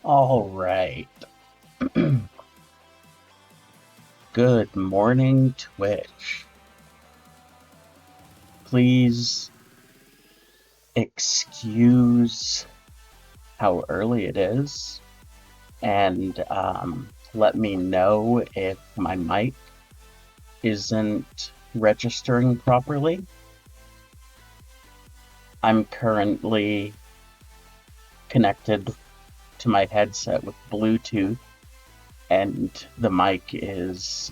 All right. Good morning, Twitch. Please excuse how early it is and let me know if my mic isn't registering properly. I'm currently connected to my headset with Bluetooth, and the mic is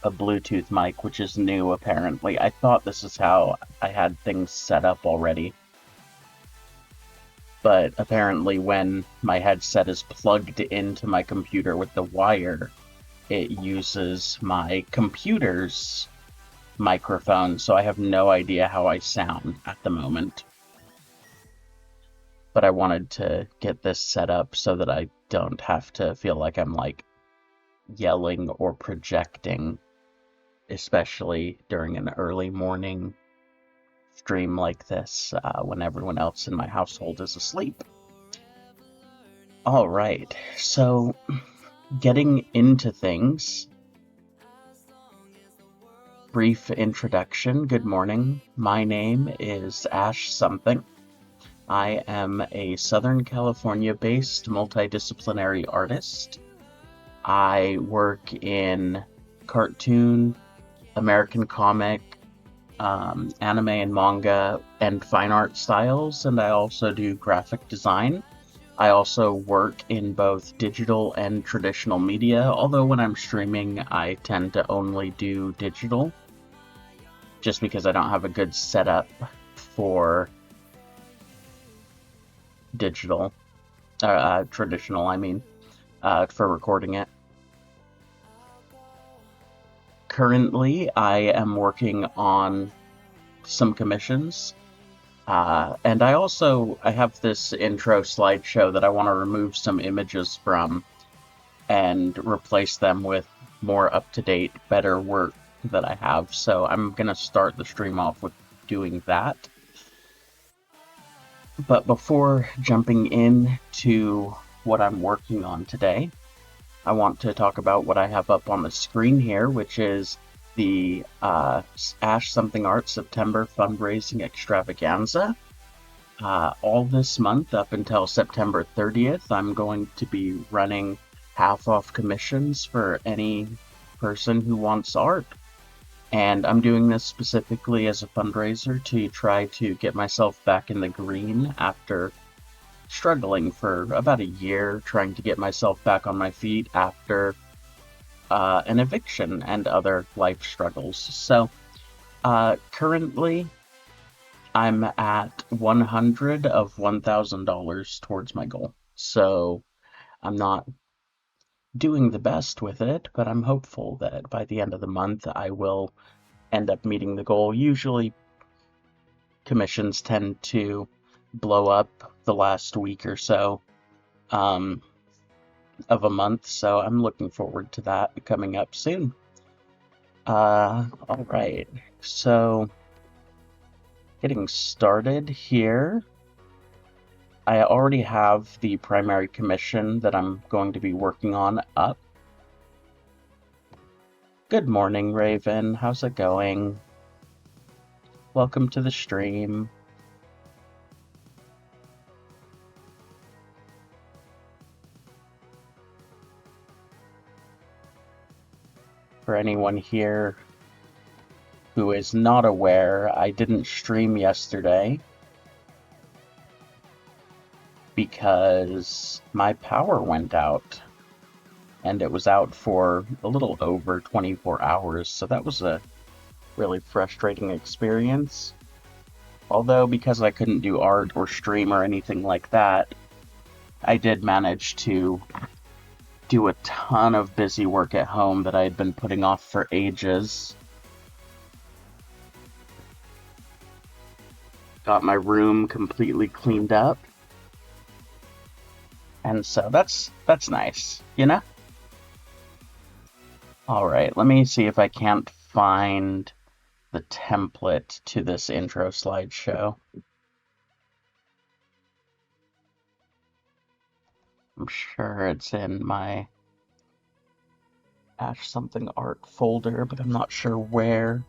a Bluetooth mic, which is new apparently. I thought this is how I had things set up already, but apparently when my headset is plugged into my computer with the wire, it uses my computer's microphone, so I have no idea how I sound at the moment. But I wanted to get this set up so that I don't have to feel like I'm like yelling or projecting, especially during an early morning stream like this when everyone else in my household is asleep. All right, so getting into things, brief introduction. Good morning. My name is Ash Something. I am a Southern California-based multidisciplinary artist. I work in cartoon, American comic, anime and manga, and fine art styles, and I also do graphic design. I also work in both digital and traditional media, although when I'm streaming, I tend to only do digital, just because I don't have a good setup for digital, traditional, I mean, for recording it. Currently, I am working on some commissions. And I have this intro slideshow that I want to remove some images from and replace them with more up-to-date, better work that I have. So I'm going to start the stream off with doing that. But before jumping into what I'm working on today, I want to talk about what I have up on the screen here, which is the Ash Something Art September fundraising extravaganza. All this month up until September 30th, I'm going to be running half-off commissions for any person who wants art. And I'm doing this specifically as a fundraiser to try to get myself back in the green after struggling for about a year trying to get myself back on my feet after an eviction and other life struggles. So currently I'm at 100 of $1,000 towards my goal. So I'm not doing the best with it, but I'm hopeful that by the end of the month I will end up meeting the goal. Usually commissions tend to blow up the last week or so of a month, so I'm looking forward to that coming up soon. All right, so getting started here. I already have the primary commission that I'm going to be working on up. Good morning, Raven. How's it going? Welcome to the stream. For anyone here who is not aware, I didn't stream yesterday because my power went out, and it was out for a little over 24 hours, so that was a really frustrating experience. Although, because I couldn't do art or stream or anything like that, I did manage to do a ton of busy work at home that I had been putting off for ages. Got my room completely cleaned up. And so that's nice, you know? Alright, let me see if I can't find the template to this intro slideshow. I'm sure it's in my Ash Something Art folder, but I'm not sure where.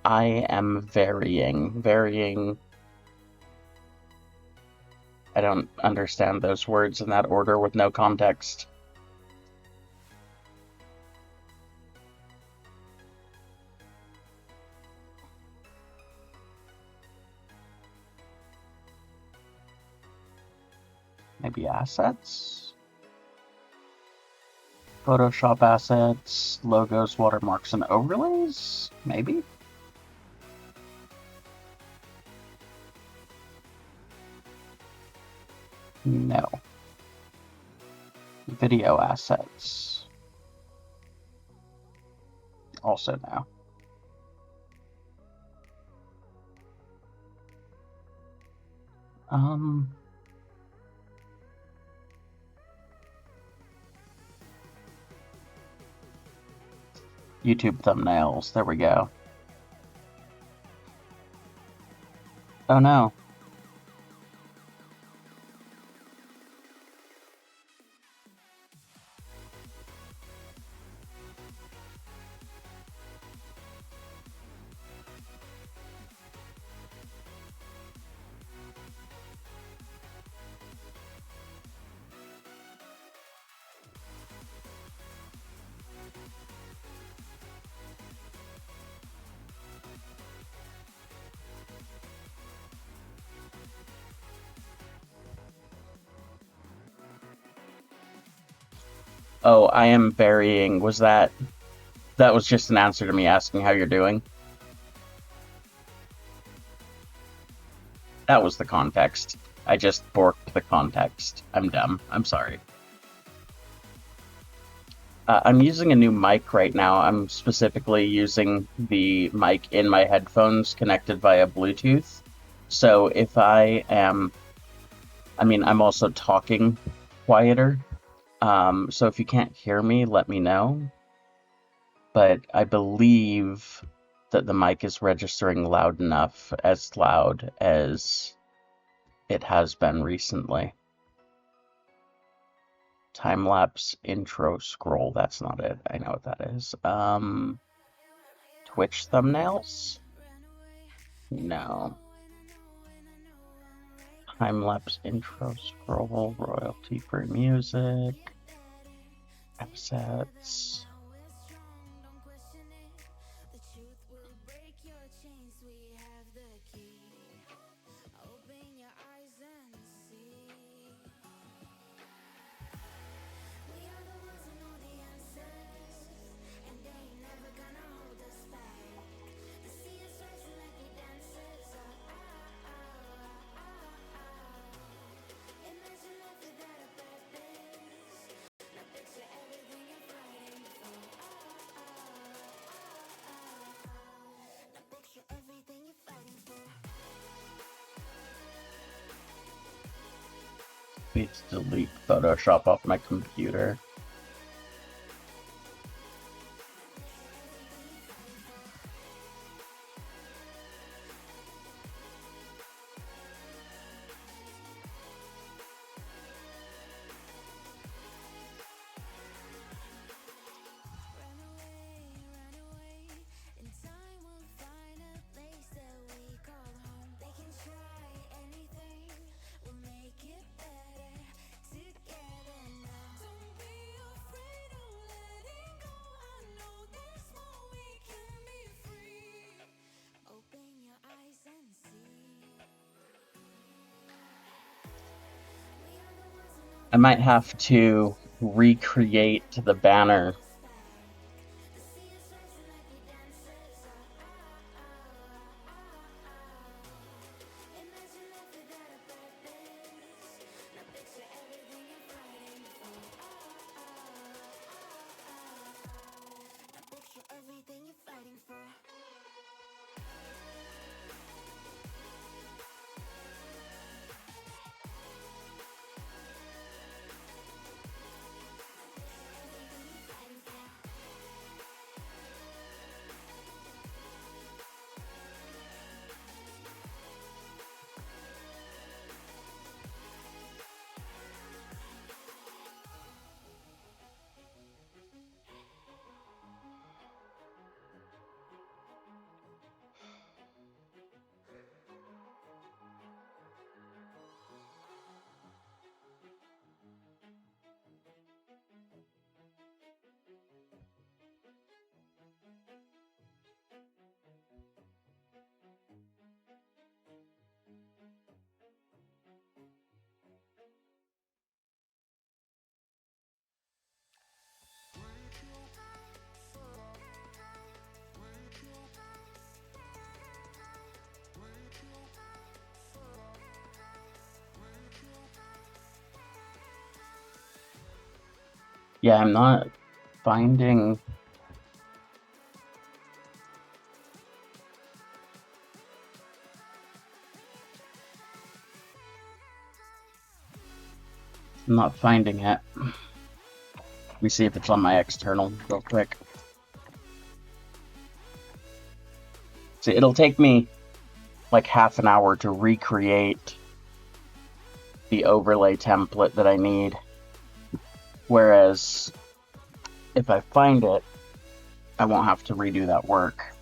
I am varying. I don't understand those words in that order with no context. Maybe assets? Photoshop assets, logos, watermarks, and overlays? Maybe? No. Video assets. Also no. YouTube thumbnails. There we go. Oh no. Oh, I am varying. That was just an answer to me asking how you're doing? That was the context. I just borked the context. I'm dumb. I'm sorry. I'm using a new mic right now. I'm specifically using the mic in my headphones connected via Bluetooth. So if I am... I'm also talking quieter. So if you can't hear me, let me know. But I believe that the mic is registering loud enough, as loud as it has been recently. Time-lapse intro scroll, that's not it. I know what that is. Twitch thumbnails? No. Time-lapse intro scroll, royalty-free music, assets. Please delete Photoshop off my computer. I might have to recreate the banner. Yeah, I'm not finding... I'm not finding it. Let me see if it's on my external real quick. See, it'll take me like half an hour to recreate the overlay template that I need. Whereas if I find it, I won't have to redo that work.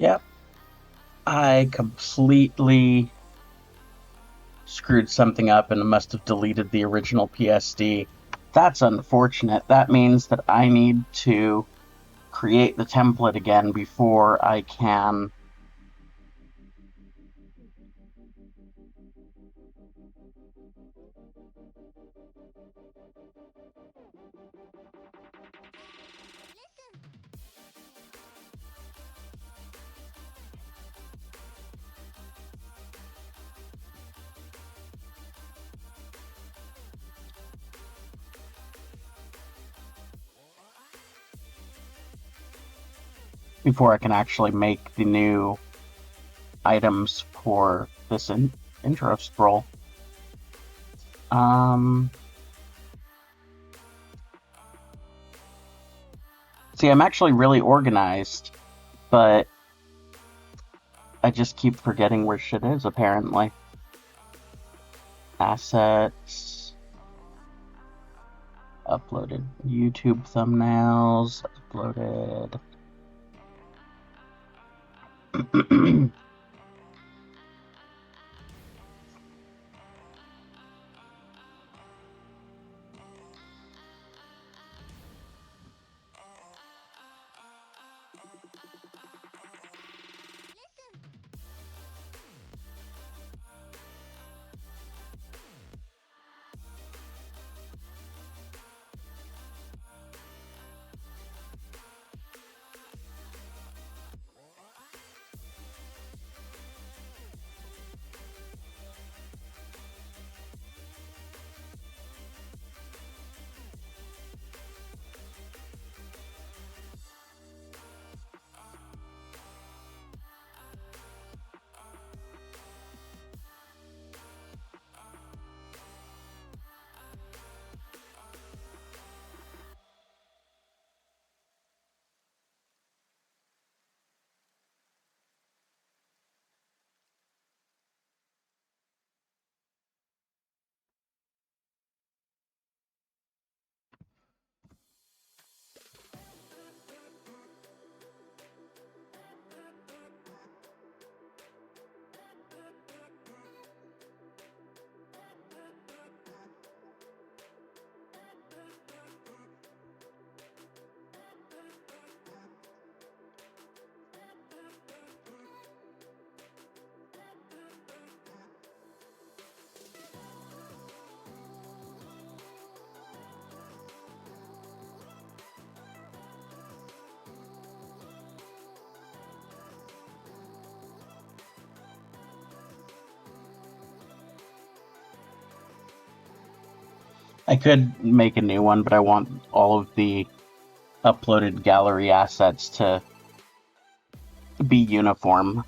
Yep. I completely screwed something up and must have deleted the original PSD. That's unfortunate. That means that I need to create the template again before I can actually make the new items for this intro scroll. See, I'm actually really organized, but I just keep forgetting where shit is, apparently. Assets. Uploaded YouTube thumbnails. Uploaded. I could make a new one, but I want all of the uploaded gallery assets to be uniform.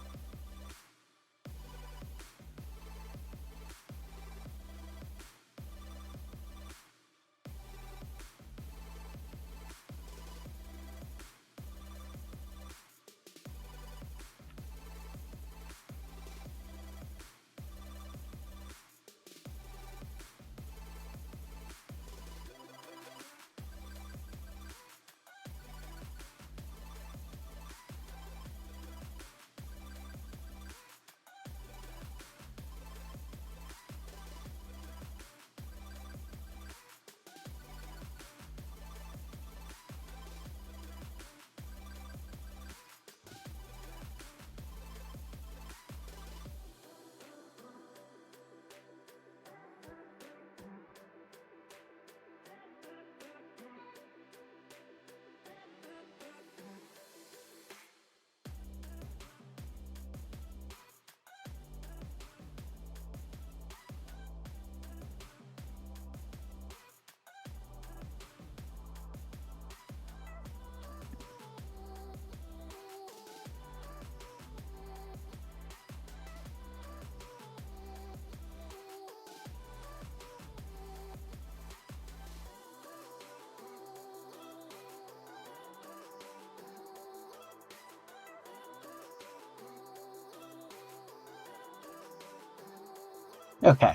Okay.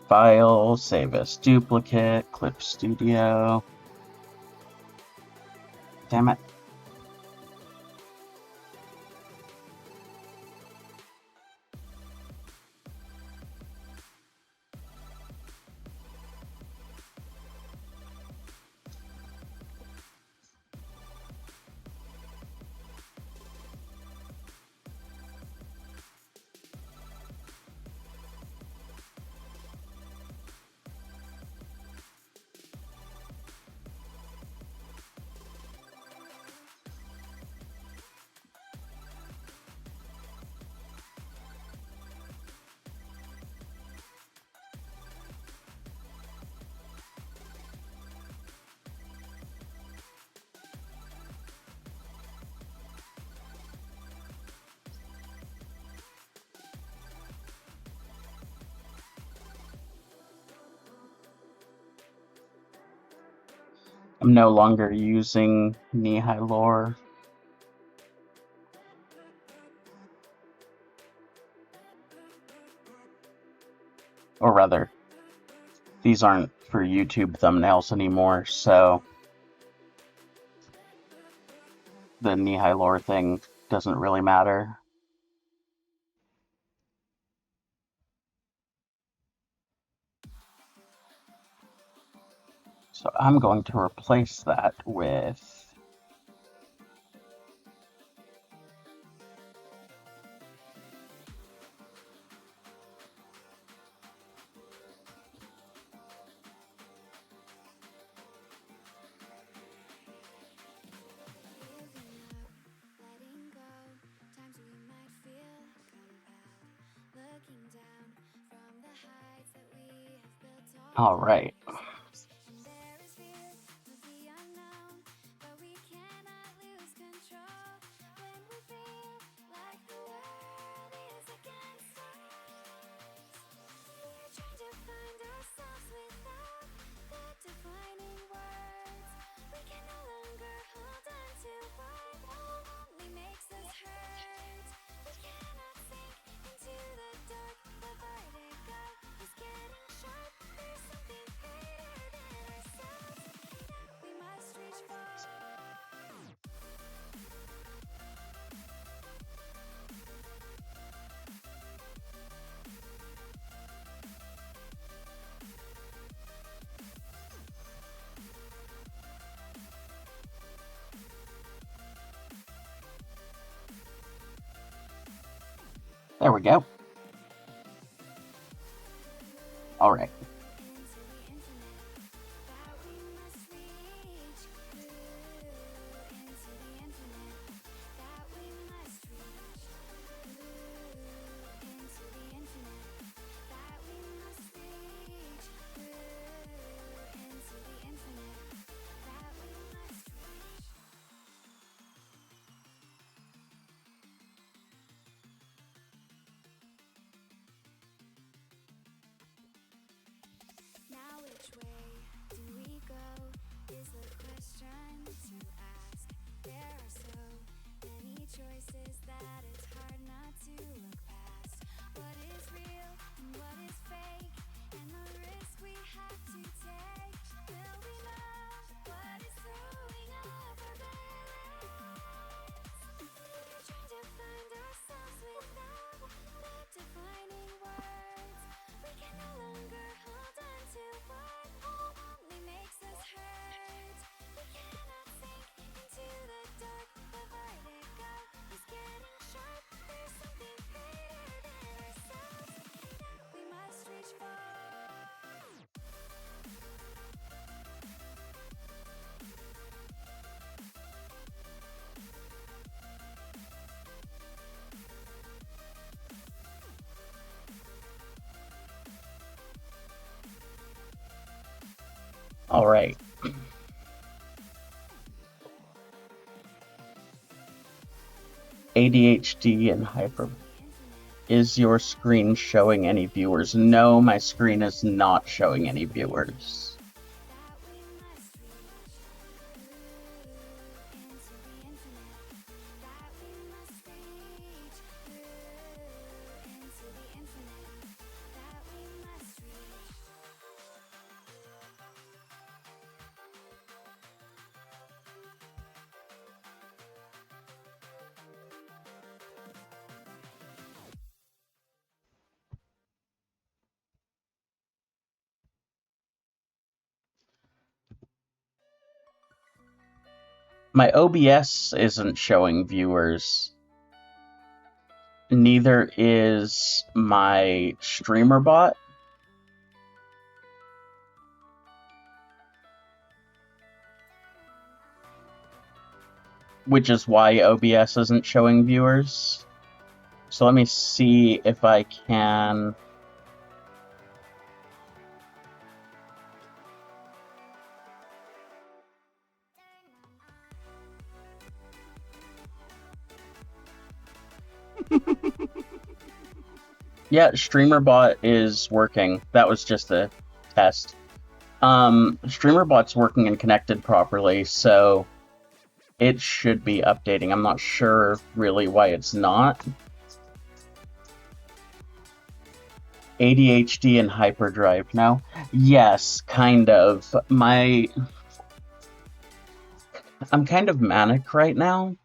File, save as duplicate, Clip Studio. Damn it. I'm no longer using knee-high lore. Or rather, these aren't for YouTube thumbnails anymore, so the knee-high lore thing doesn't really matter. So I'm going to replace that with all right. There we go. All right. All right. ADHD and hyper. Is your screen showing any viewers? No, my screen is not showing any viewers. My OBS isn't showing viewers. Neither is my streamer bot. Which is why OBS isn't showing viewers. So let me see if I can... Yeah, StreamerBot is working. That was just a test. StreamerBot's working and connected properly, so it should be updating. I'm not sure really why it's not. ADHD and hyperdrive now? Yes, kind of. I'm kind of manic right now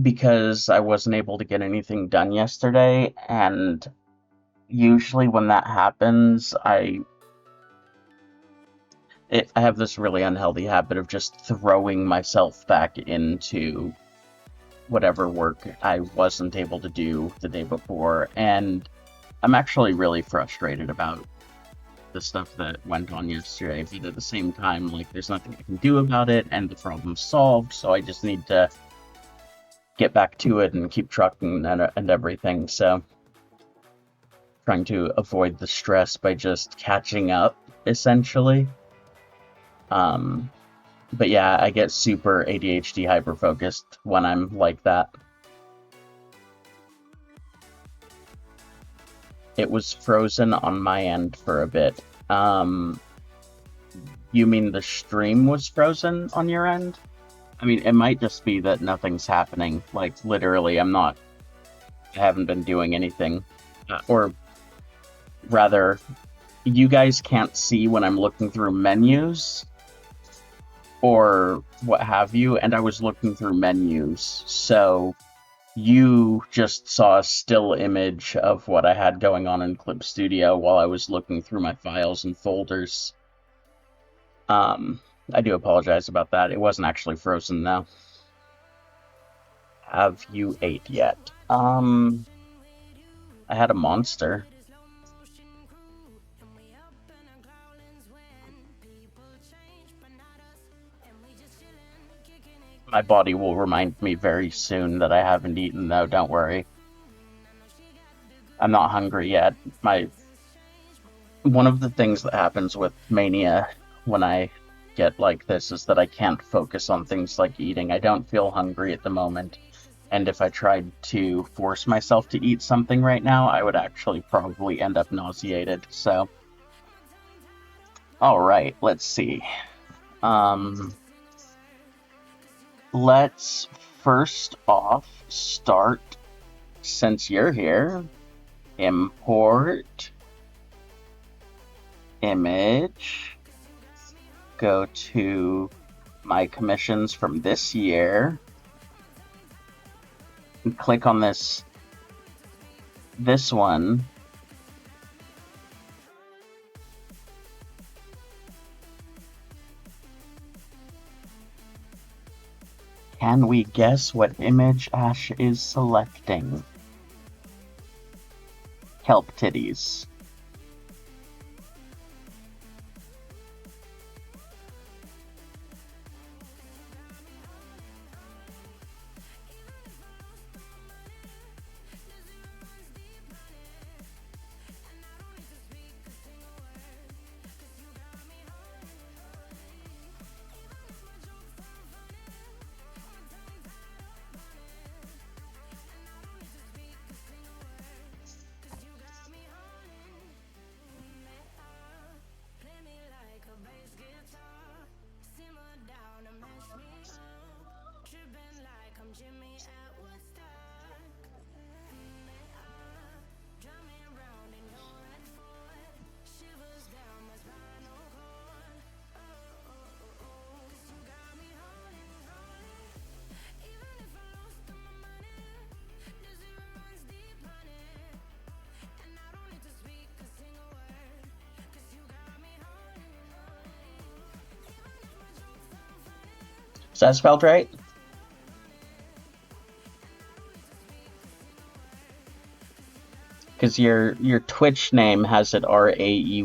because I wasn't able to get anything done yesterday, and usually when that happens, I have this really unhealthy habit of just throwing myself back into whatever work I wasn't able to do the day before, and I'm actually really frustrated about the stuff that went on yesterday, but at the same time, like, there's nothing I can do about it, and the problem's solved, so I just need to get back to it and keep trucking and everything, so trying to avoid the stress by just catching up, essentially. But yeah, I get super ADHD hyper-focused when I'm like that. It was frozen on my end for a bit. You mean the stream was frozen on your end? I mean, it might just be that nothing's happening. Like, literally, I haven't been doing anything. Or rather, you guys can't see when I'm looking through menus or what have you, and I was looking through menus, so you just saw a still image of what I had going on in Clip Studio while I was looking through my files and folders. I do apologize about that. It wasn't actually frozen, though. Have you ate yet? I had a monster. My body will remind me very soon that I haven't eaten, though, don't worry. I'm not hungry yet. One of the things that happens with mania when I get like this is that I can't focus on things like eating. I don't feel hungry at the moment, and if I tried to force myself to eat something right now, I would actually probably end up nauseated, so... Alright, let's see. let's first off start, since you're here, import image, go to my commissions from this year, and click on this one. Can we guess what image Ash is selecting? Kelp titties. Is that spelled right? Because your Twitch name has it Raey.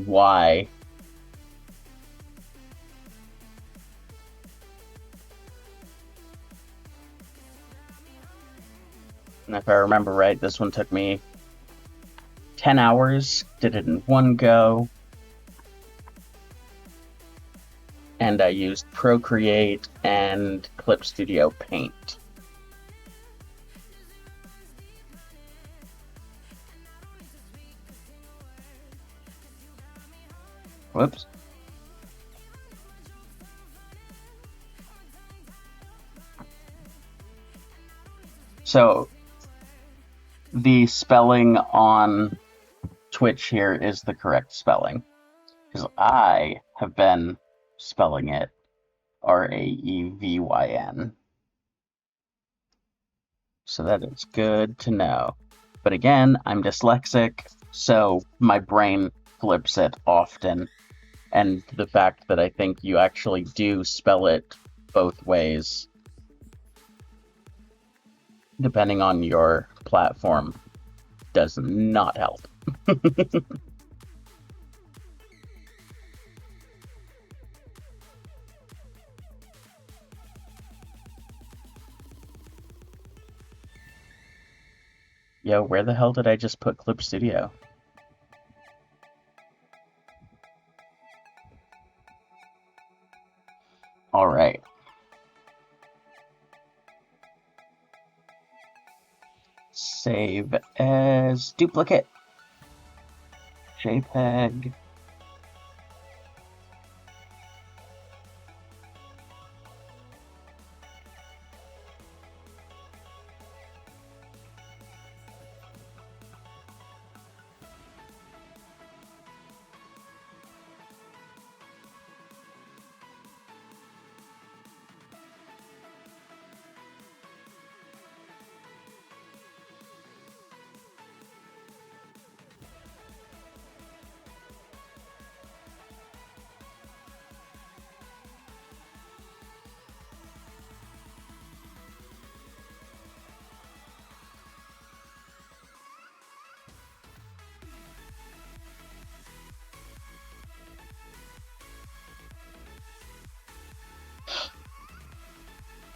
And if I remember right, this one took me 10 hours, did it in one go. And I used Procreate and Clip Studio Paint. Whoops. So the spelling on Twitch here is the correct spelling, because I have been spelling it Raevyn. So that is good to know. But again, I'm dyslexic, so my brain flips it often. And the fact that I think you actually do spell it both ways, depending on your platform, does not help. Yo, where the hell did I just put Clip Studio? All right. Save as duplicate. JPEG.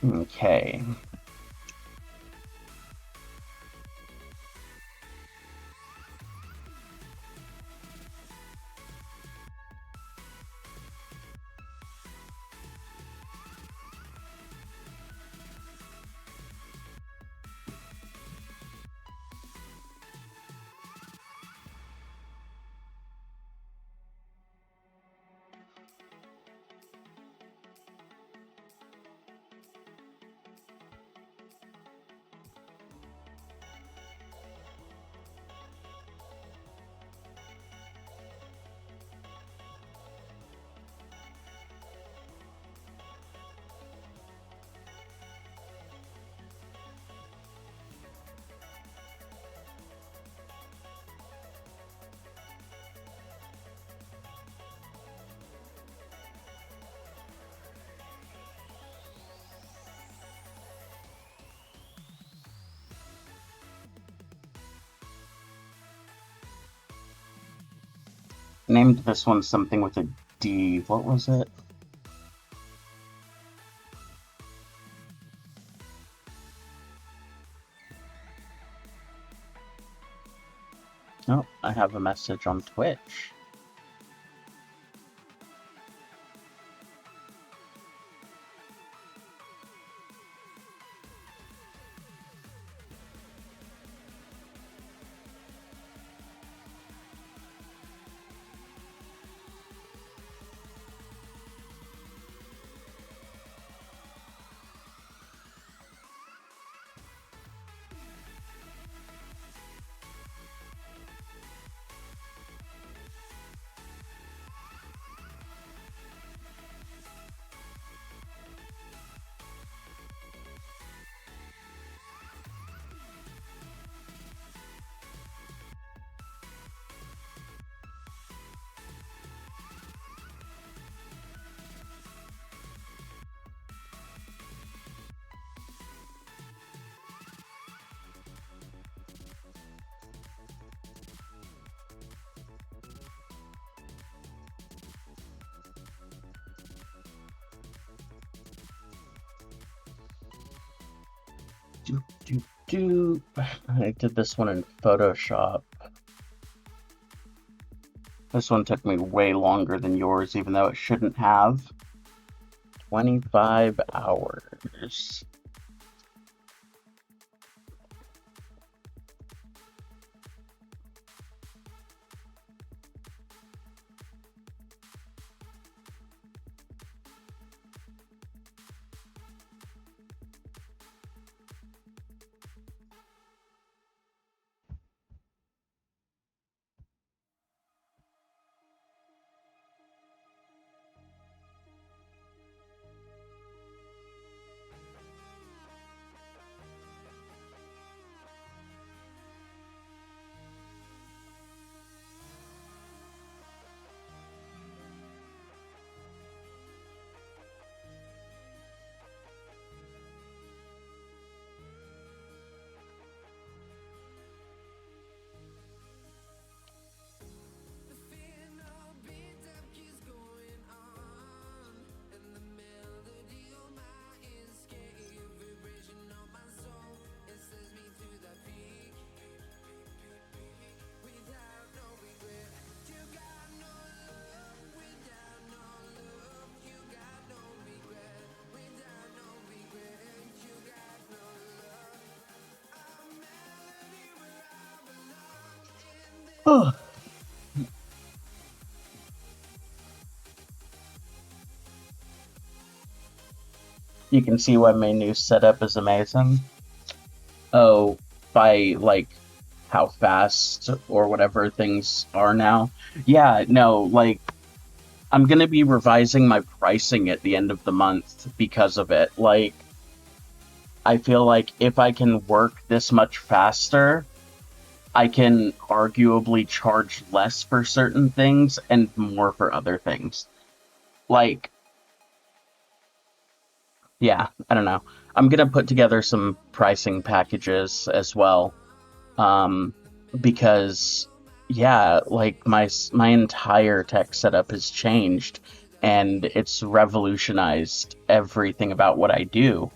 Okay. named this one something with a D. What was it? Oh, I have a message on Twitch. I did this one in Photoshop. This one took me way longer than yours, even though it shouldn't have. 25 hours. Oh. You can see why my new setup is amazing. Oh, by like how fast or whatever things are now. Yeah, no, like I'm gonna be revising my pricing at the end of the month because of it. Like, I feel like if I can work this much faster, I can arguably charge less for certain things and more for other things. Like, yeah, I don't know. I'm gonna put together some pricing packages as well, um, because yeah, like my entire tech setup has changed, and it's revolutionized everything about what I do.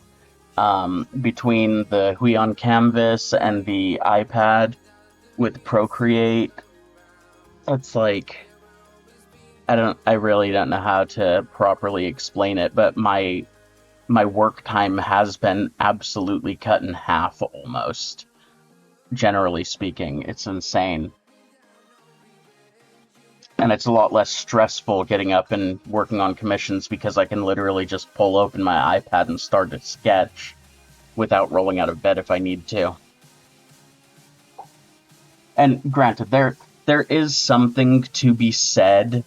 Between the Huion Canvas and the iPad with Procreate, it's like I really don't know how to properly explain it, but my work time has been absolutely cut in half almost. Generally speaking, it's insane. And it's a lot less stressful getting up and working on commissions because I can literally just pull open my iPad and start a sketch without rolling out of bed if I need to. And granted, there is something to be said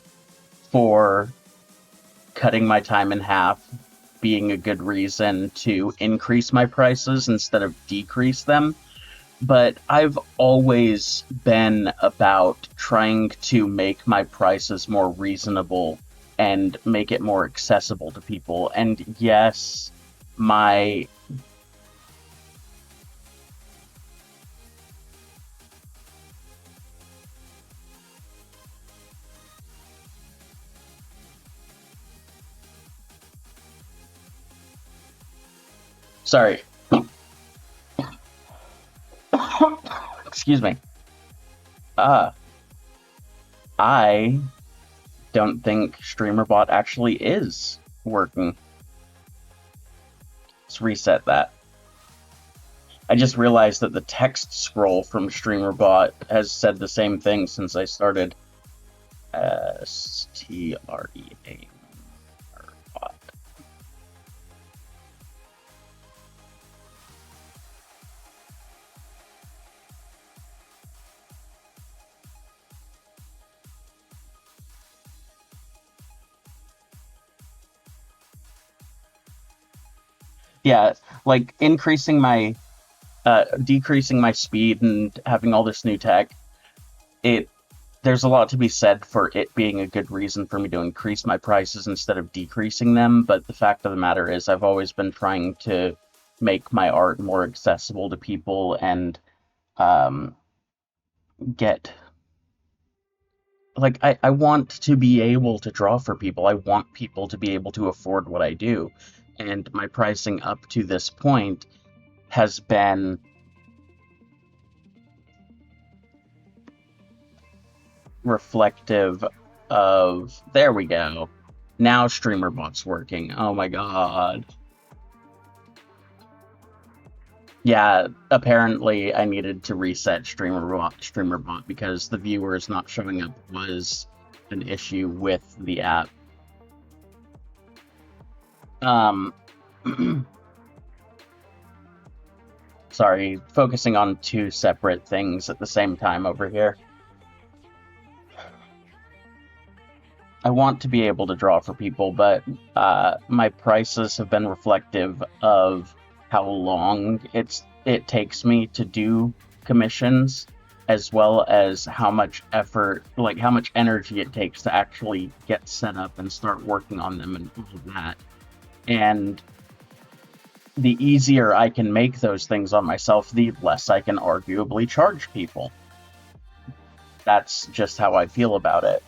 for cutting my time in half being a good reason to increase my prices instead of decrease them. But I've always been about trying to make my prices more reasonable and make it more accessible to people. And yes, my Sorry. Excuse me. Uh, I don't think StreamerBot actually is working. Let's reset that. I just realized that the text scroll from StreamerBot has said the same thing since I started. STREA bot. Yeah, like decreasing my speed and having all this new tech, there's a lot to be said for it being a good reason for me to increase my prices instead of decreasing them, but the fact of the matter is I've always been trying to make my art more accessible to people and get like I want to be able to draw for people. I want people to be able to afford what I do. And my pricing up to this point has been reflective of, there we go. Now StreamerBot's working. Oh my god. Yeah, apparently I needed to reset StreamerBot because the viewers not showing up was an issue with the app. Sorry, focusing on two separate things at the same time over here. I want to be able to draw for people, but my prices have been reflective of how long it takes me to do commissions, as well as how much effort, like how much energy it takes to actually get set up and start working on them and all of that. And the easier I can make those things on myself, the less I can arguably charge people. That's just how I feel about it.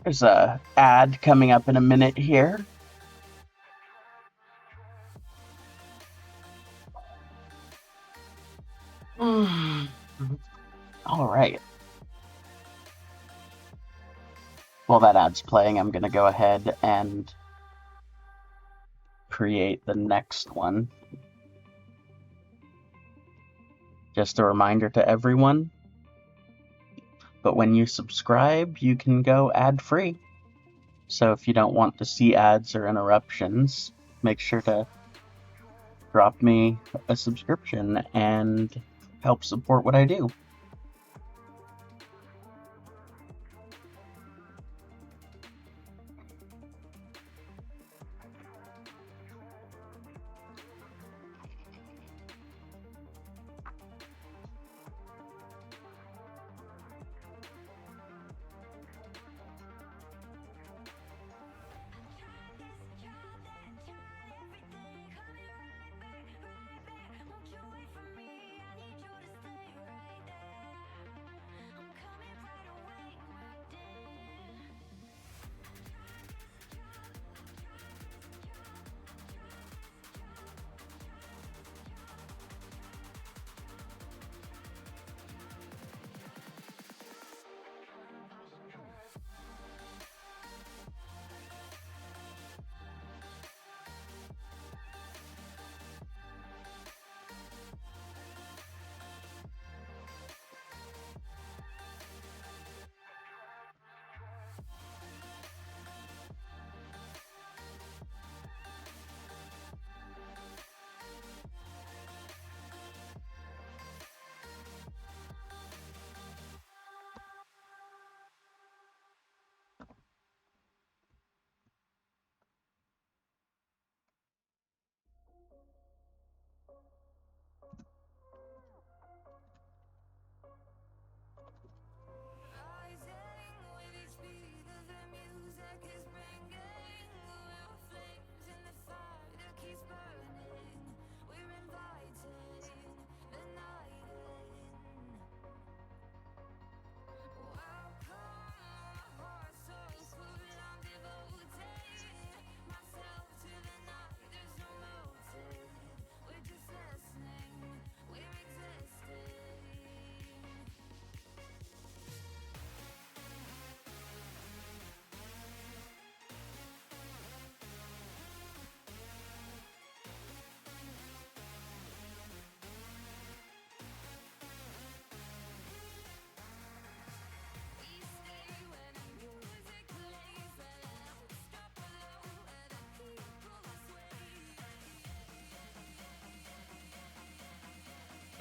There's a ad coming up in a minute here. All right. While that ad's playing, I'm going to go ahead and create the next one. Just a reminder to everyone, but when you subscribe, you can go ad-free. So if you don't want to see ads or interruptions, make sure to drop me a subscription and help support what I do.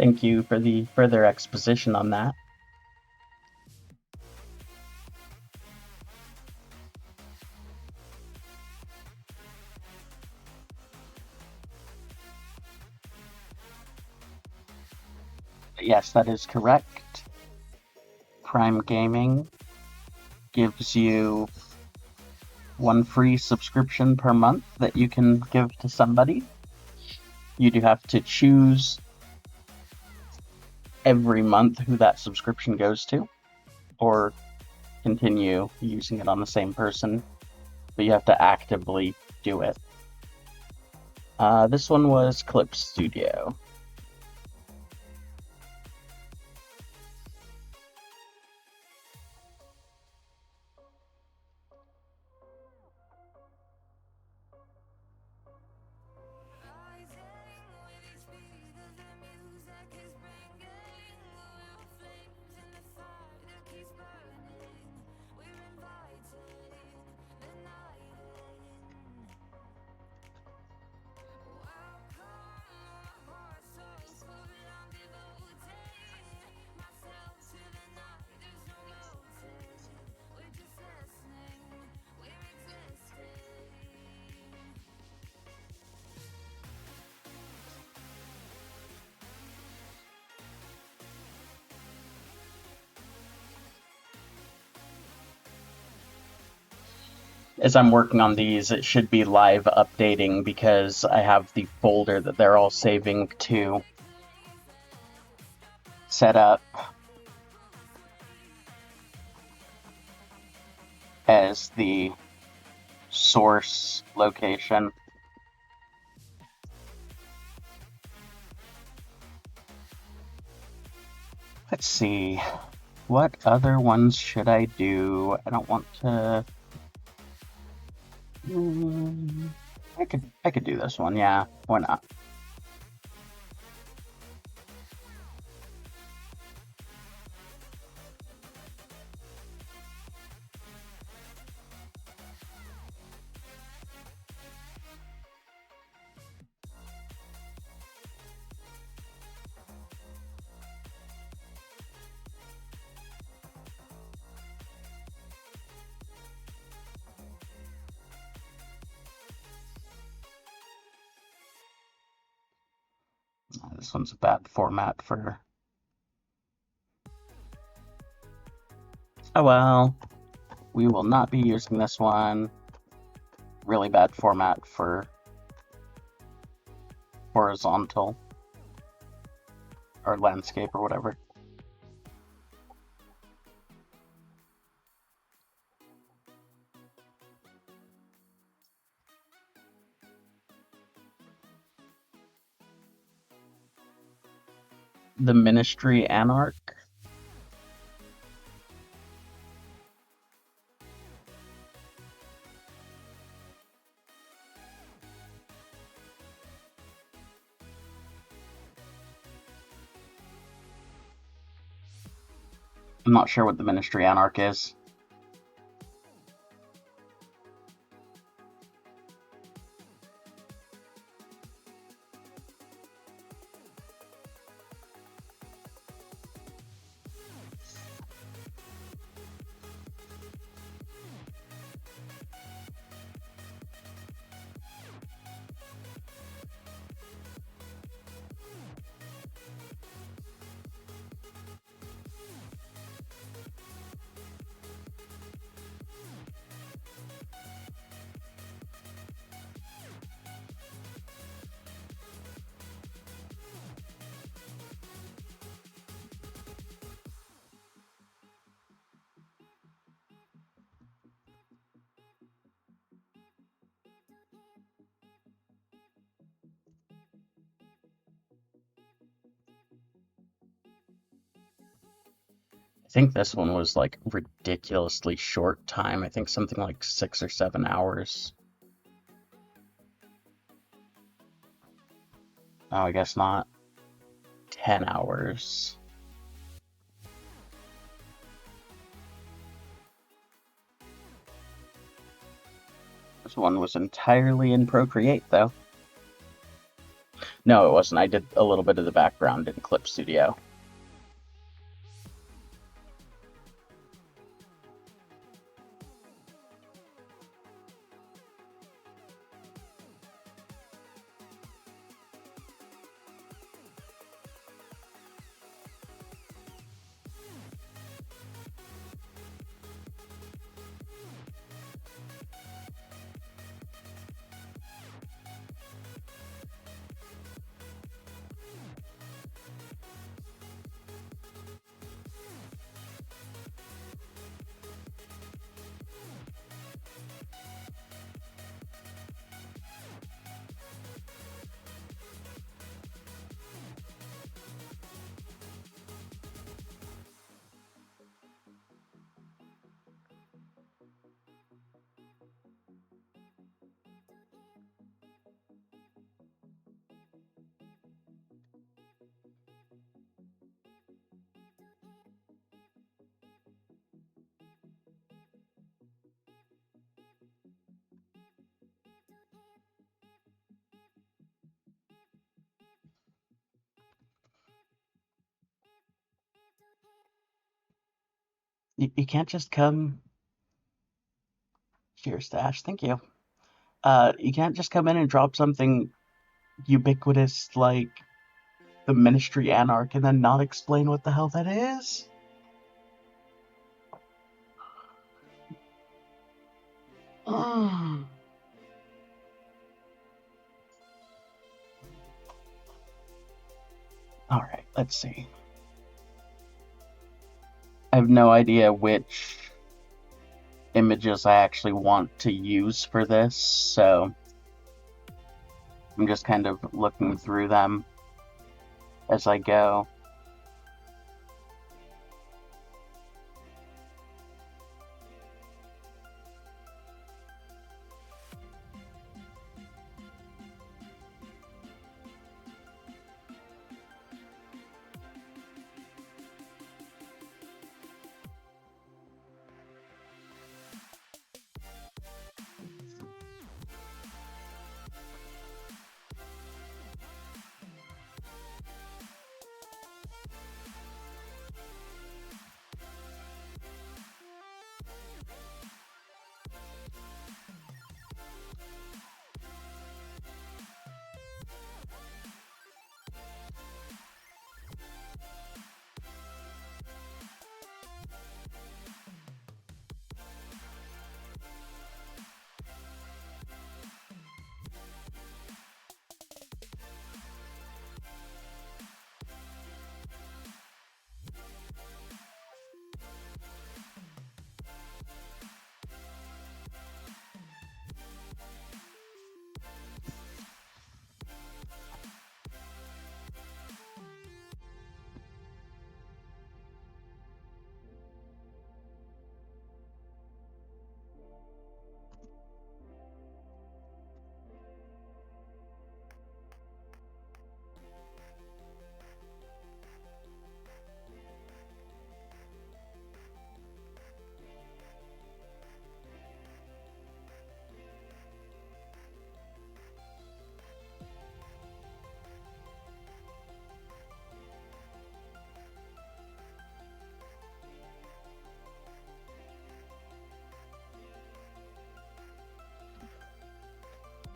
Thank you for the further exposition on that. Yes, that is correct. Prime Gaming gives you one free subscription per month that you can give to somebody. You do have to choose every month who that subscription goes to, or continue using it on the same person, but you have to actively do it. This one was Clip Studio. As I'm working on these, it should be live updating because I have the folder that they're all saving to set up as the source location. Let's see. What other ones should I do? I don't want to... I could do this one, yeah. Why not? This one's a bad format for... Oh well, we will not be using this one. Really bad format for horizontal or landscape or whatever. The Ministry Anarch. I'm not sure what the Ministry Anarch is. I think this one was like ridiculously short time. I think something like 6 or 7 hours. Oh, I guess not. 10 hours. This one was entirely in Procreate, though. No, it wasn't. I did a little bit of the background in Clip Studio. You can't just come. Cheers to Ash, thank you. You can't just come in and drop something ubiquitous like the Ministry Anarch and then not explain what the hell that is. Alright, let's see. I have no idea which images I actually want to use for this, so I'm just kind of looking through them as I go.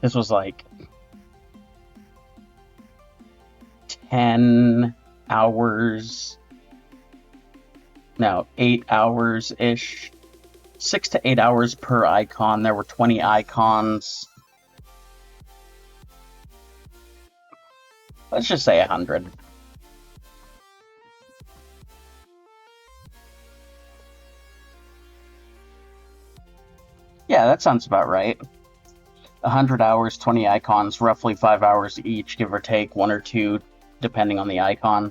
This was like 10 hours, no, 8 hours-ish, 6 to 8 hours per icon. There were 20 icons. Let's just say 100. Yeah, that sounds about right. 100 hours, 20 icons, roughly 5 hours each, give or take, 1 or 2, depending on the icon.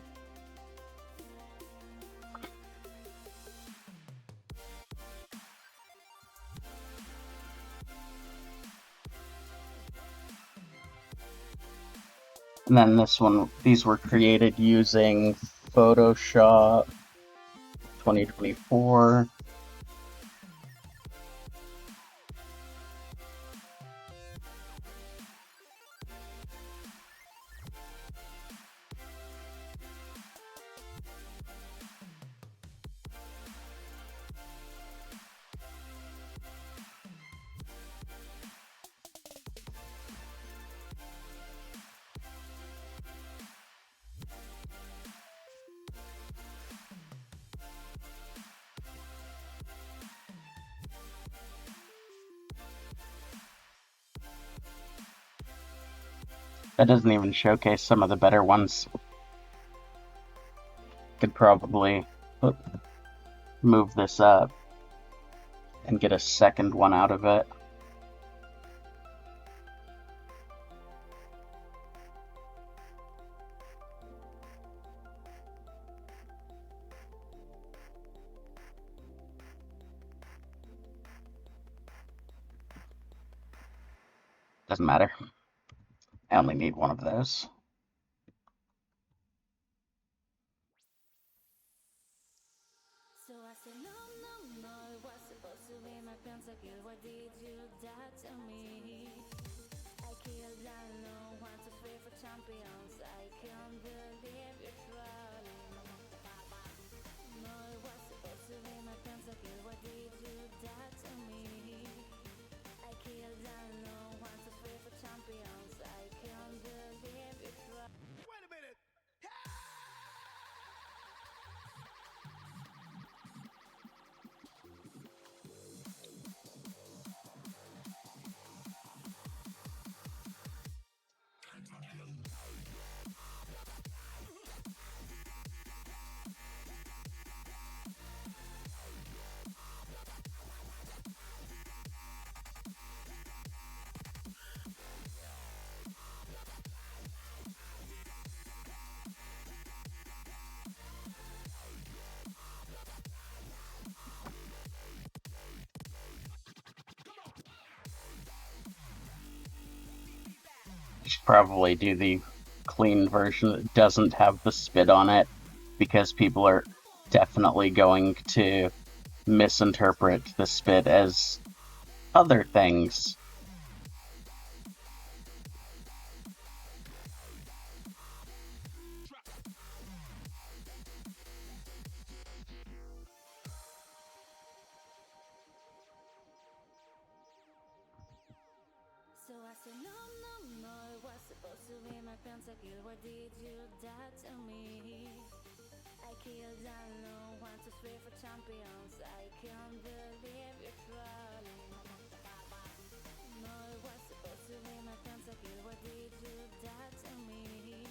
And then this one, these were created using Photoshop 2024. That doesn't even showcase some of the better ones. Could probably move this up and get a second one out of it. Doesn't matter. I only need one of those. So I said, no, no, no, it was supposed to be my pentakill. Why did you that to me? I killed alone, want to free for champions. I can't believe you're trolling. No, it was supposed to be my pentakill. Why did you that to me? I killed alone, want to free for champions. I can't believe you're trolling. Wait a minute! Should probably do the clean version that doesn't have the spit on it, because people are definitely going to misinterpret the spit as other things. So I said, no, no, no, it was supposed to be my pentakill. Why did you that to me? I killed alone, want to free for champions. I can't believe you're trolling. No, it was supposed to be my pentakill. Why did you that to me?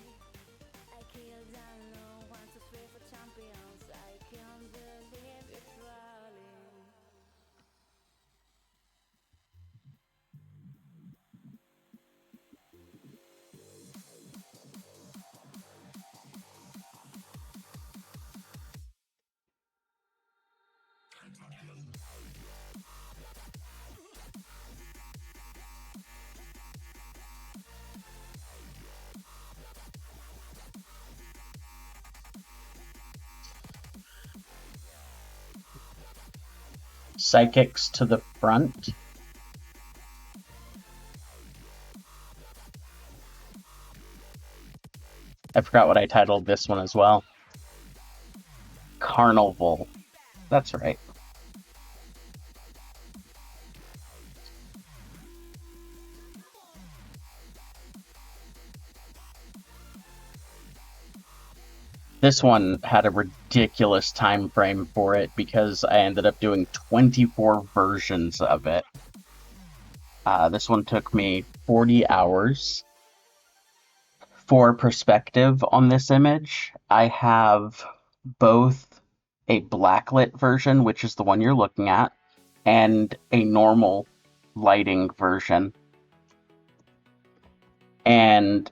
I killed alone, want to free for champions. I can't believe you're trolling. Psychics to the front. I forgot what I titled this one as well. Carnival. That's right. This one had a ridiculous time frame for it because I ended up doing 24 versions of it. This one took me 40 hours. For perspective on this image, I have both a blacklit version, which is the one you're looking at, and a normal lighting version. And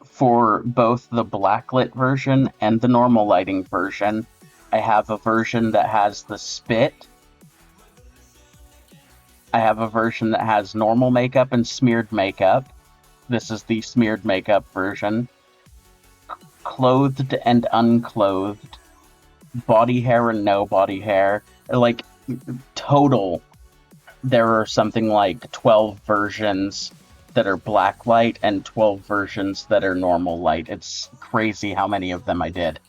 for both the blacklit version and the normal lighting version, I have a version that has the spit. I have a version that has normal makeup and smeared makeup. This is the smeared makeup version. Clothed and unclothed. Body hair and no body hair. Like, total, there are something like 12 versions that are black light and 12 versions that are normal light. It's crazy how many of them I did.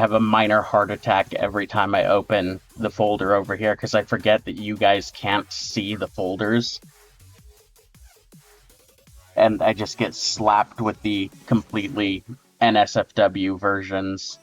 have a minor heart attack every time I open the folder over here, because I forget that you guys can't see the folders. And I just get slapped with the completely NSFW versions.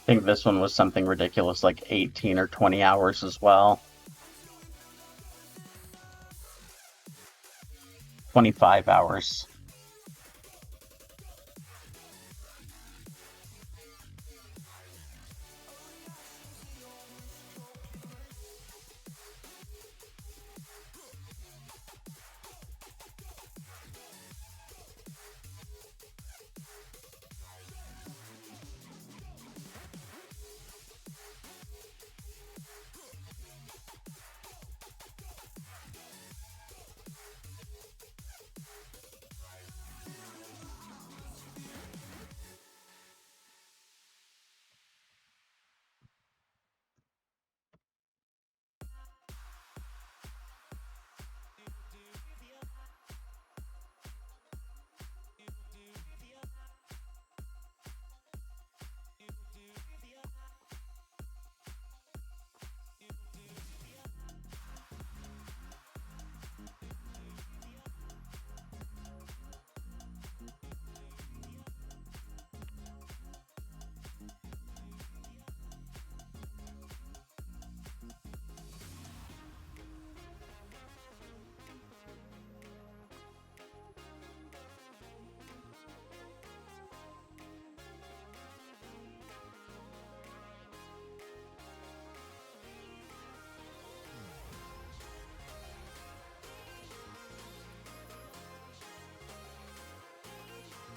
I think this one was something ridiculous, like 18 or 20 hours as well. 25 hours.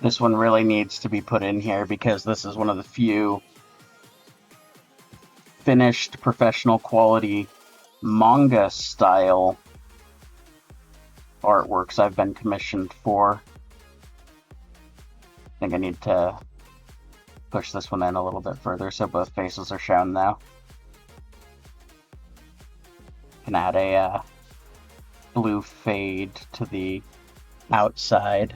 This one really needs to be put in here because this is one of the few finished professional quality manga style artworks I've been commissioned for. I think I need to push this one in a little bit further so both faces are shown now. Can add a blue fade to the outside.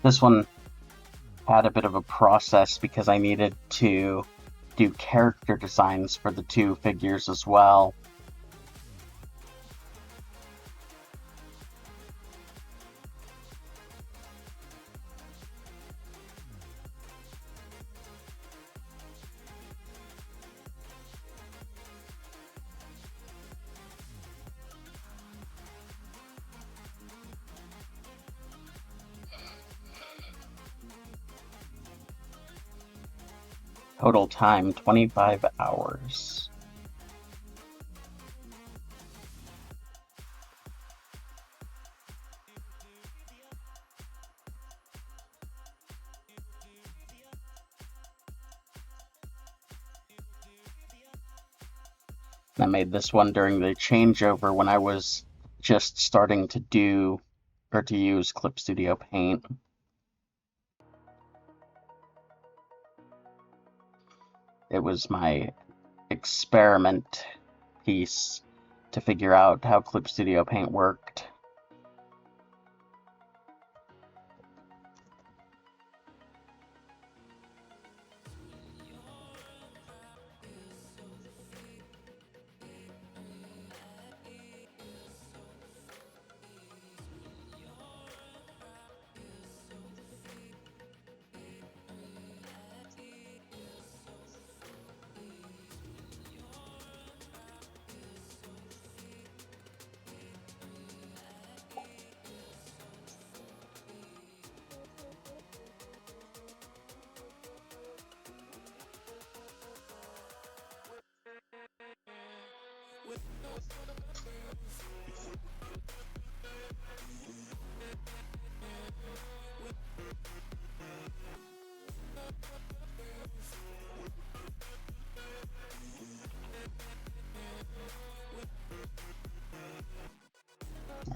This one had a bit of a process because I needed to do character designs for the two figures as well. Total time 25 hours. I made this one during the changeover when I was just starting to do or to use Clip Studio Paint. It was my experiment piece to figure out how Clip Studio Paint worked.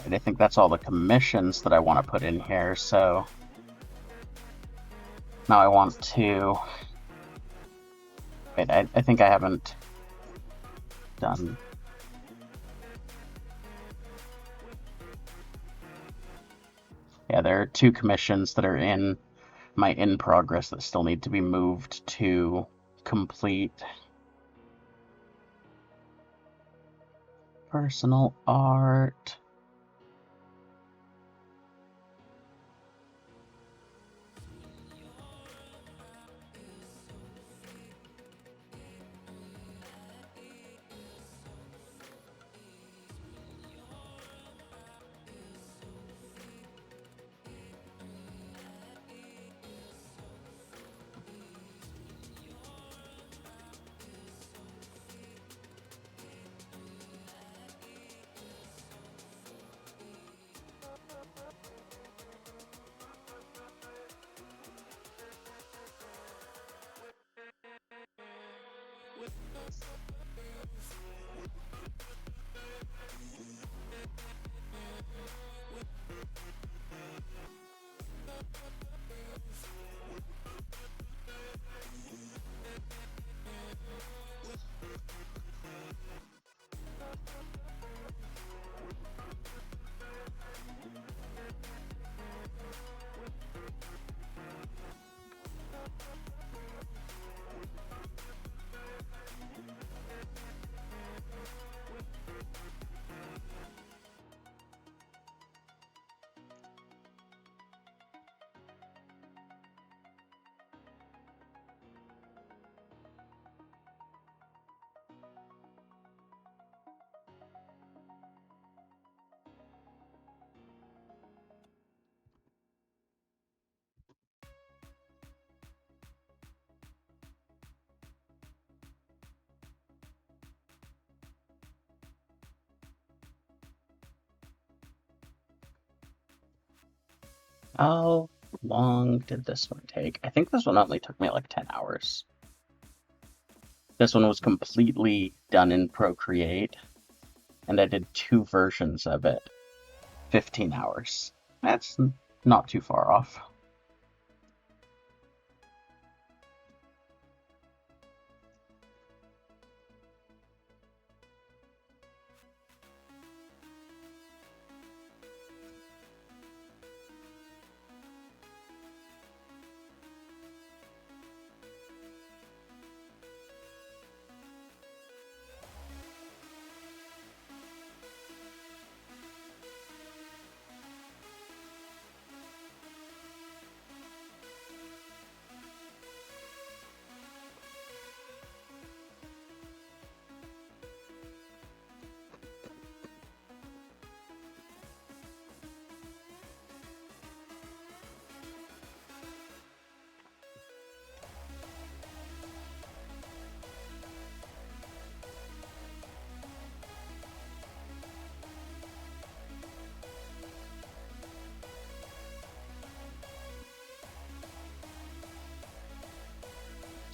And I think that's all the commissions that I want to put in here, so now I want to... Wait, I think I haven't done... Yeah, there are 2 commissions that are in my in progress that still need to be moved to complete. Personal art. How long did this one take? I think this one only took me like 10 hours. This one was completely done in Procreate, and I did 2 versions of it. 15 hours. That's not too far off.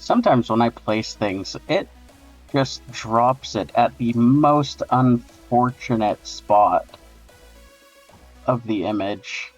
sometimes when I place things, it just drops it at the most unfortunate spot of the image.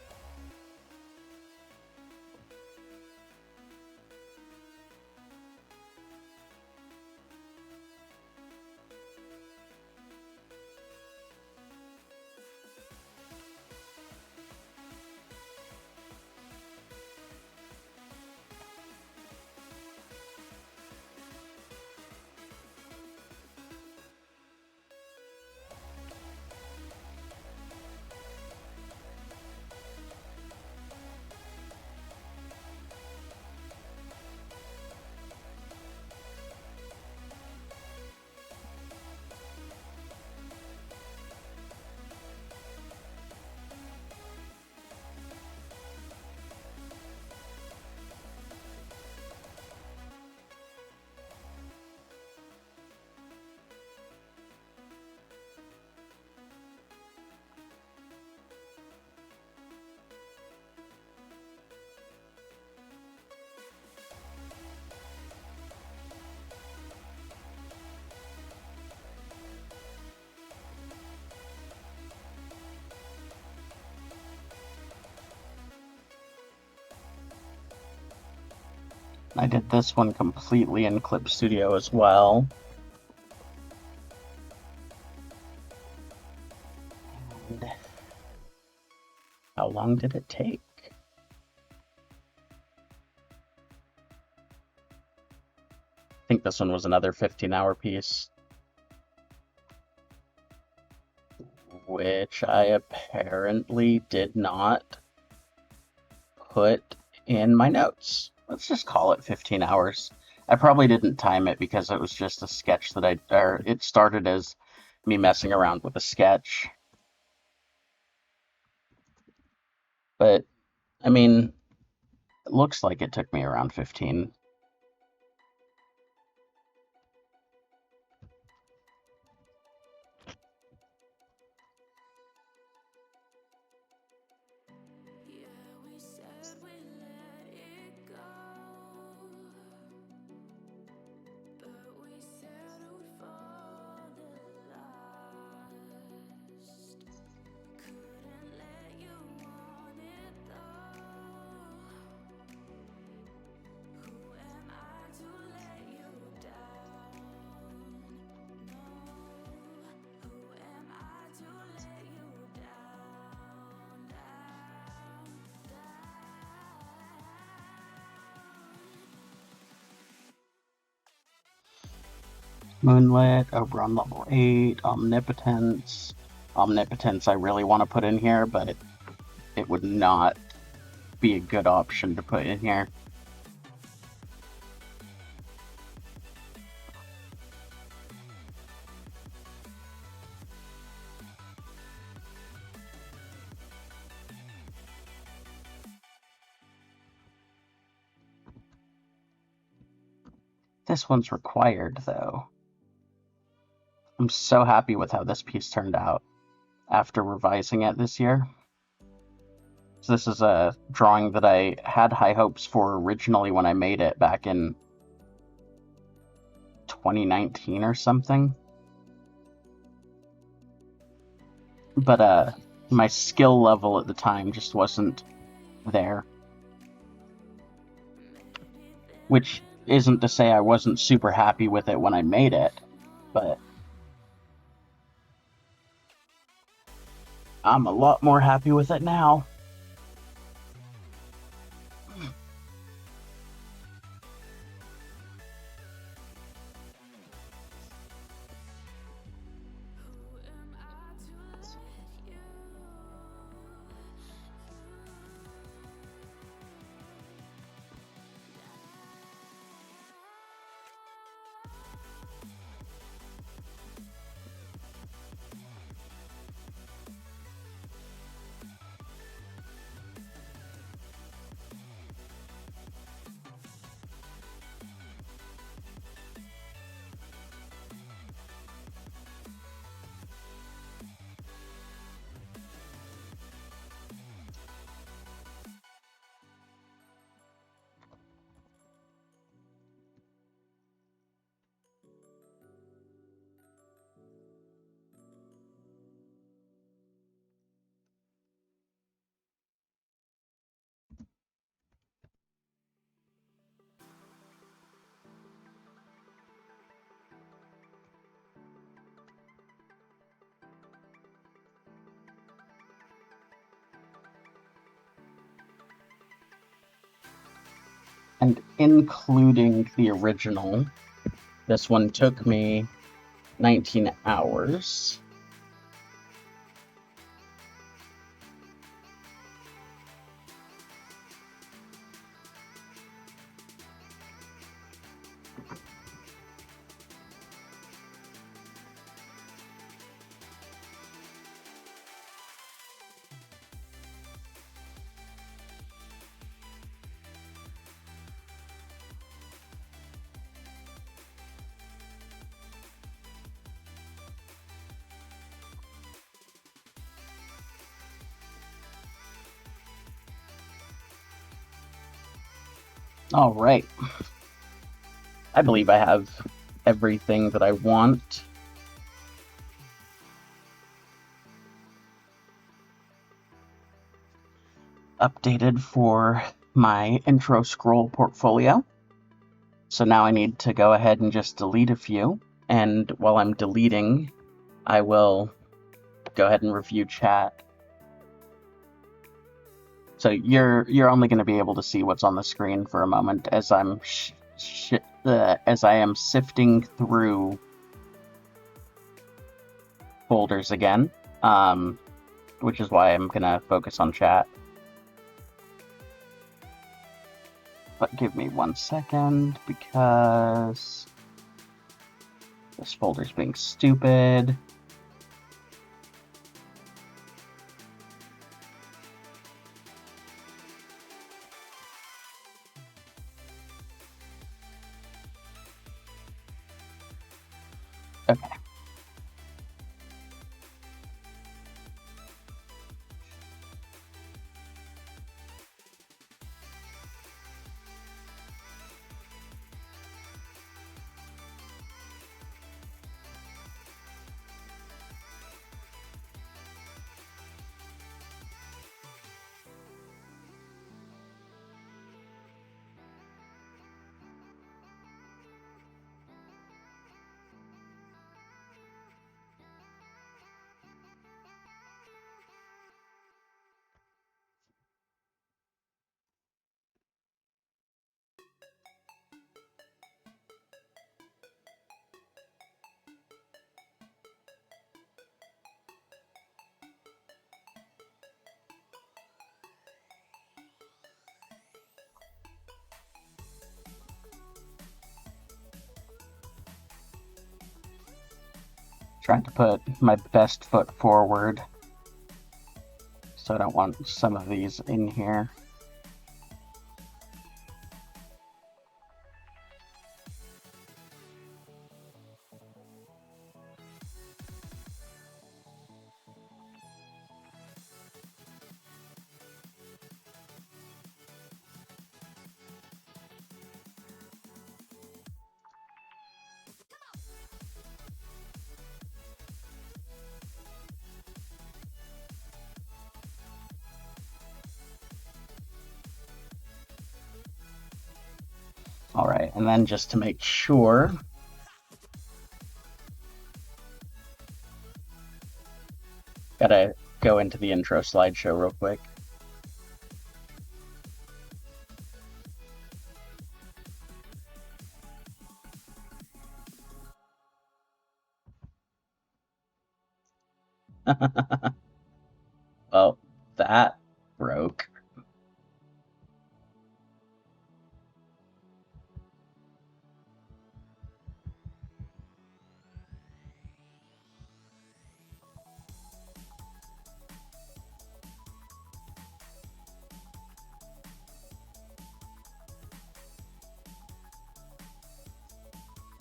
I did this one completely in Clip Studio as well. And how long did it take? I think this one was another 15-hour piece, which I apparently did not put in my notes. Let's just call it 15 hours. I probably didn't time it because it was just a sketch that it started as me messing around with a sketch. But, I mean, it looks like it took me around 15. Yeah, we said we let it go, but we settled for the last. Couldn't let you want it though. Who am I to let you down? No. Who am I to let you down? Moonlit, Oberon level 8, Omnipotence. Omnipotence I really want to put in here, but it would not be a good option to put in here. This one's required, though. I'm so happy with how this piece turned out after revising it this year. So this is a drawing that I had high hopes for originally when I made it back in 2019 or something. But my skill level at the time just wasn't there. Which isn't to say I wasn't super happy with it when I made it, but I'm a lot more happy with it now. including the original, this one took me 19 hours. All right. I believe I have everything that I want. Updated for my intro scroll portfolio. So now I need to go ahead and just delete a few. And while I'm deleting, I will go ahead and review chat. So you're only going to be able to see what's on the screen for a moment as I'm as I am sifting through folders again, which is why I'm going to focus on chat. But give me 1 second because this folder's being stupid. Okay. Trying to put my best foot forward, so I don't want some of these in here. All right, and then just to make sure, gotta go into the intro slideshow real quick. Oh, that broke.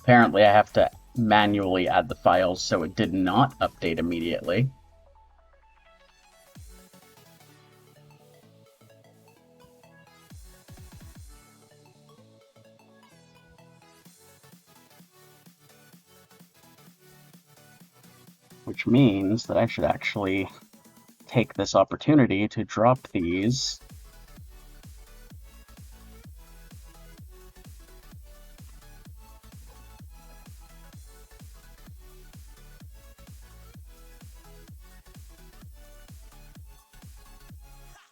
Apparently I have to manually add the files, so it did not update immediately. Which means that I should actually take this opportunity to drop these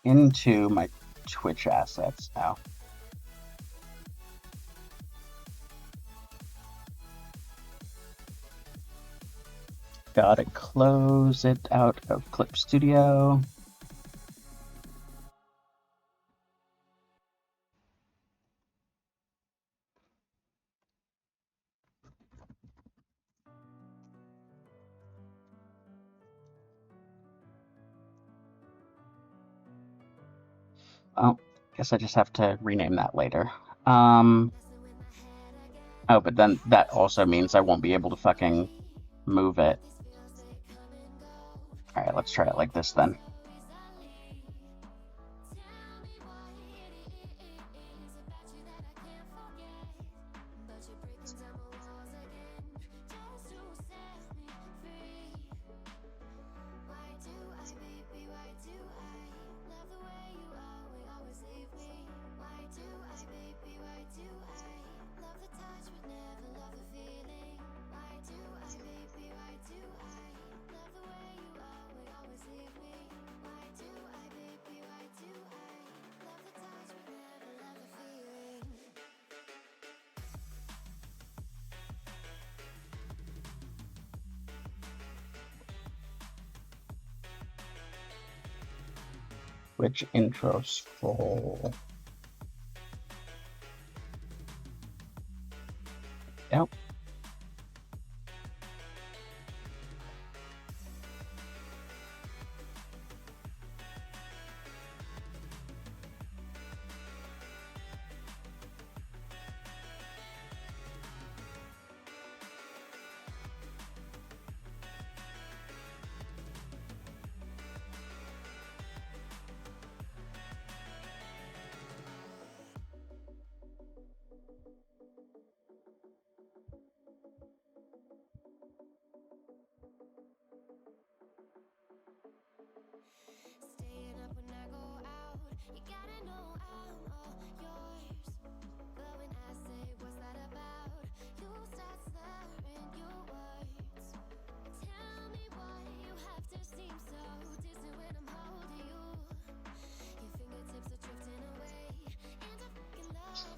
into my Twitch assets now. Gotta close it out of Clip Studio. Oh, guess I just have to rename that later. Oh, but then that also means I won't be able to fucking move it. Alright, let's try it like this then. Which intro scroll? Yep.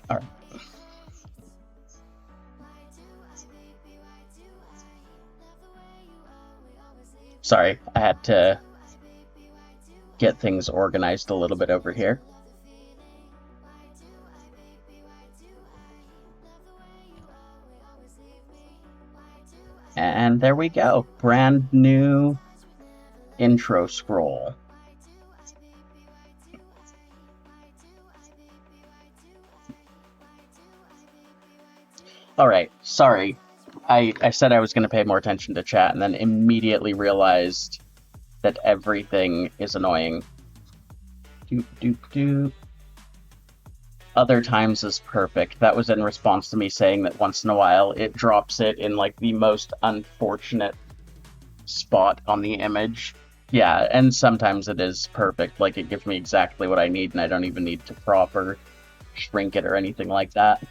All right. Sorry, I had to get things organized a little bit over here. And there we go. Brand new intro scroll. Alright, sorry. I said I was going to pay more attention to chat and then immediately realized that everything is annoying. Other times is perfect. That was in response to me saying that once in a while it drops it in like the most unfortunate spot on the image. Yeah, and sometimes it is perfect. Like it gives me exactly what I need and I don't even need to crop or shrink it or anything like that.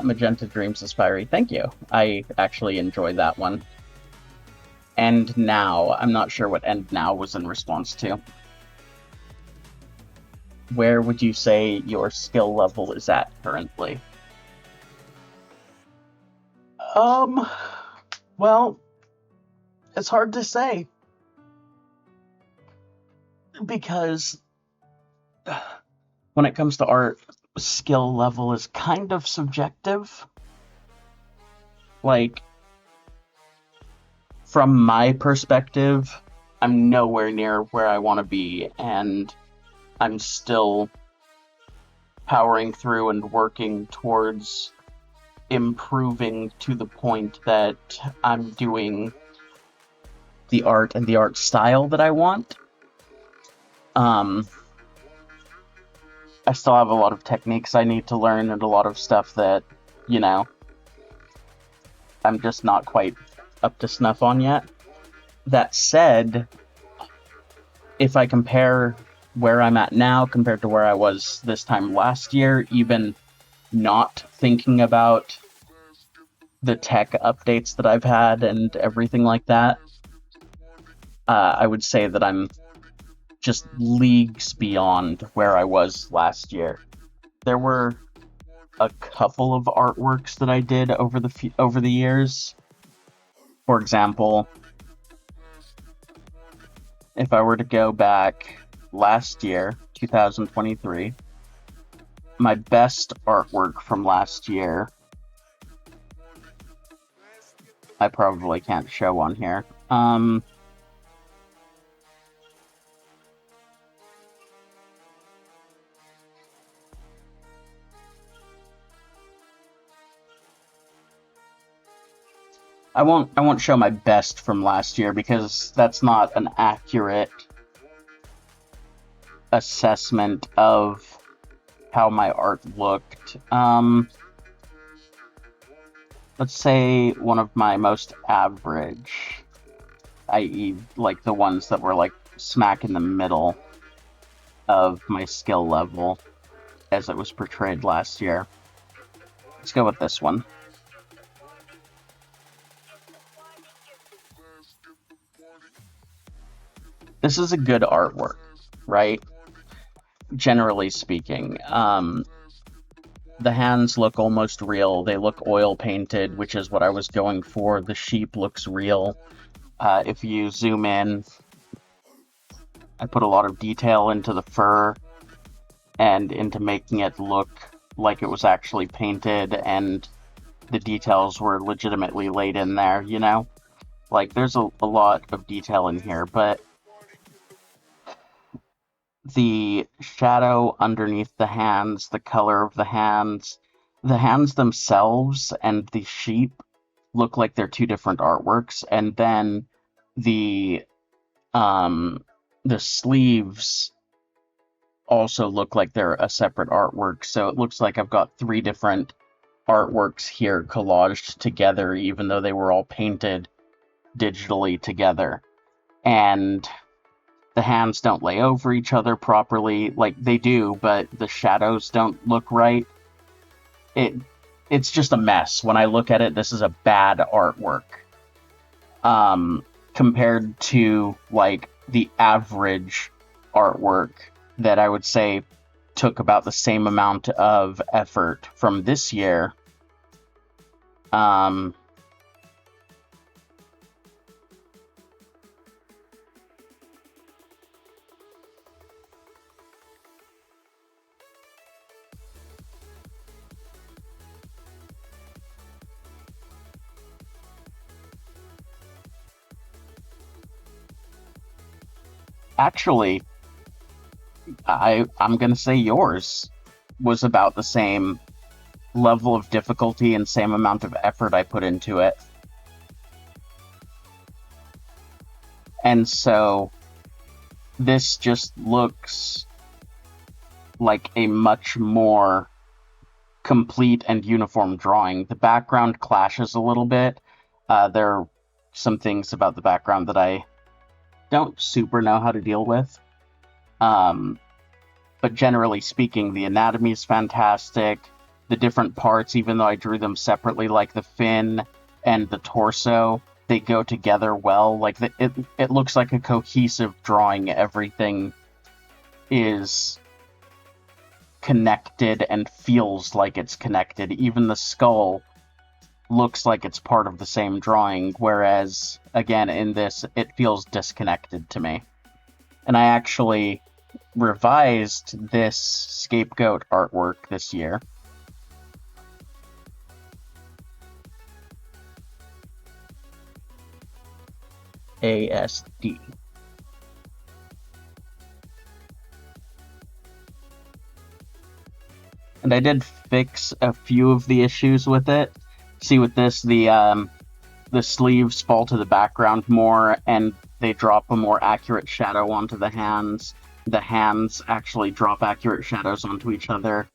Magenta Dreams Aspire, thank you. I actually enjoy that one. And Now, I'm not sure what And Now was in response to. Where would you say your skill level is at currently? Well, it's hard to say. Because when it comes to art, skill level is kind of subjective. Like, from my perspective, I'm nowhere near where I want to be, and I'm still powering through and working towards improving to the point that I'm doing the art and the art style that I want. I still have a lot of techniques I need to learn and a lot of stuff that, you know, I'm just not quite up to snuff on yet. That said, if I compare where I'm at now compared to where I was this time last year, even not thinking about the tech updates that I've had and everything like that, I would say that I'm just leagues beyond where I was last year. There were a couple of artworks that I did over the years For example, if I were to go back last year, 2023, my best artwork from last year, I probably can't show on here. I won't show my best from last year because that's not an accurate assessment of how my art looked. Let's say one of my most average, i.e., like the ones that were like smack in the middle of my skill level as it was portrayed last year. Let's go with this one. This is a good artwork, right? Generally speaking. The hands look almost real. They look oil painted, which is what I was going for. The sheep looks real. If you zoom in, I put a lot of detail into the fur and into making it look like it was actually painted and the details were legitimately laid in there, you know? Like, there's a lot of detail in here, but the shadow underneath the hands, the color of the hands themselves and the sheep look like they're two different artworks, and then the the sleeves also look like they're a separate artwork. So it looks like I've got three different artworks here collaged together, even though they were all painted digitally together. And the hands don't lay over each other properly. Like, they do, but the shadows don't look right. It's just a mess. When I look at it, this is a bad artwork. Compared to, like, the average artwork that I would say took about the same amount of effort from this year. Actually, I'm gonna say yours was about the same level of difficulty and same amount of effort I put into it. And so this just looks like a much more complete and uniform drawing. The background clashes a little bit. There are some things about the background that I don't super know how to deal with. But generally speaking, the anatomy is fantastic. The different parts, even though I drew them separately, like the fin and the torso, they go together well. Like, it looks like a cohesive drawing. Everything is connected and feels like it's connected. Even the skull looks like it's part of the same drawing, whereas, again, in this, it feels disconnected to me. And I actually revised this scapegoat artwork this year. ASD. And I did fix a few of the issues with it. See, with this, the sleeves fall to the background more, and they drop a more accurate shadow onto the hands. The hands actually drop accurate shadows onto each other.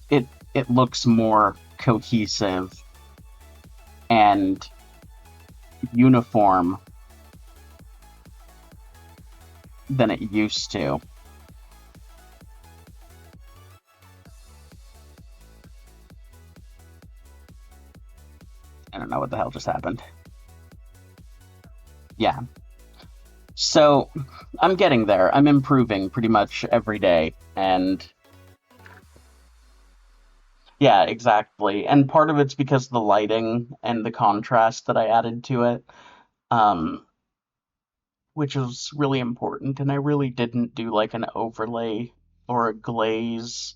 It looks more cohesive and uniform than it used to. I don't know what the hell just happened. Yeah. So, I'm getting there. I'm improving pretty much every day, and Yeah, exactly. And part of it's because of the lighting and the contrast that I added to it, um, which is really important. And I really didn't do like an overlay or a glaze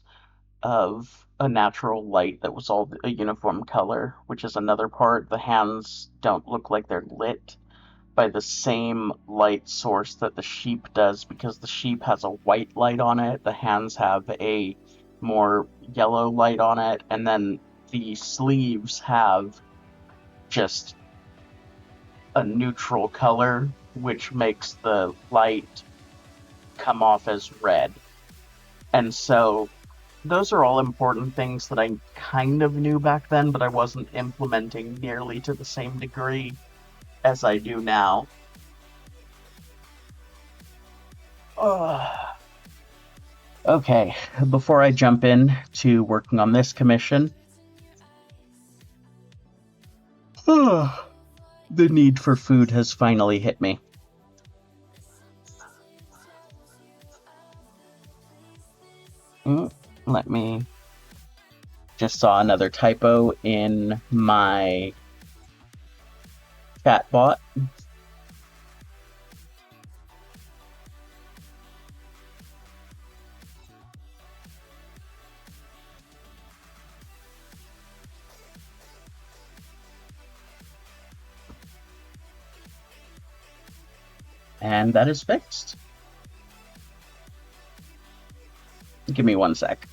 of a natural light that was all a uniform color, which is another part. The hands don't look like they're lit by the same light source that the sheep does because the sheep has a white light on it, the hands have a more yellow light on it, and then the sleeves have just a neutral color, which makes the light come off as red. And so those are all important things that I kind of knew back then, but I wasn't implementing nearly to the same degree as I do now. Ugh. Okay, before I jump in to working on this commission, the need for food has finally hit me. Mm, Let me just saw another typo in my chat bot, and that is fixed. Give me one sec.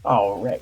All right.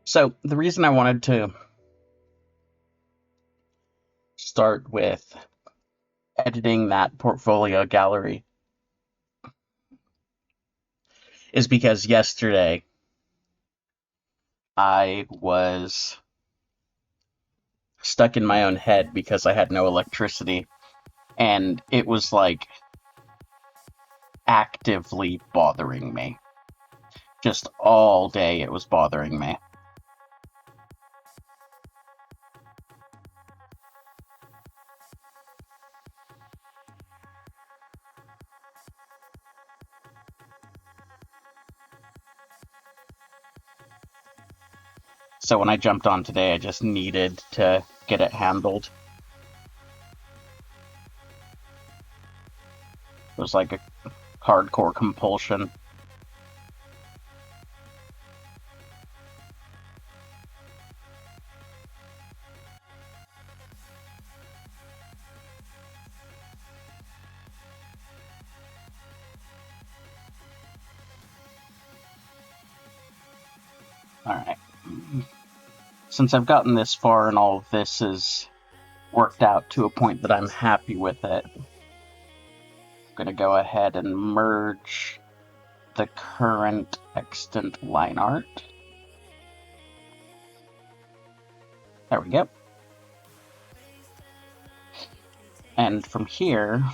So the reason I wanted to start with editing that portfolio gallery is because yesterday I was stuck in my own head because I had no electricity, and it was like actively bothering me. Just all day it was bothering me. So when I jumped on today, I just needed to get it handled. It was like a hardcore compulsion. Alright. Since I've gotten this far and all of this is worked out to a point that I'm happy with it, I'm going to go ahead and merge the current extant line art. There we go. And from here,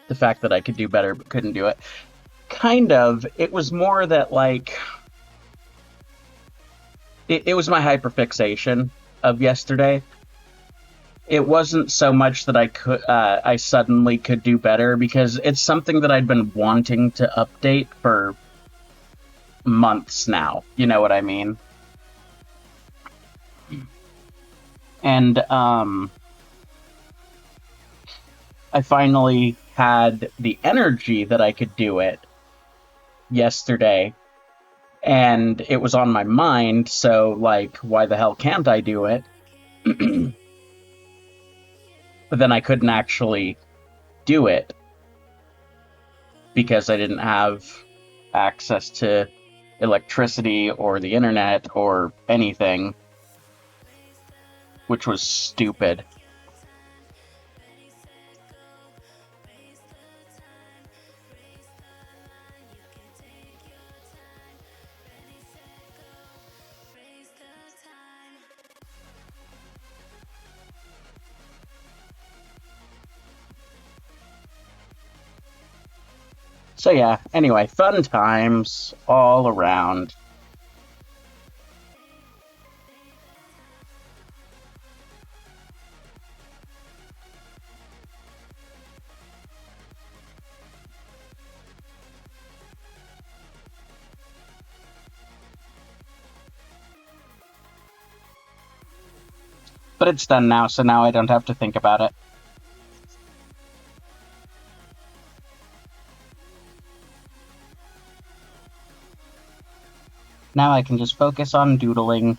the fact that I could do better but couldn't do it. Kind of. It was more that, like, it was my hyperfixation of yesterday. It wasn't so much that I suddenly could do better, because it's something that I'd been wanting to update for months now. You know what I mean? And I finally had the energy that I could do it yesterday, and it was on my mind, so, like, why the hell can't I do it? But then I couldn't actually do it because I didn't have access to electricity or the internet or anything, which was stupid. So yeah, anyway, fun times all around. But it's done now, so now I don't have to think about it. Now I can just focus on doodling.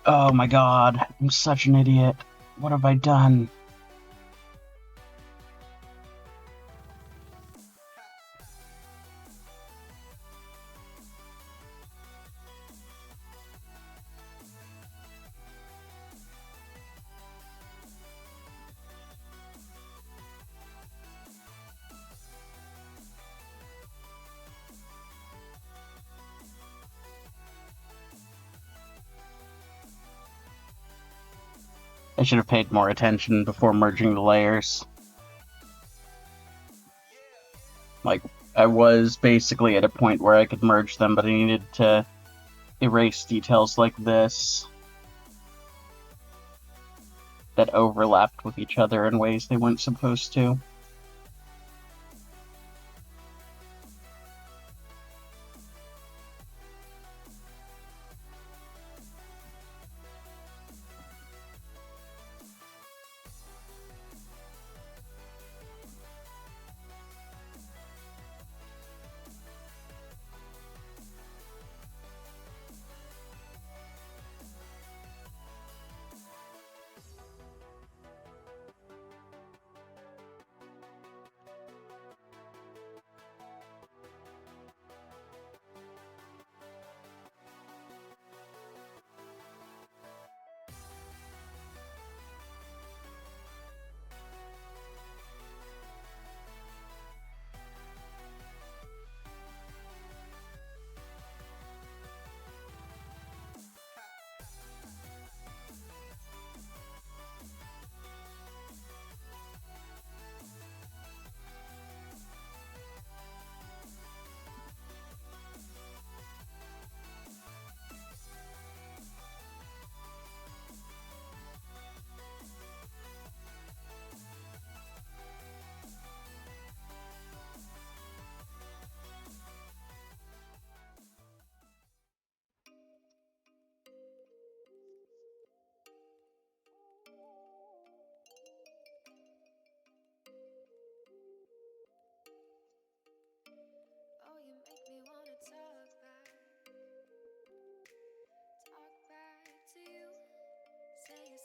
Oh my god, I'm such an idiot. What have I done? I should have paid more attention before merging the layers. Like, I was basically at a point where I could merge them, but I needed to erase details like this that overlapped with each other in ways they weren't supposed to. Oh, you make me wanna talk back to you.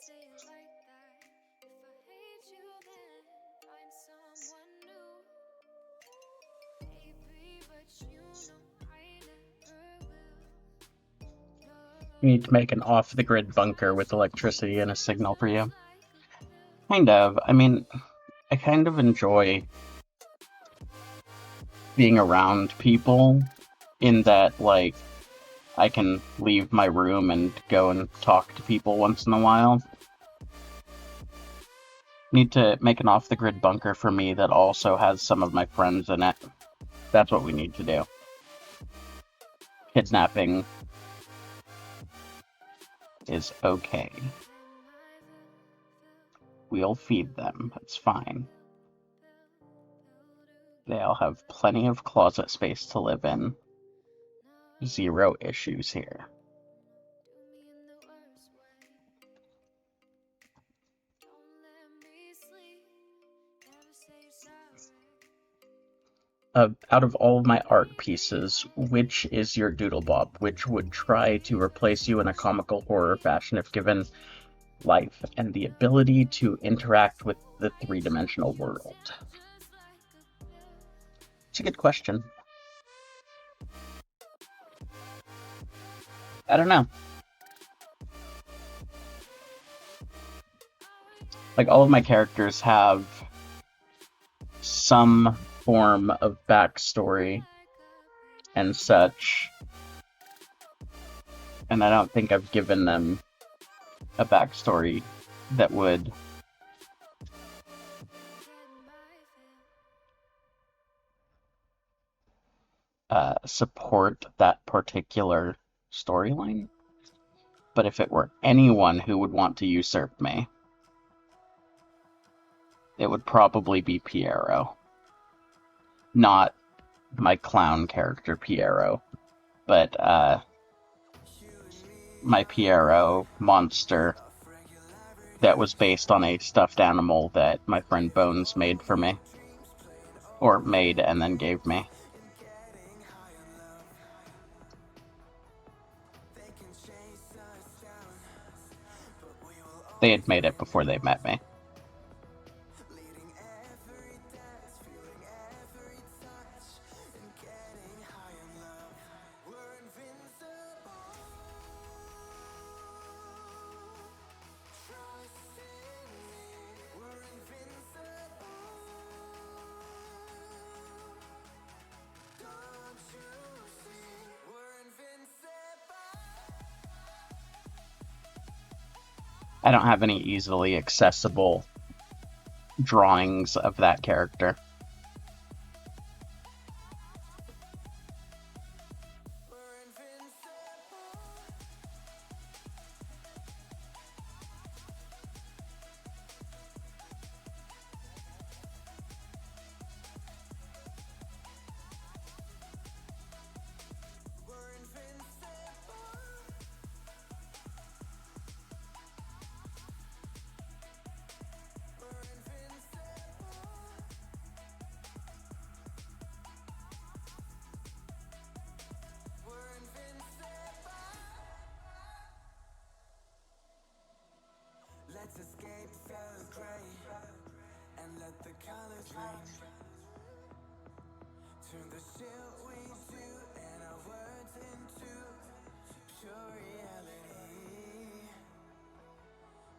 Say it like that. If I hate you, then find someone new. Baby, but you know I never will. You need to make an off-the-grid bunker with electricity and a signal for you. Like a pill. Kind of. I mean, I kind of enjoy being around people in that, like, I can leave my room and go and talk to people once in a while. Need to make an off-the-grid bunker for me that also has some of my friends in it. That's what we need to do. Kidnapping is okay. We'll feed them. It's fine. They all have plenty of closet space to live in. Zero issues here. Out of all of my art pieces, which is your doodlebob? Which would try to replace you in a comical horror fashion if given life and the ability to interact with the three-dimensional world? It's a good question. I don't know. Like, all of my characters have some form of backstory and such, and I don't think I've given them a backstory that would support that particular storyline. But if it were anyone who would want to usurp me, it would probably be Piero. Not my clown character, Piero, but my Piero monster that was based on a stuffed animal that my friend Bones made for me. Or made and then gave me. They had made it before they met me. I don't have any easily accessible drawings of that character. Let's escape the gray and let the colors rain. Turn the shit we do and our words into pure reality.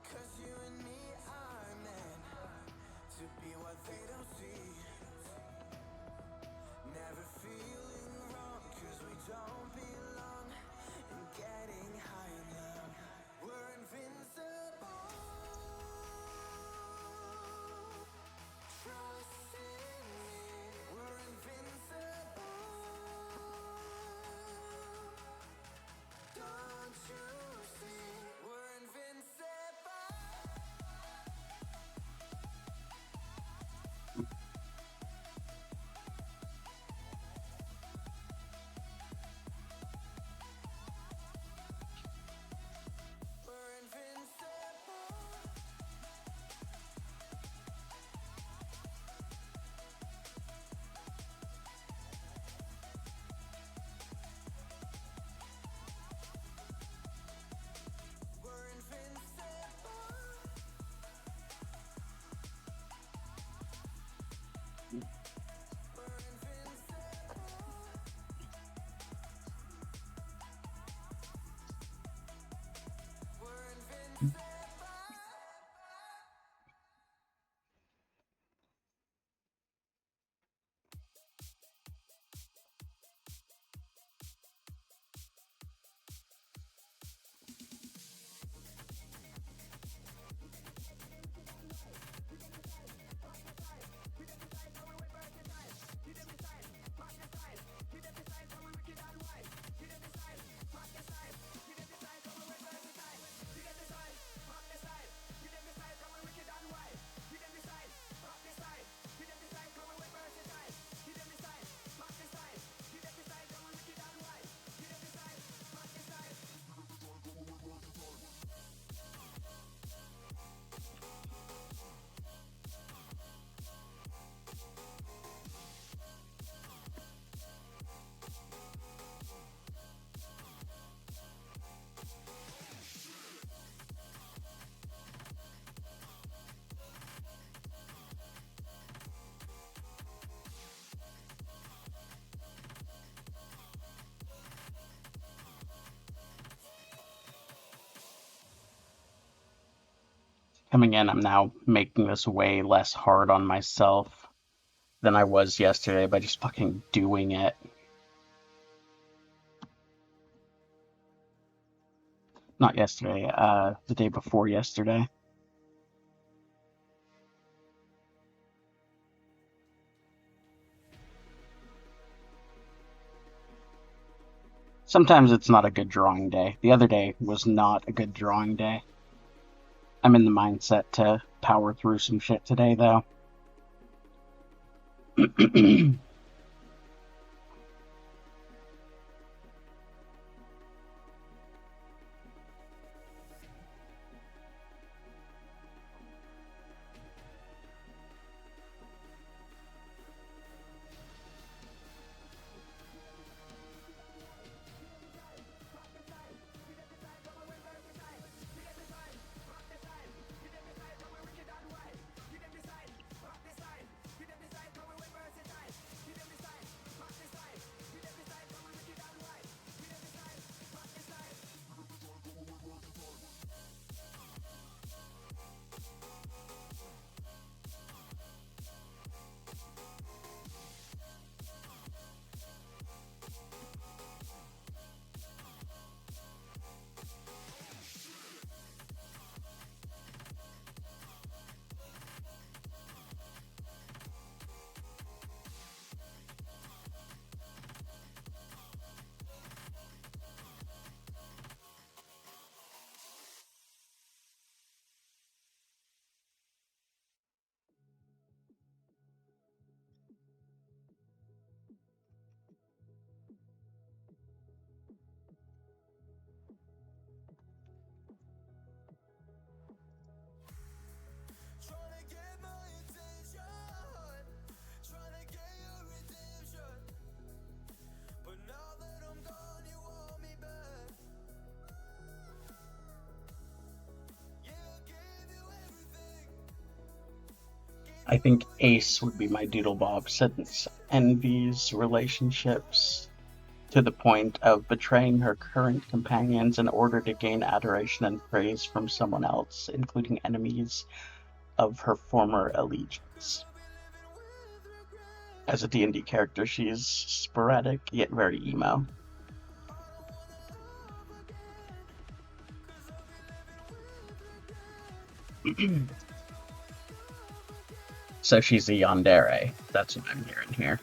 'Cause you and me are meant to be what they don't see. Never feeling wrong 'cause we don't belong. And getting high in love, we're invincible. Trust in me, we're invincible. Don't you see, we're invincible. We're invincible. We're invincible. We're invincible. We're invincible. Coming in, I'm now making this way less hard on myself than I was yesterday by just fucking doing it. Not yesterday, the day before yesterday. Sometimes it's not a good drawing day. The other day was not a good drawing day. I'm in the mindset to power through some shit today, though. I think Ace would be my doodle bob, since envies relationships to the point of betraying her current companions in order to gain adoration and praise from someone else, including enemies of her former allegiance. As a D&D character, she is sporadic yet very emo. So she's a yandere. That's what I'm hearing here.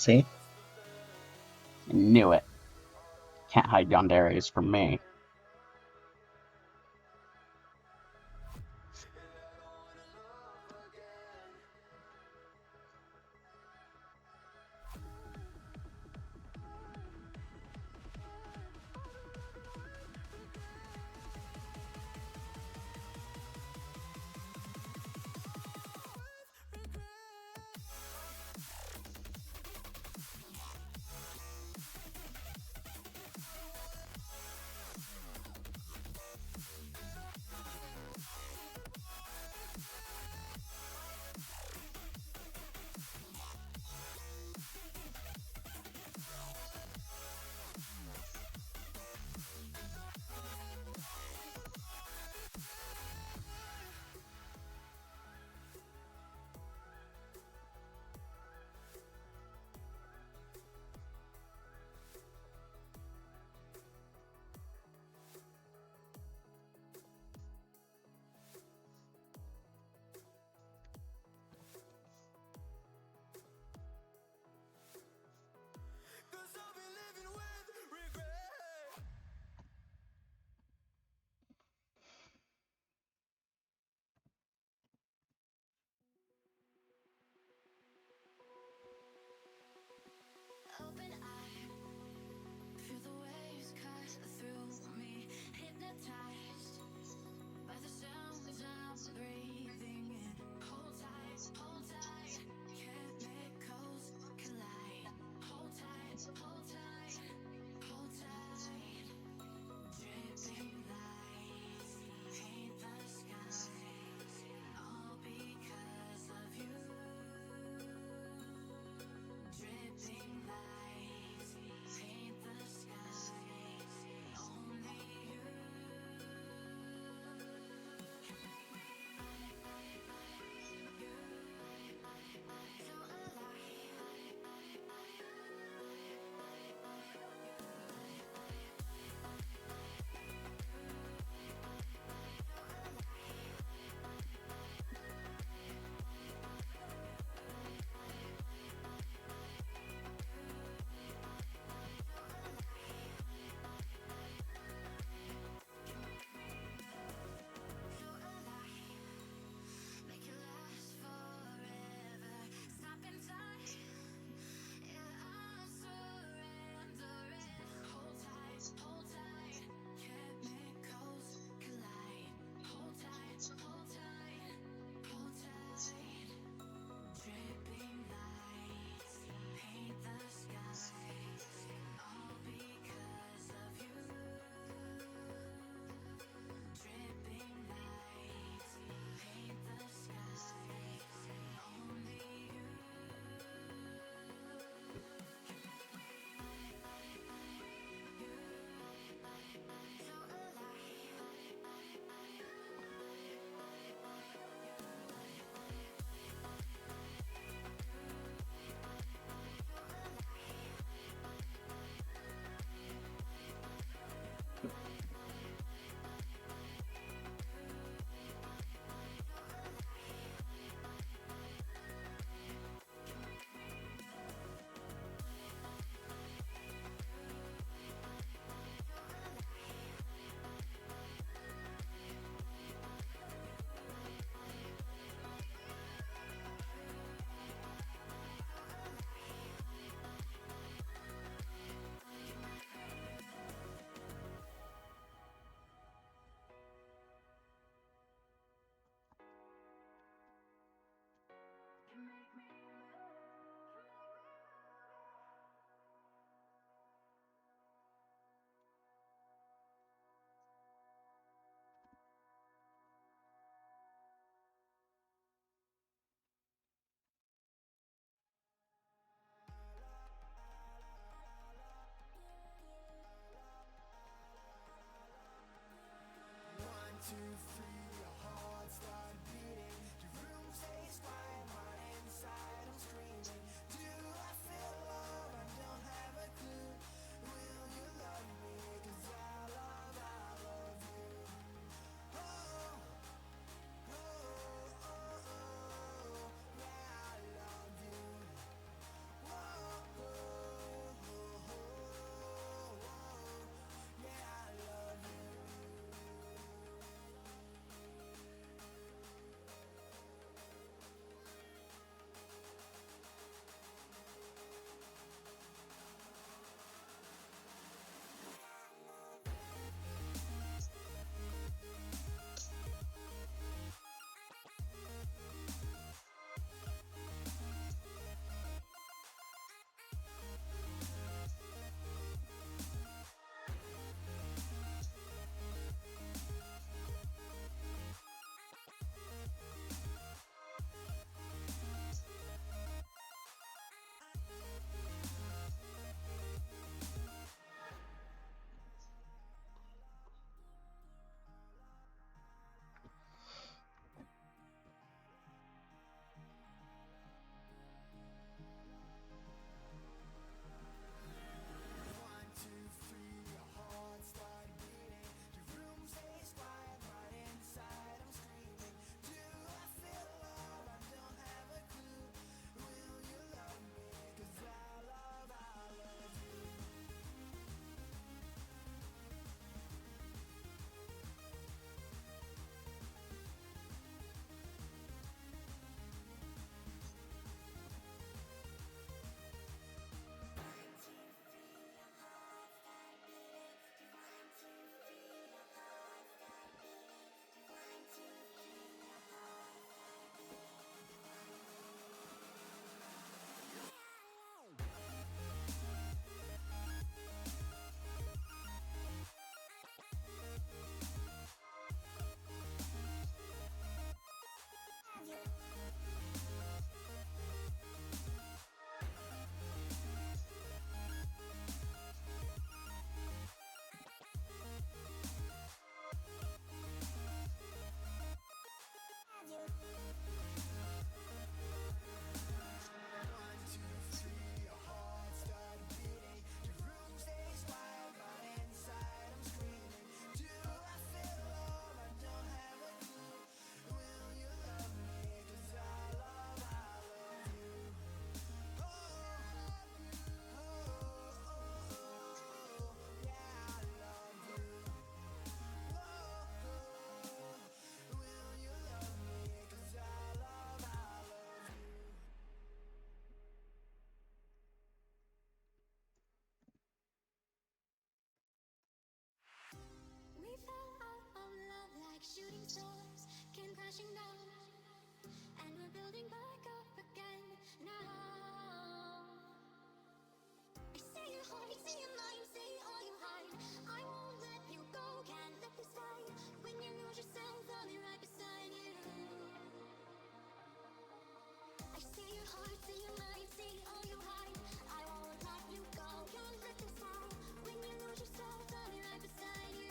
See? I knew it. Can't hide yanderes from me. crashing down, and we're building back up again now. I see your heart, see your mind, see all you hide. I won't let you go, can't let this fight. When you lose yourself, I'll be right beside you. I see your heart, see your mind, see all you hide. I won't let you go, can't let this fight. When you lose yourself, I'll be right beside you.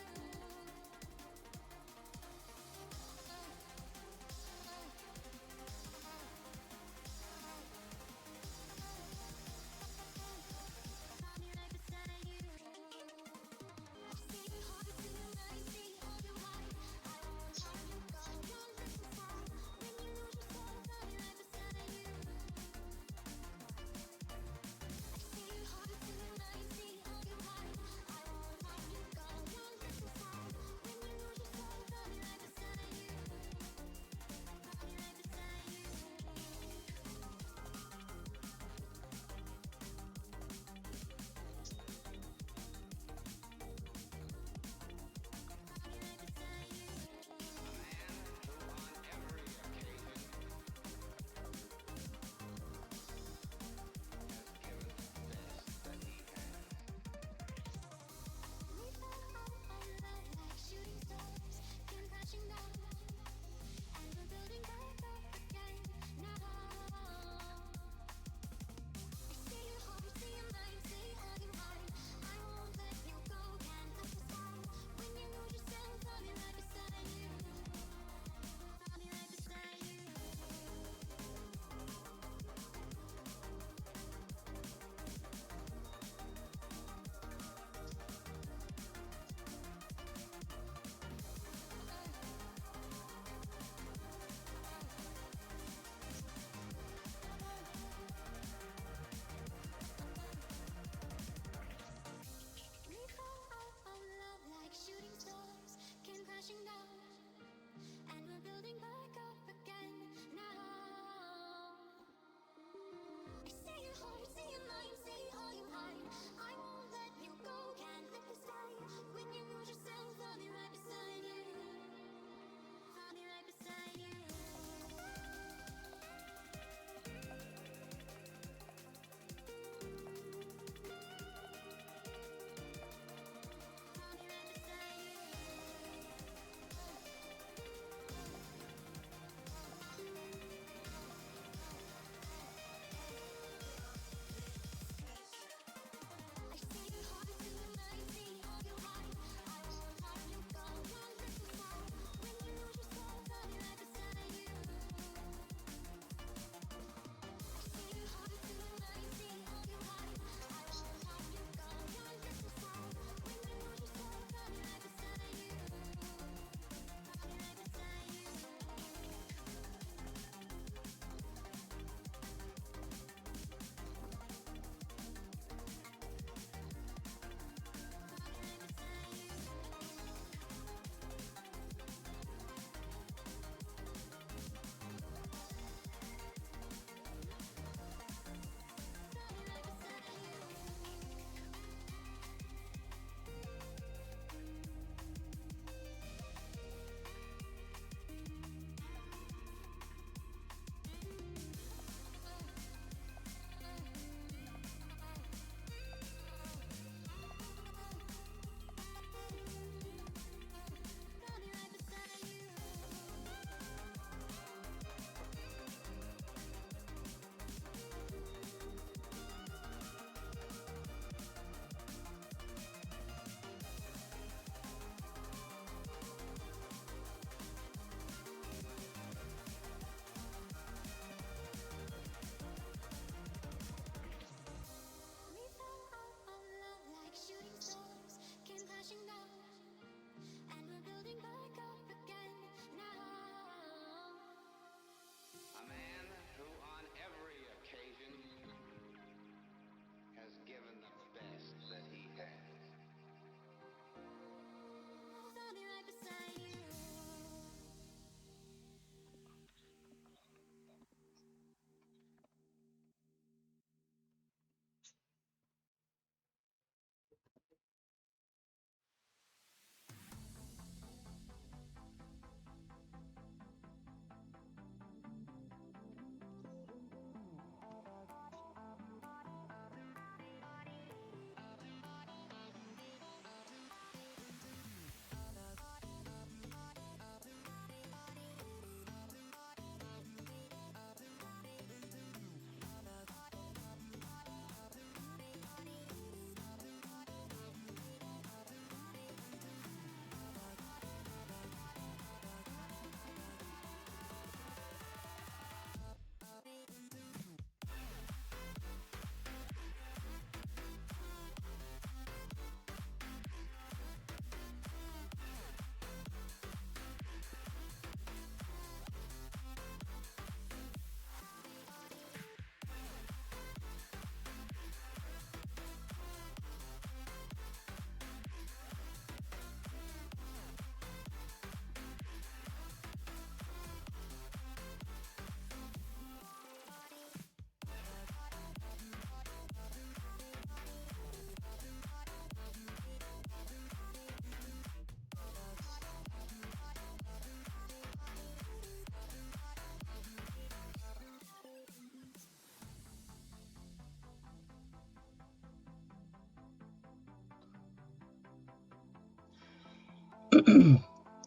I'll be right beside you. See your heart, see your mind, see all you hide. I won't let you go, can't let this fight. When you lose yourself, I'll be right beside you.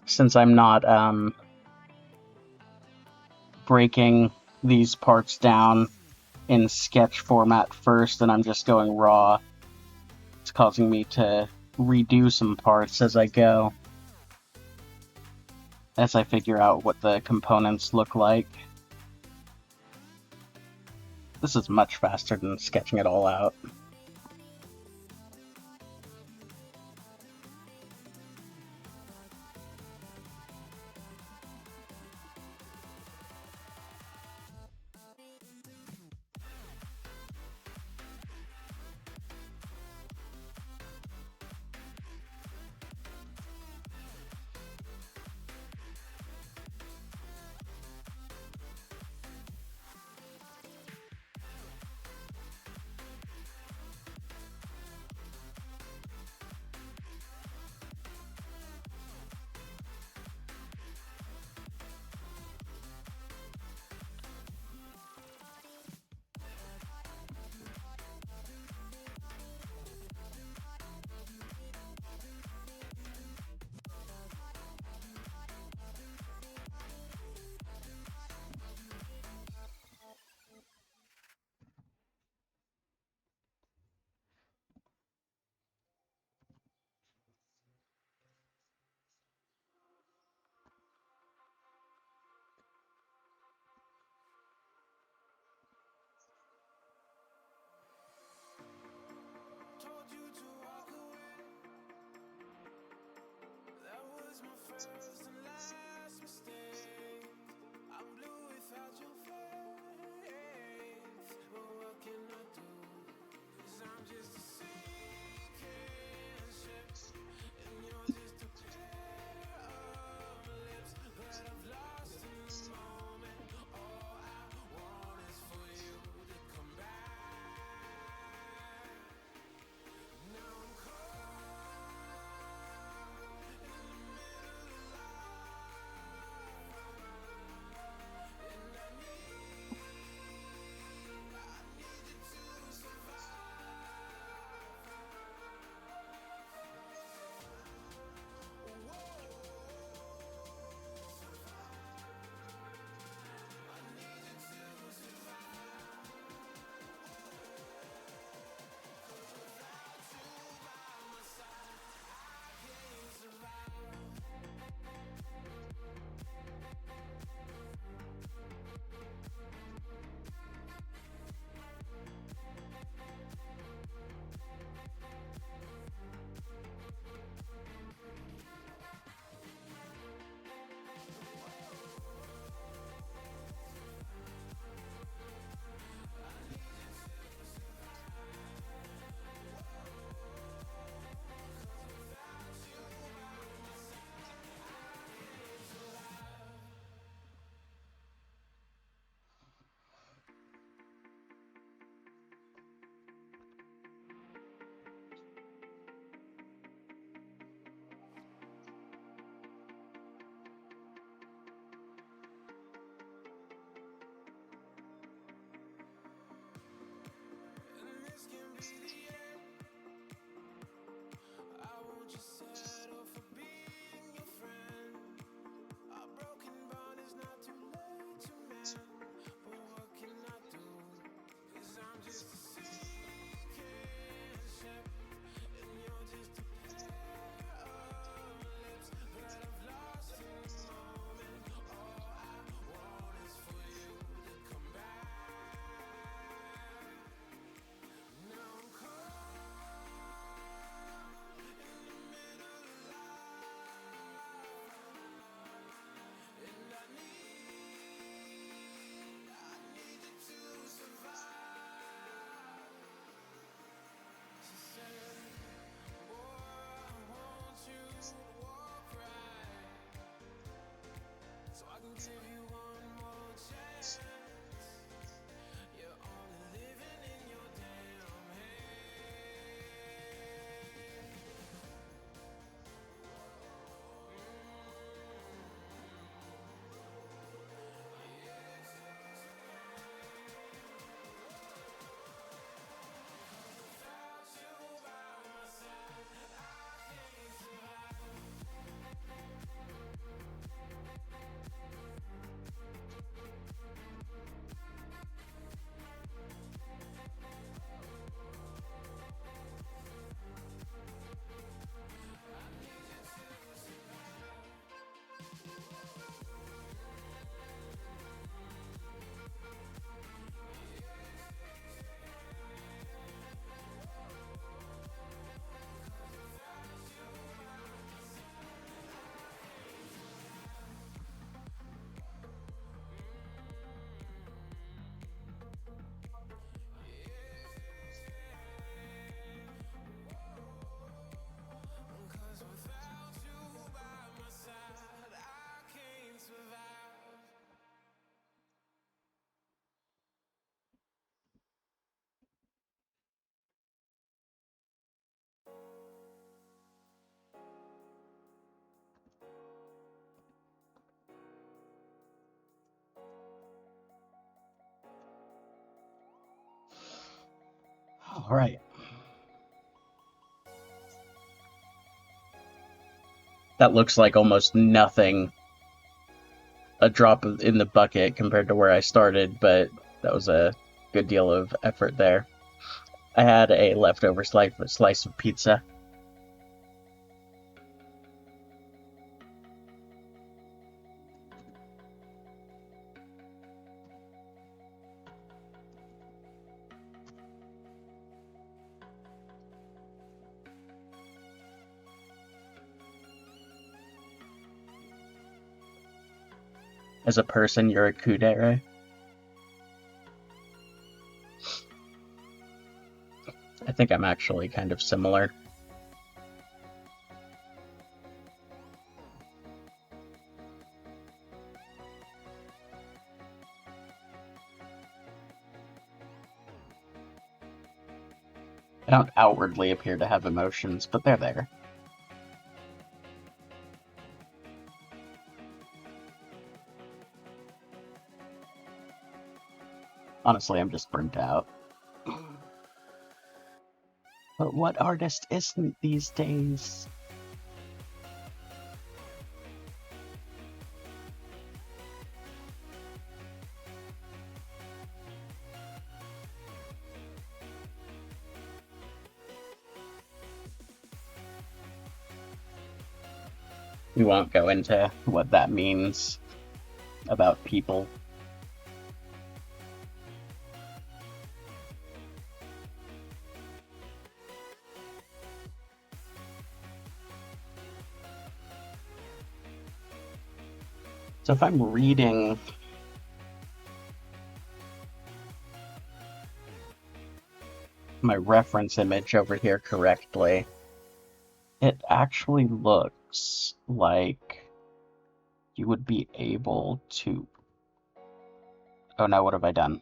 since I'm not breaking these parts down in sketch format first and I'm just going raw, it's causing me to redo some parts as I go, as I figure out what the components look like. This is much faster than sketching it all out. Alright. That looks like almost nothing. A drop in the bucket compared to where I started, but that was a good deal of effort there. I had a leftover slice of pizza. As a person, you're a kudere. I think I'm actually kind of similar. I don't outwardly appear to have emotions, but they're there. Honestly, I'm just burnt out. But what artist isn't these days? We won't go into what that means about people. So if I'm reading my reference image over here correctly, it actually looks like you would be able to... Oh no, what have I done?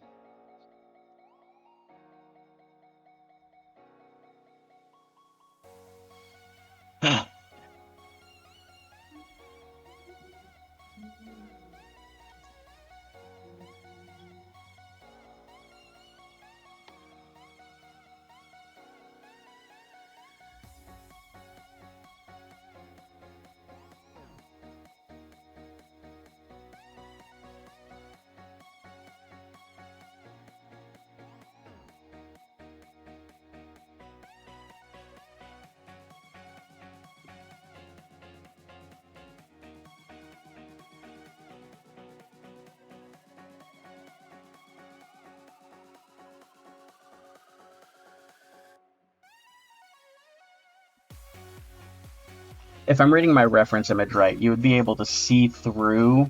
If I'm reading my reference image right, you would be able to see through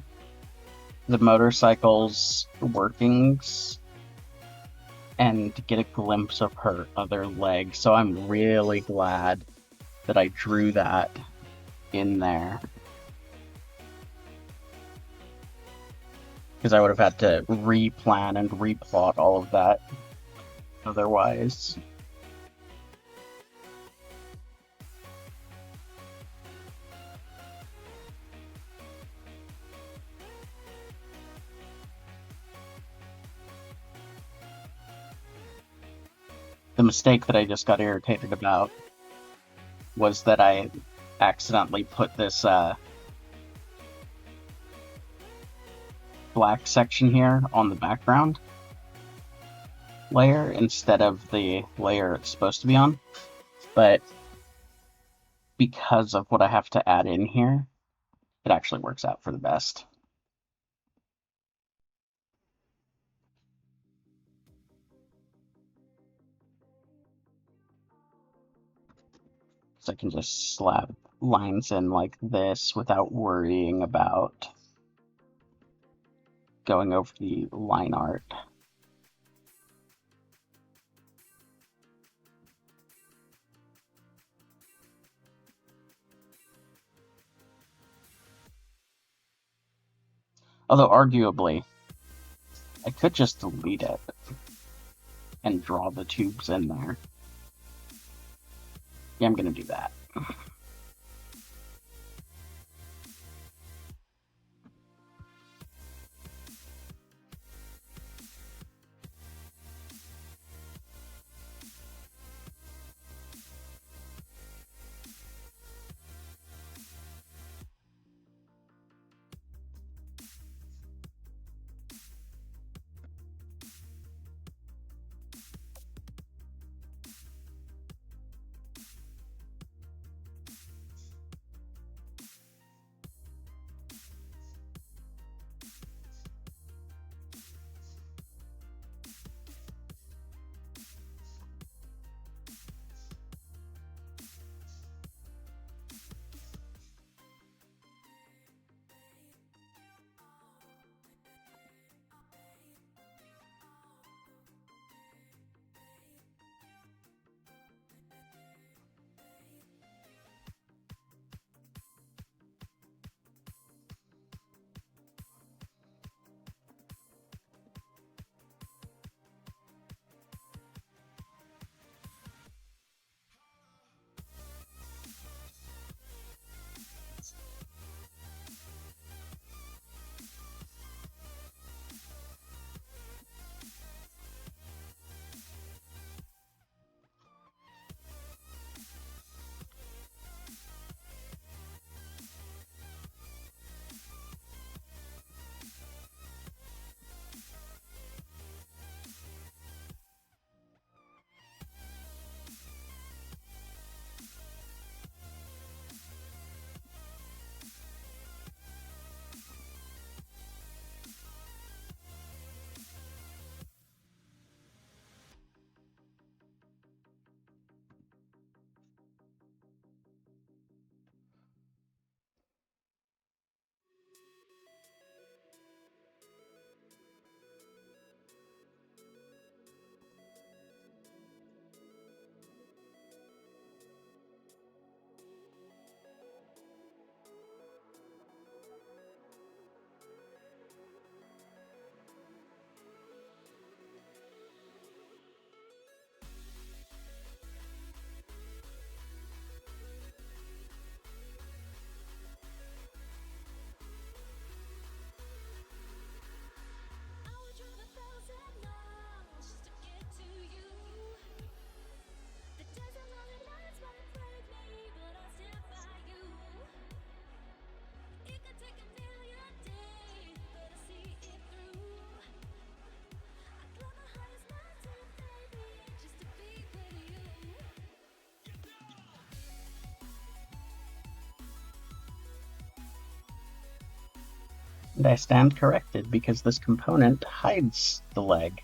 the motorcycle's workings and get a glimpse of her other leg. So I'm really glad that I drew that in there. Because I would have had to replan and replot all of that otherwise. The mistake that I just got irritated about was that I accidentally put this black section here on the background layer instead of the layer it's supposed to be on. But because of what I have to add in here, it actually works out for the best. So I can just slap lines in like this without worrying about going over the line art. Although arguably, I could just delete it and draw the tubes in there. Yeah, I'm gonna do that. And I stand corrected because this component hides the leg.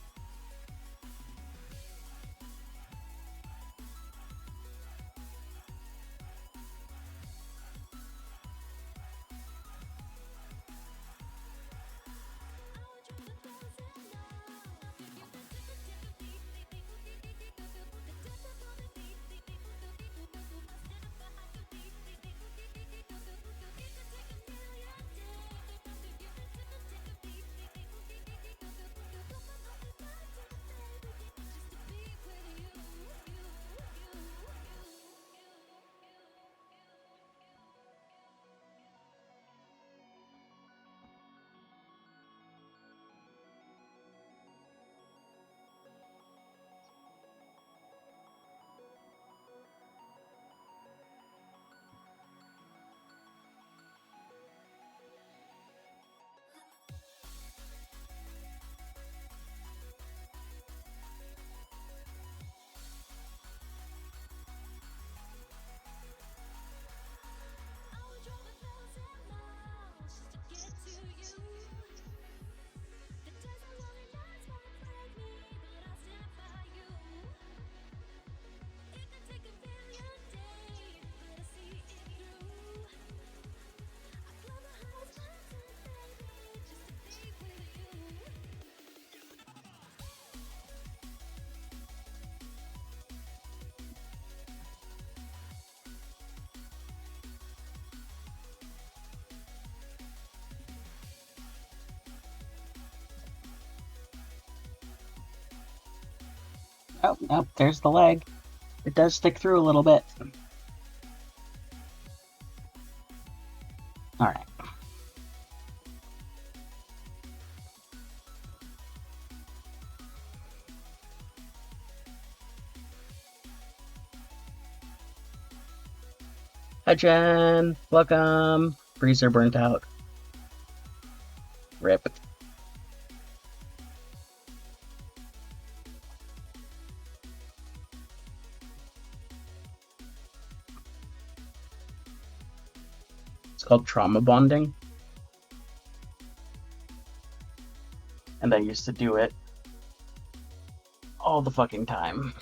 Oh, no, there's the leg. It does stick through a little bit. Alright. Hi, Jen. Welcome. Freezer burnt out. Rip. It's called trauma bonding. And I used to do it all the fucking time.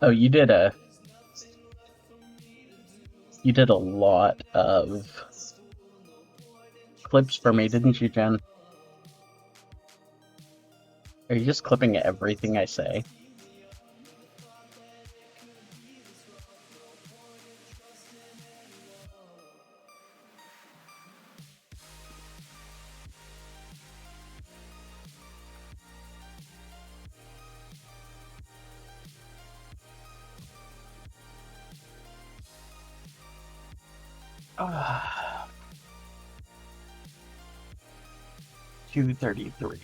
Oh, you did a lot of clips for me, didn't you, Jen? Are you just clipping everything I say? Ah, 233.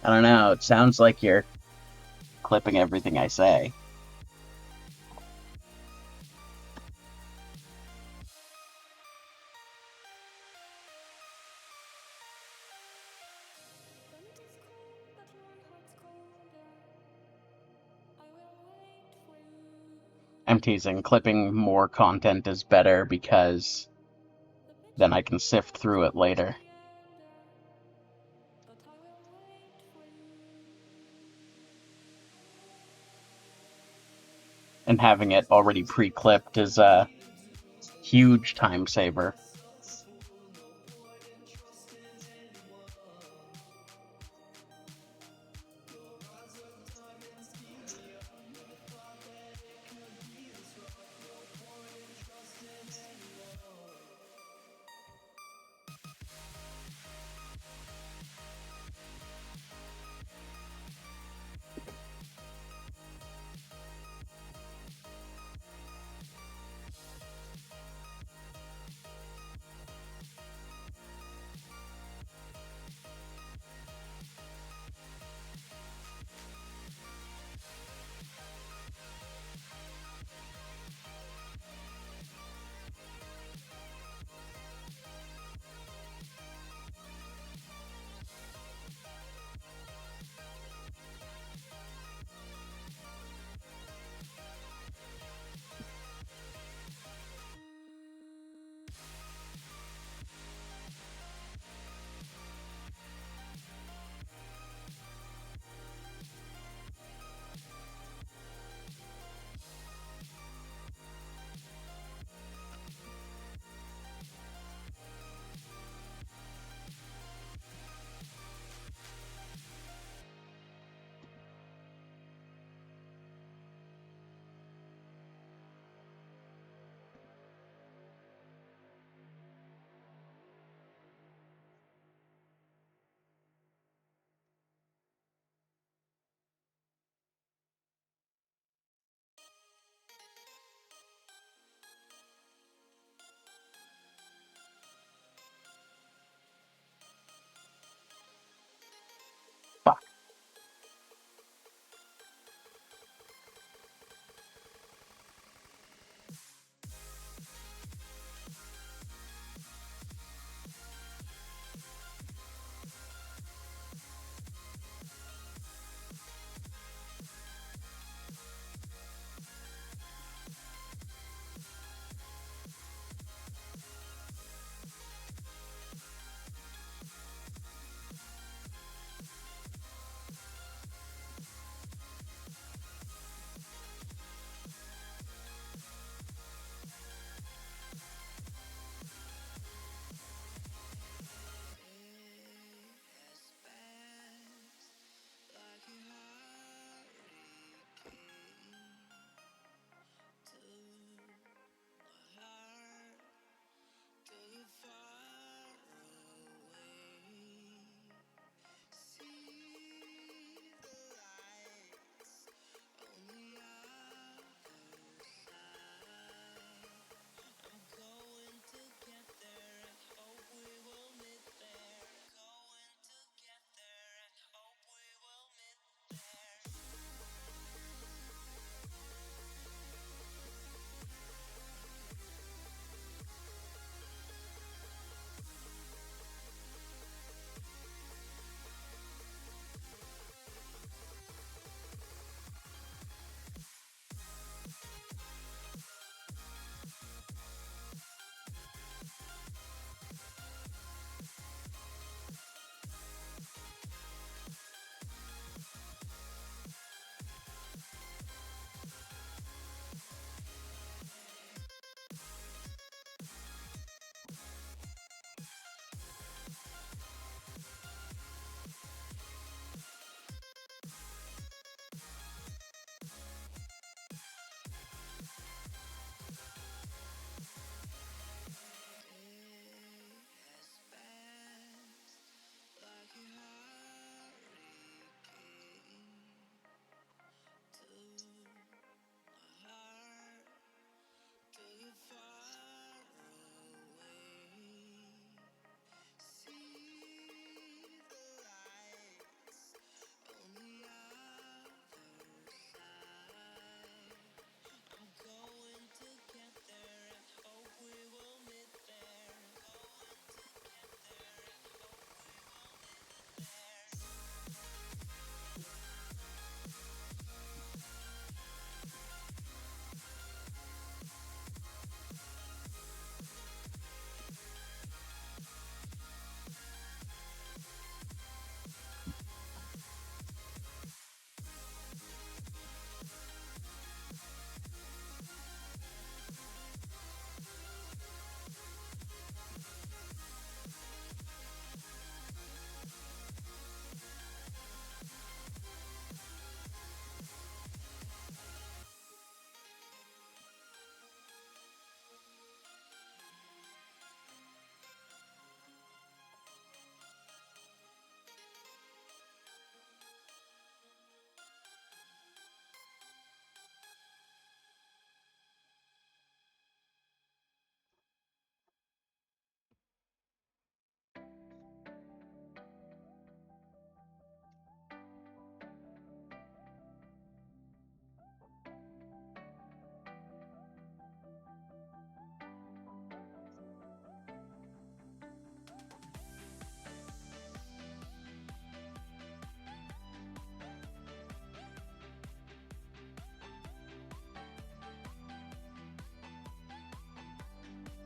I don't know. It sounds like you're clipping everything I say. I'm teasing. Clipping more content is better because then I can sift through it later. And having it already pre-clipped is a huge time saver.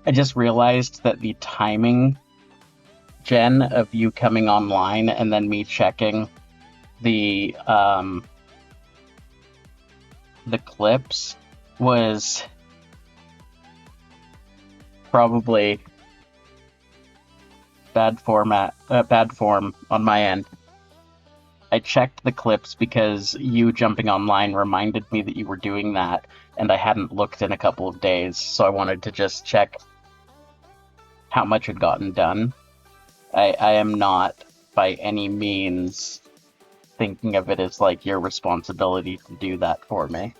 I just realized that the timing, Jen, of you coming online and then me checking the um, the clips was probably bad form on my end. I checked the clips because you jumping online reminded me that you were doing that, and I hadn't looked in a couple of days, so I wanted to just check how much had gotten done. I am not by any means thinking of it as like your responsibility to do that for me.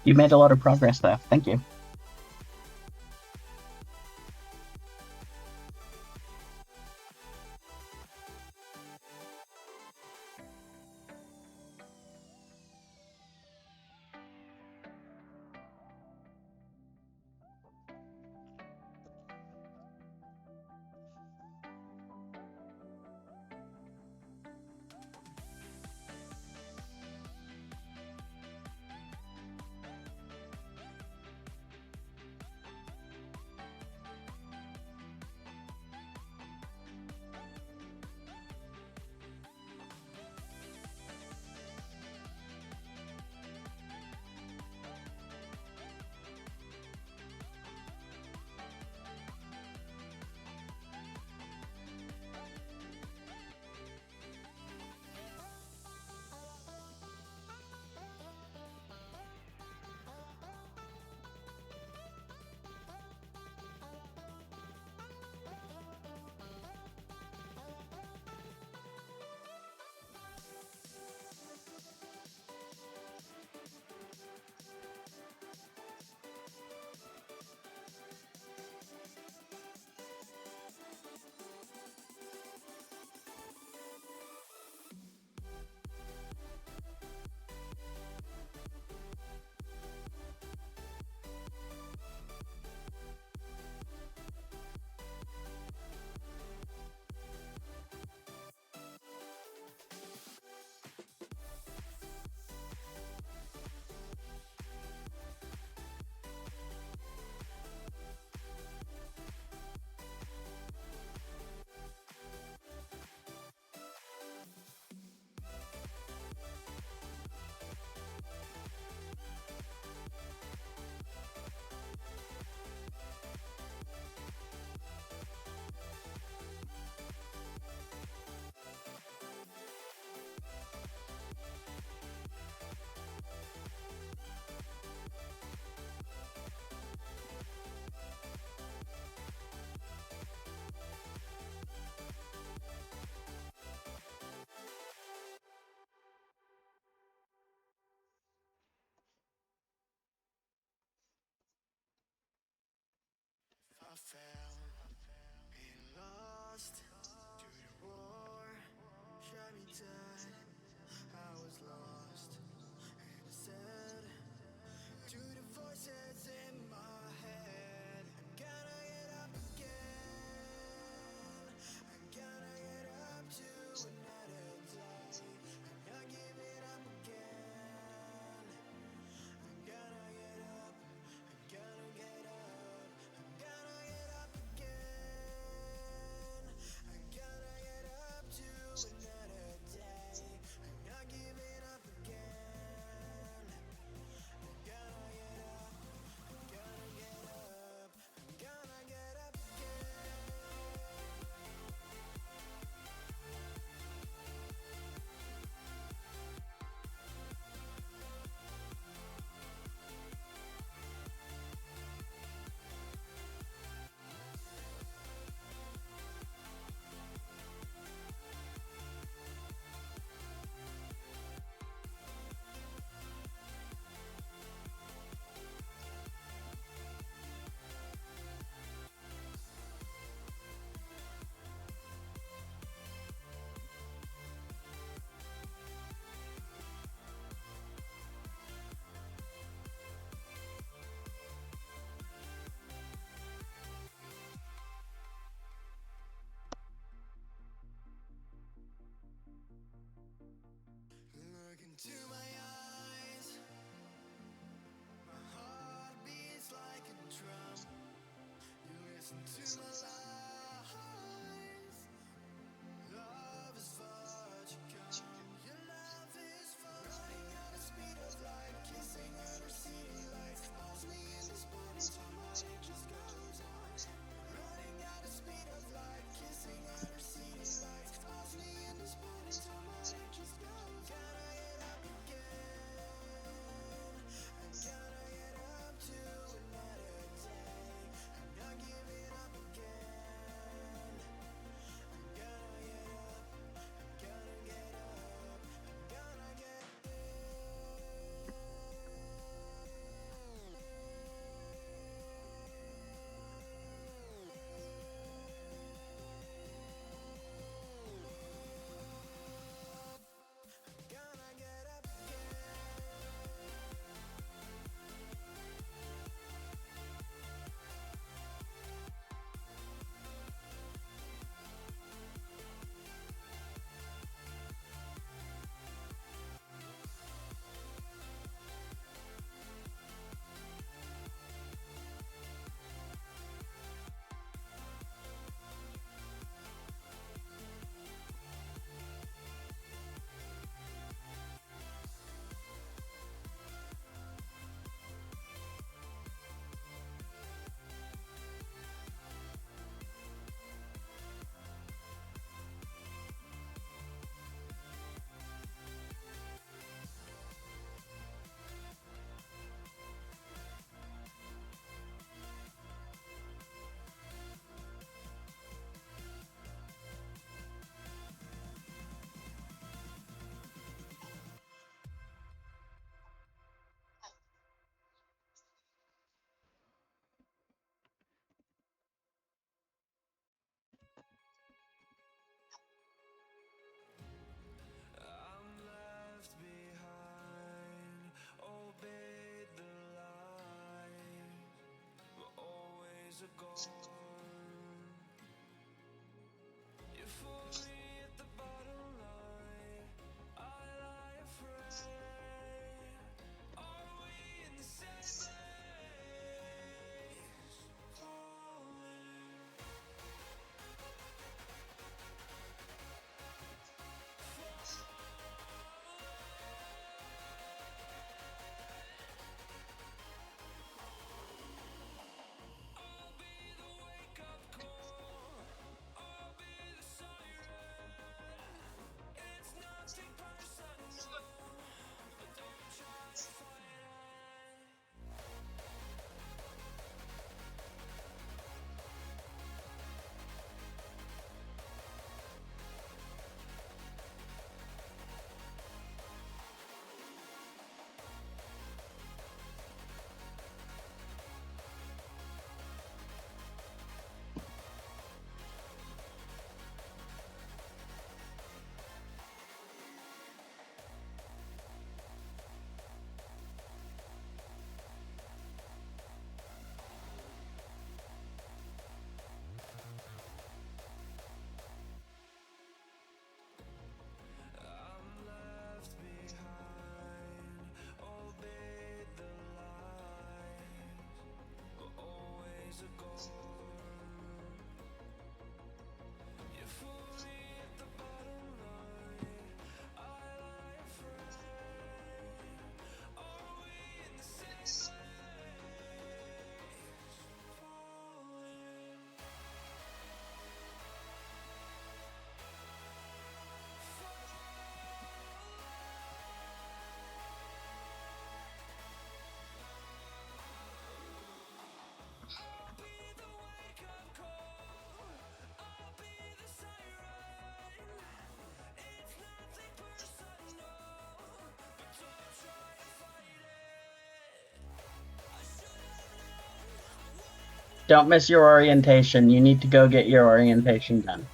You made a lot of progress there. Thank you. Don't miss your orientation. You need to go get your orientation done.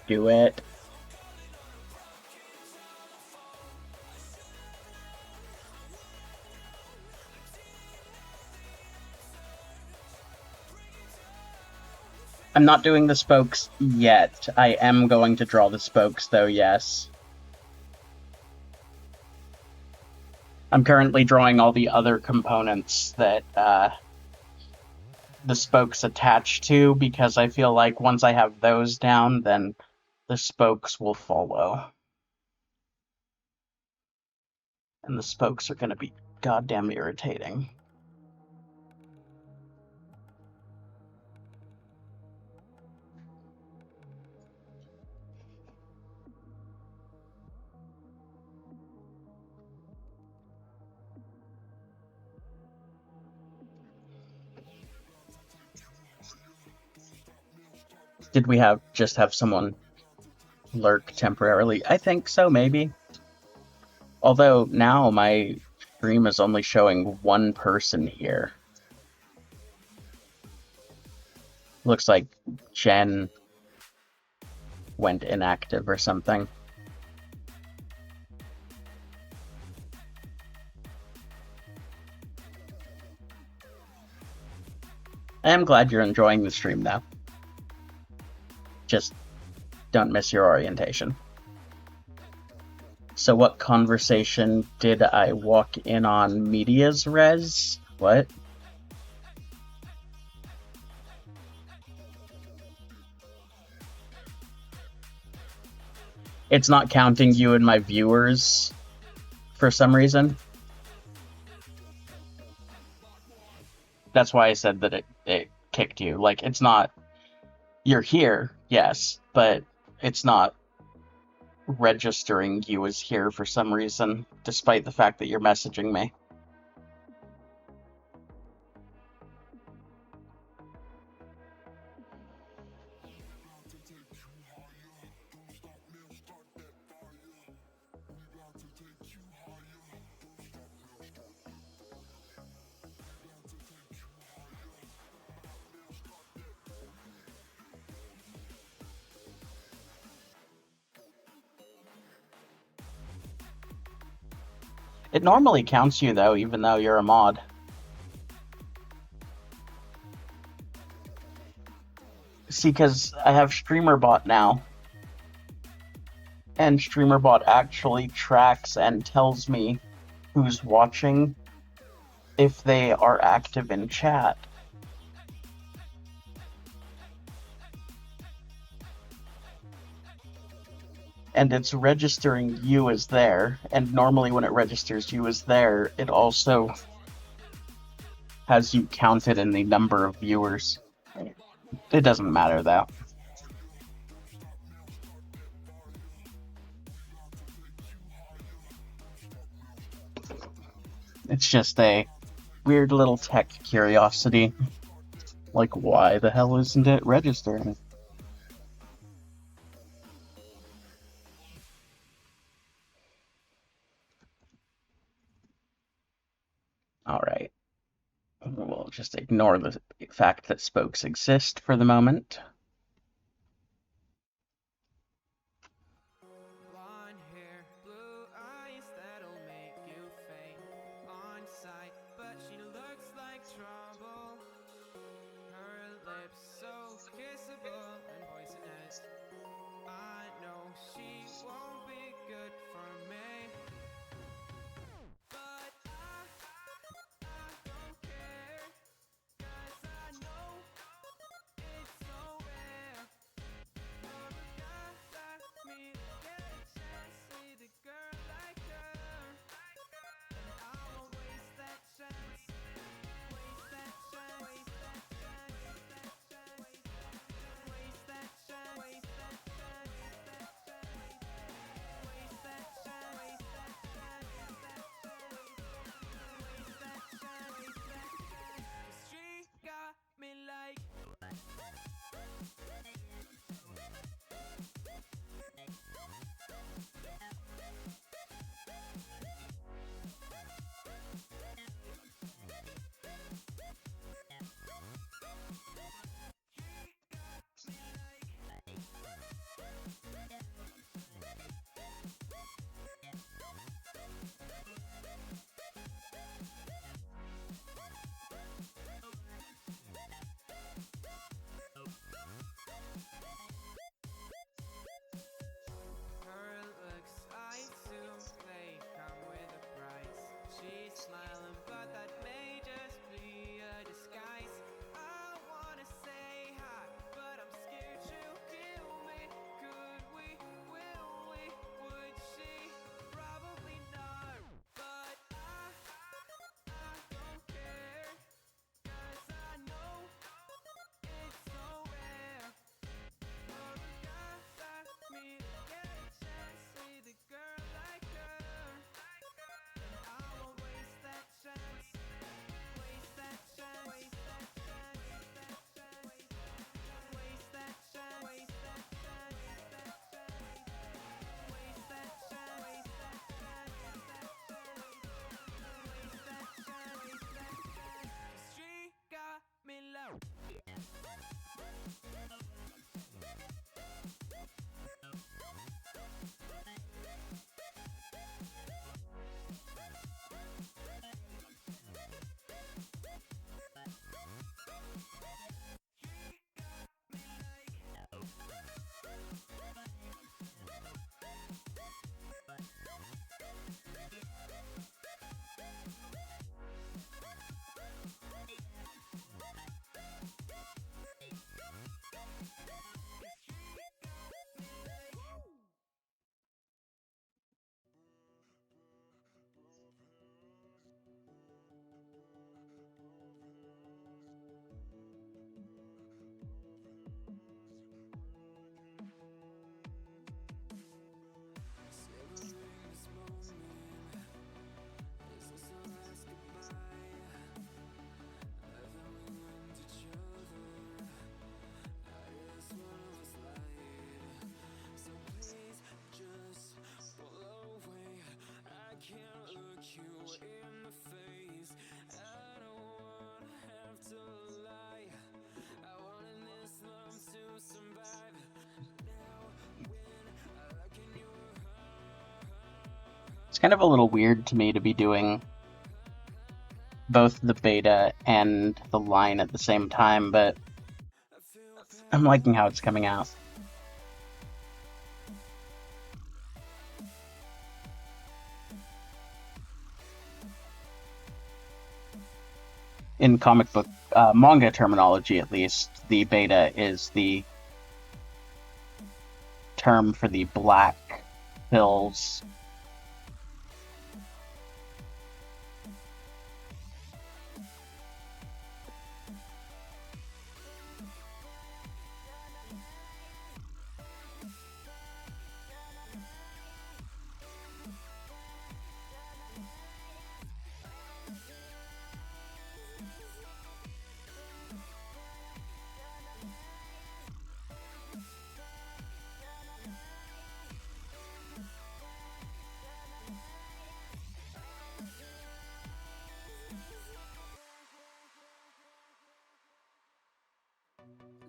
Do it. I'm not doing the spokes yet. I am going to draw the spokes, though, yes. I'm currently drawing all the other components that the spokes attach to, because I feel like once I have those down, then the spokes will follow. And the spokes are going to be goddamn irritating. Did we just have someone lurk temporarily? I think so, maybe. Although now my stream is only showing one person here. Looks like Jen went inactive or something. I am glad you're enjoying the stream, though. Just don't miss your orientation. So what conversation did I walk in on? Media's res? What? It's not counting you and my viewers for some reason. That's why I said that it kicked you. Like, it's not... You're here, yes, but it's not registering you as here for some reason, despite the fact that you're messaging me. It normally counts you, though, even though you're a mod. See, because I have StreamerBot now, and StreamerBot actually tracks and tells me who's watching if they are active in chat. And it's registering you as there, and normally when it registers you as there, it also has you counted in the number of viewers. It doesn't matter though. It's just a weird little tech curiosity. Like, why the hell isn't it registering? Alright. We'll just ignore the fact that spokes exist for the moment. Blonde hair, blue eyes that'll make you faint on sight, but she looks like trouble. Her lips so kissable and poisonous. I know she won't be good for me, but I don't care, 'cause I know it's so rare for a guy like me to get a chance with a girl like her. And I won't waste that chance, waste that chance, waste that chance, waste that chance, waste that chance, waste that chance, waste that chance, waste that chance, waste that chance, waste that chance. 'Cause she got me like. Her looks, I assume they come with a price. She's smiling, but that may just be a disguise. I wanna say hi, but I'm scared she'll kill me. Could we? Will we? Would she? Probably not. But I don't care, 'cause I know it's so rare for a guy like me to get a chance with a girl like her. And I won't waste that chance, waste that chance, waste that chance, waste that chance, waste that chance, waste that chance, waste that chance, waste that chance, waste that chance, waste that chance, waste that chance. 'Cause she got me low. It's kind of a little weird to me to be doing both the beta and the line at the same time, but I'm liking how it's coming out. In comic book manga terminology, at least, the beta is the term for the black pills.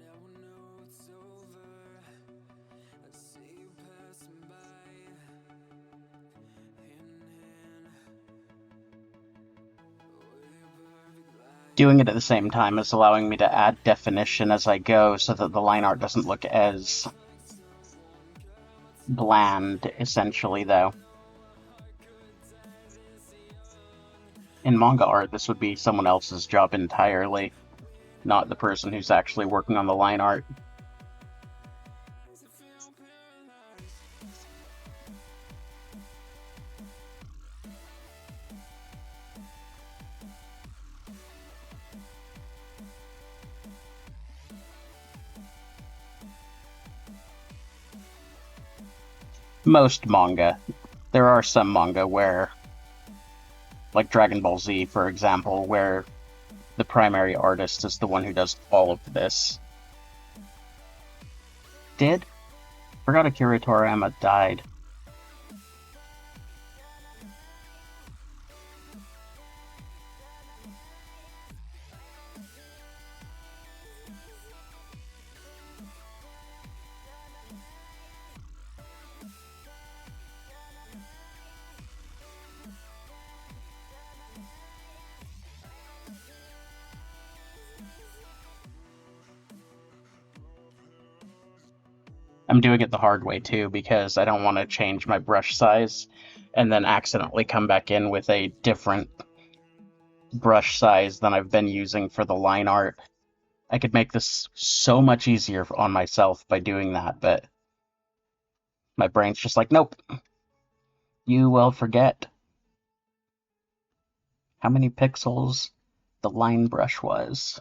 Now I know it's over. I see you passing by, hand in hand, with your perfect light. Doing it at the same time is allowing me to add definition as I go so that the line art doesn't look as bland, essentially, though. In manga art, this would be someone else's job entirely, not the person who's actually working on the line art. Most manga. There are some manga where, like Dragon Ball Z, for example, where the primary artist is the one who does all of this. Did? Forgot Akira Toriyama died. I'm doing it the hard way too because I don't want to change my brush size and then accidentally come back in with a different brush size than I've been using for the line art. I could make this so much easier on myself by doing that, but my brain's just like, nope, you will forget how many pixels the line brush was.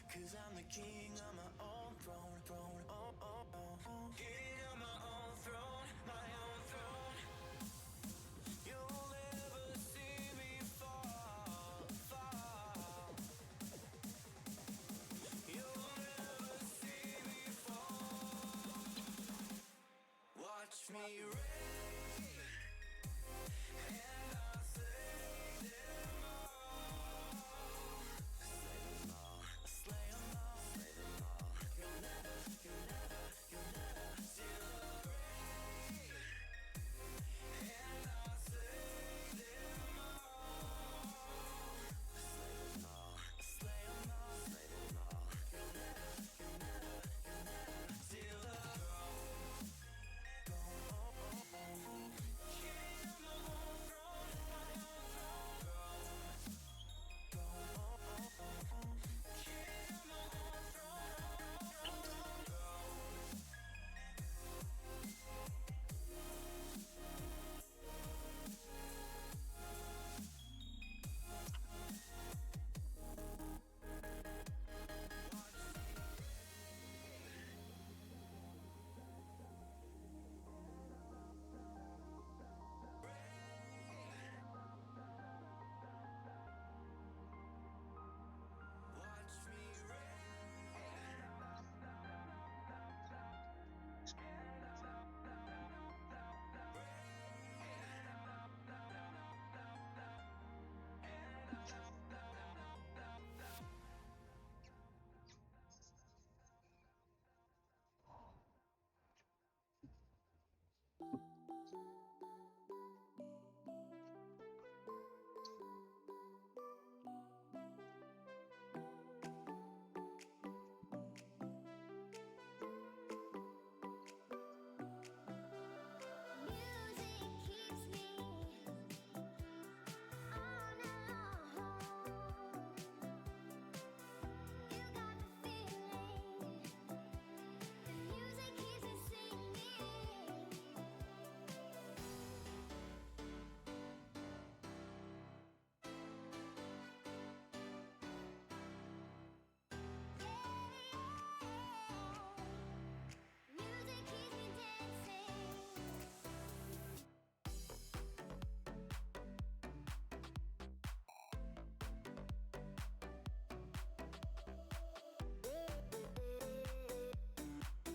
'Cause I'm the king on my own throne, throne, oh, oh, oh. King on my own throne, my own throne. You'll never see me fall, fall. You'll never see me fall. Watch me reign, and I'll slay them all. Slay them all, slay them all, slay them all. You'll never, you'll never, you'll never see the rain, and I'll slay them all. Slay them all, slay them all, slay them all. You'll never, you'll never, you'll never see the throne.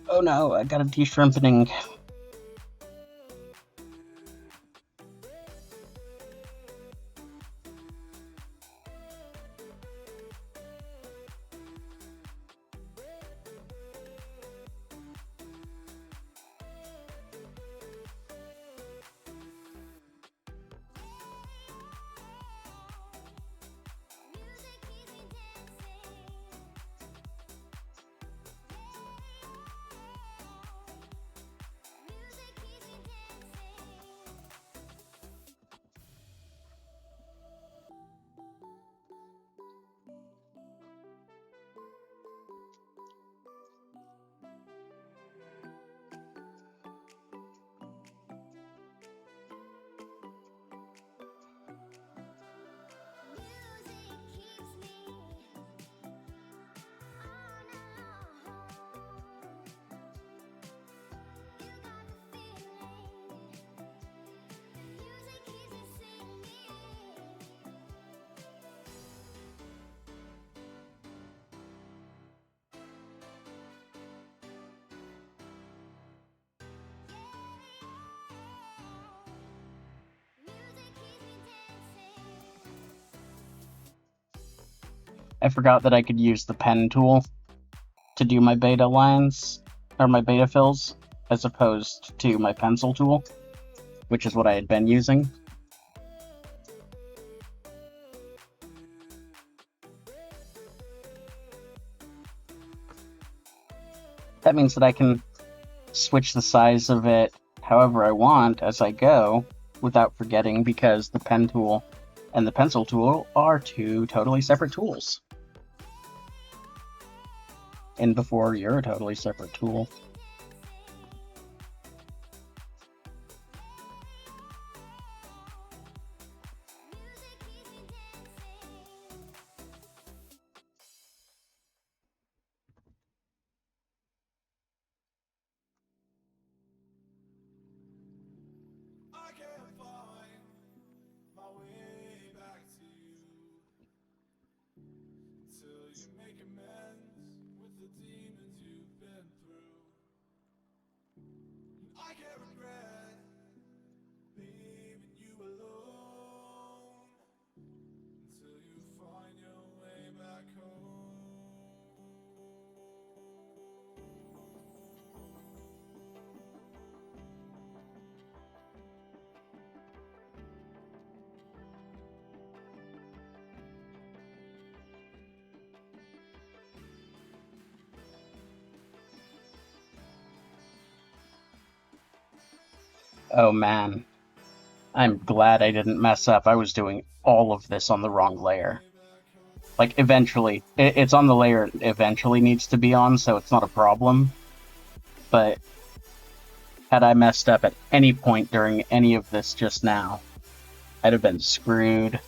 Oh no, I got a de-shrimpening. I forgot that I could use the pen tool to do my beta lines, or my beta fills, as opposed to my pencil tool, which is what I had been using. That means that I can switch the size of it however I want as I go, without forgetting, because the pen tool and the pencil tool are two totally separate tools. And before, you're a totally separate tool. Oh man, I'm glad I didn't mess up. I was doing all of this on the wrong layer. Like, eventually, it's on the layer it eventually needs to be on, so it's not a problem. But had I messed up at any point during any of this just now, I'd have been screwed.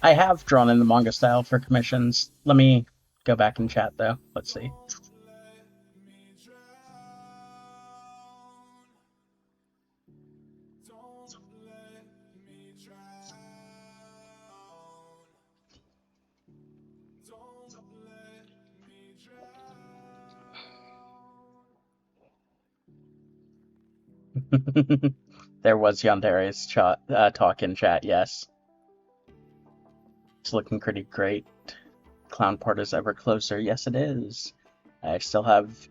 I have drawn in the manga style for commissions. Let me go back and chat, though. Let's see. There was Yandere's talk in chat, yes. It's looking pretty great. Clown part is ever closer. Yes, it is. I still have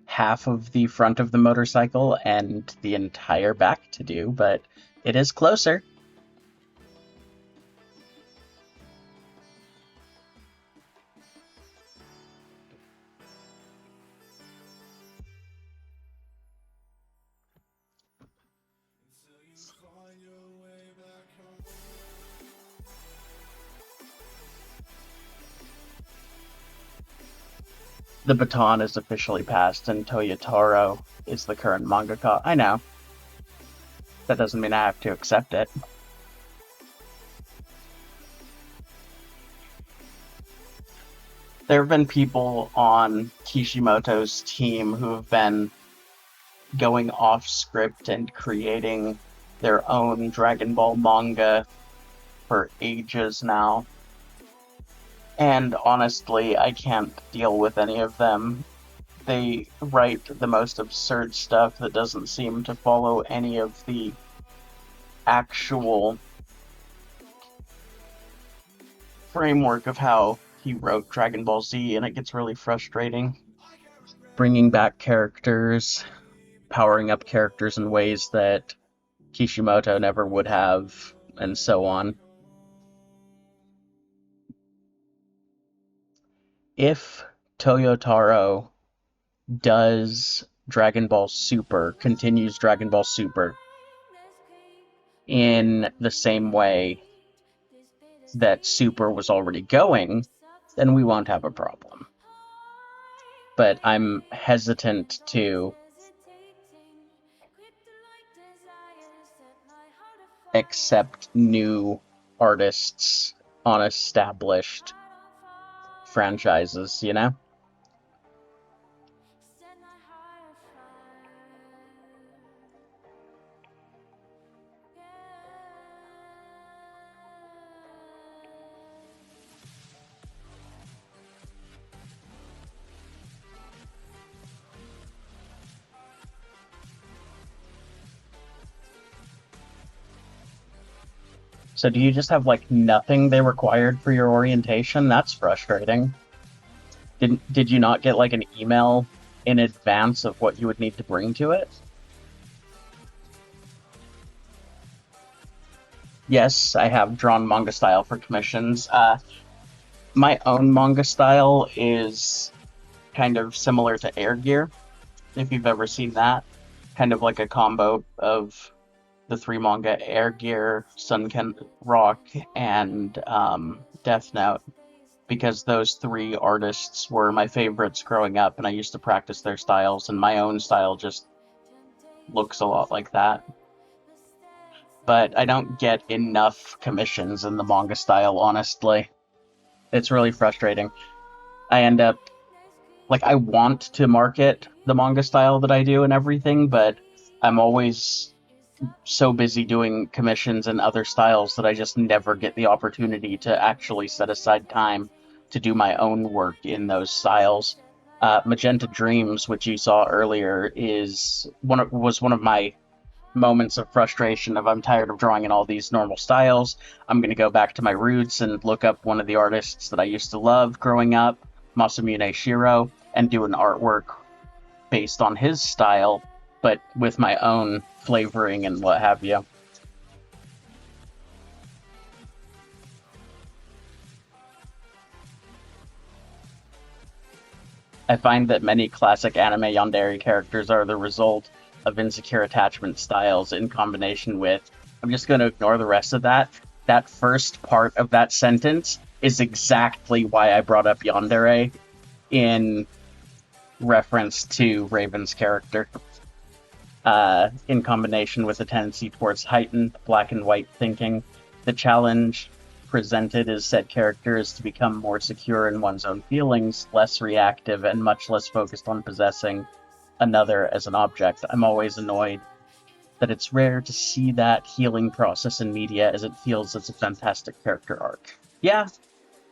half of the front of the motorcycle and the entire back to do, but it is closer. The baton is officially passed, and Toyotaro is the current mangaka. I know. That doesn't mean I have to accept it. There have been people on Kishimoto's team who have been going off script and creating their own Dragon Ball manga for ages now. And honestly, I can't deal with any of them. They write the most absurd stuff that doesn't seem to follow any of the actual framework of how he wrote Dragon Ball Z, and it gets really frustrating. Bringing back characters, powering up characters in ways that Kishimoto never would have, and so on. If Toyotaro does Dragon Ball Super, continues Dragon Ball Super in the same way that Super was already going, then we won't have a problem. But I'm hesitant to accept new artists on established franchises, you know? So do you just have, like, nothing they required for your orientation? That's frustrating. Did you not get, like, an email in advance of what you would need to bring to it? Yes, I have drawn manga style for commissions. My own manga style is kind of similar to Air Gear, if you've ever seen that. Kind of like a combo of the three manga, Air Gear, Sunken Rock, and Death Note, because those three artists were my favorites growing up, and I used to practice their styles, and my own style just looks a lot like that. But I don't get enough commissions in the manga style, honestly. It's really frustrating. I end up, like, I want to market the manga style that I do and everything, but I'm always so busy doing commissions and other styles that I just never get the opportunity to actually set aside time to do my own work in those styles. Magenta Dreams, which you saw earlier, was one of my moments of frustration of I'm tired of drawing in all these normal styles. I'm going to go back to my roots and look up one of the artists that I used to love growing up, Masamune Shiro, and do an artwork based on his style, but with my own flavoring and what have you. I find that many classic anime yandere characters are the result of insecure attachment styles in combination with. I'm just going to ignore the rest of that. That first part of that sentence is exactly why I brought up yandere in reference to Raven's character. In combination with a tendency towards heightened black and white thinking, the challenge presented is said characters to become more secure in one's own feelings, less reactive, and much less focused on possessing another as an object. I'm always annoyed that it's rare to see that healing process in media, as it feels it's a fantastic character arc. Yeah,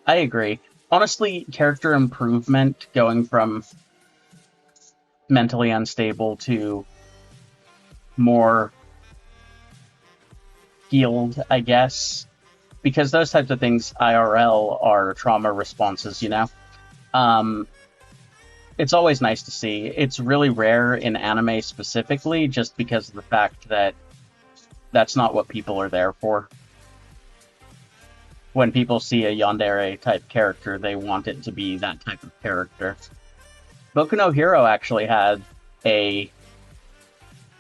I agree. Honestly, character improvement going from mentally unstable to more healed, I guess, because those types of things IRL are trauma responses, you know? Um, it's always nice to see. It's really rare in anime specifically, just because of the fact that that's not what people are there for. When people see a yandere type character, they want it to be that type of character. Boku no Hero actually had a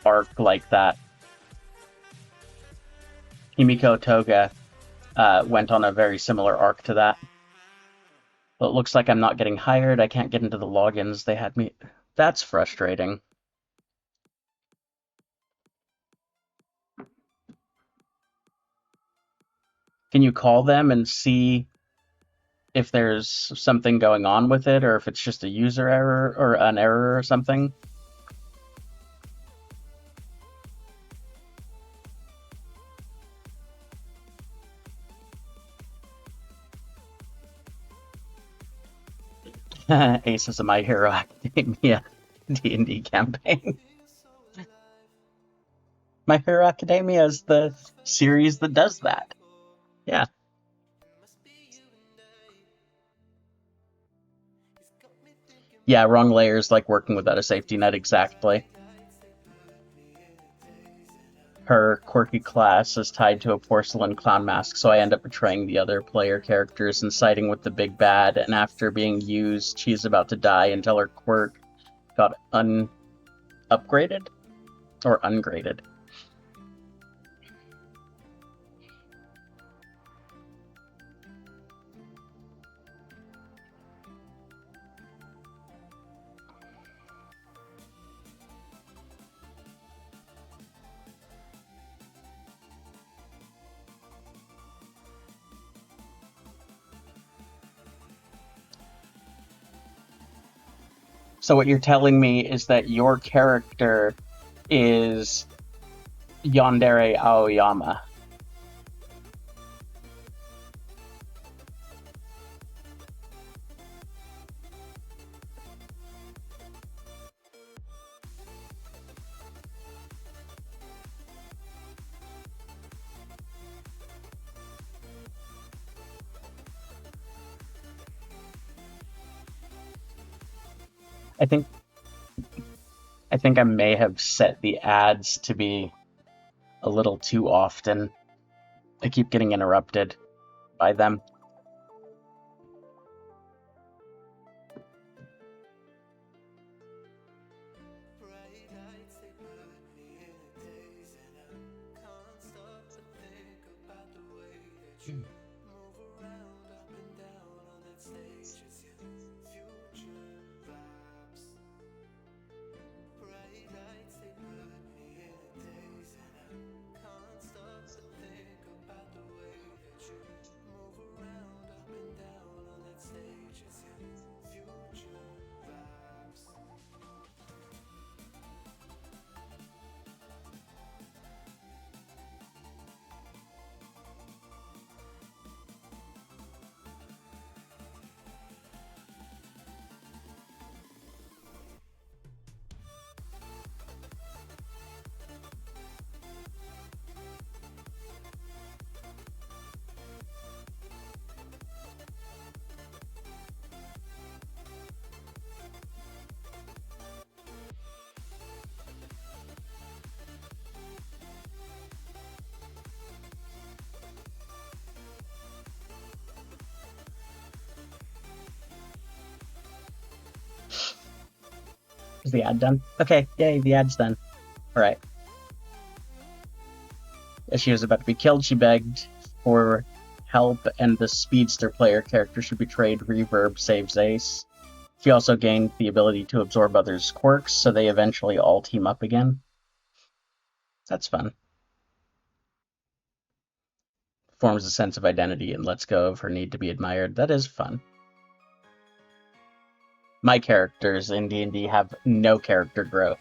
arc like that. Himiko Toga went on a very similar arc to that. But it looks like I'm not getting hired. I can't get into the logins. They had me. That's frustrating. Can you call them and see if there's something going on with it, or if it's just a user error or an error or something? Ace is a My Hero Academia D&D campaign. My Hero Academia is the series that does that. Yeah. Yeah, wrong layers, like working without a safety net, exactly. Her quirky class is tied to a porcelain clown mask, so I end up betraying the other player characters and siding with the big bad, and after being used, she's about to die until her quirk got upgraded? Or ungraded. So what you're telling me is that your character is Yandere Aoyama. I think I may have set the ads to be a little too often. I keep getting interrupted by them. Is the ad done? Okay, yay, the ad's done. Alright. As she was about to be killed, she begged for help, and the speedster player character she betrayed, Reverb, saves Ace. She also gained the ability to absorb others' quirks, so they eventually all team up again. That's fun. Forms a sense of identity and lets go of her need to be admired. That is fun. My characters in D&D have no character growth.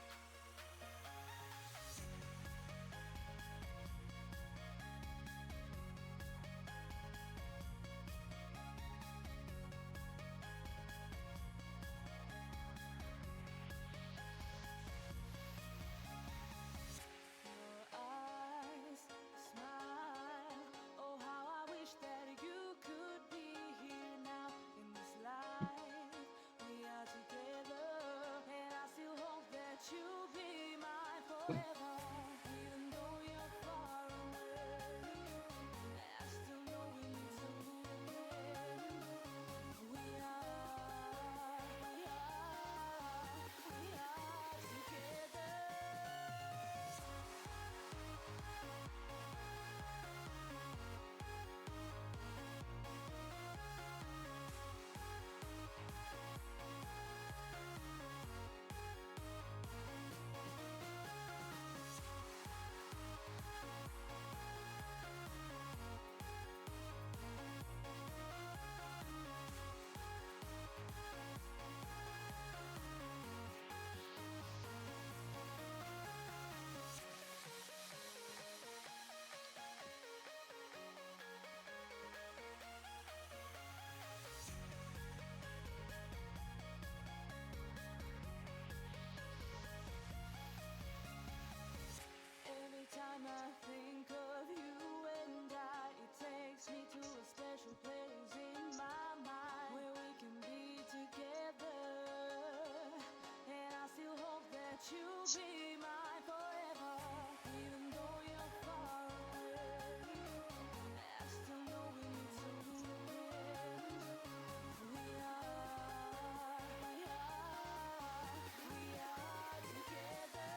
Time I think of you and it takes me to a special place in my mind where we can be together. And I still hope that you'll be mine forever, even though you're far away. I still know we need to end. We are together.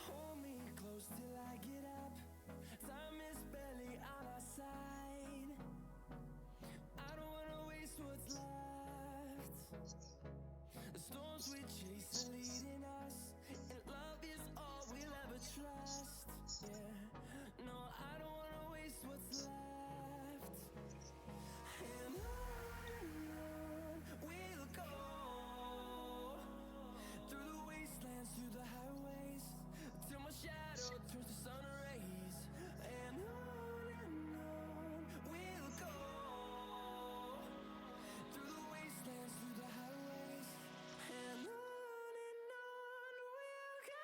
Hold me close till I get up. Time is barely on our side. I don't wanna waste what's left. The storms we chase are leading us, and love is all we'll ever trust. Yeah, no, I don't wanna waste what's left. And on we'll go, through the wastelands, through the highways, till my shadow turns to sun rays. And on we'll go, through the wastelands, through the highways, and on we'll go.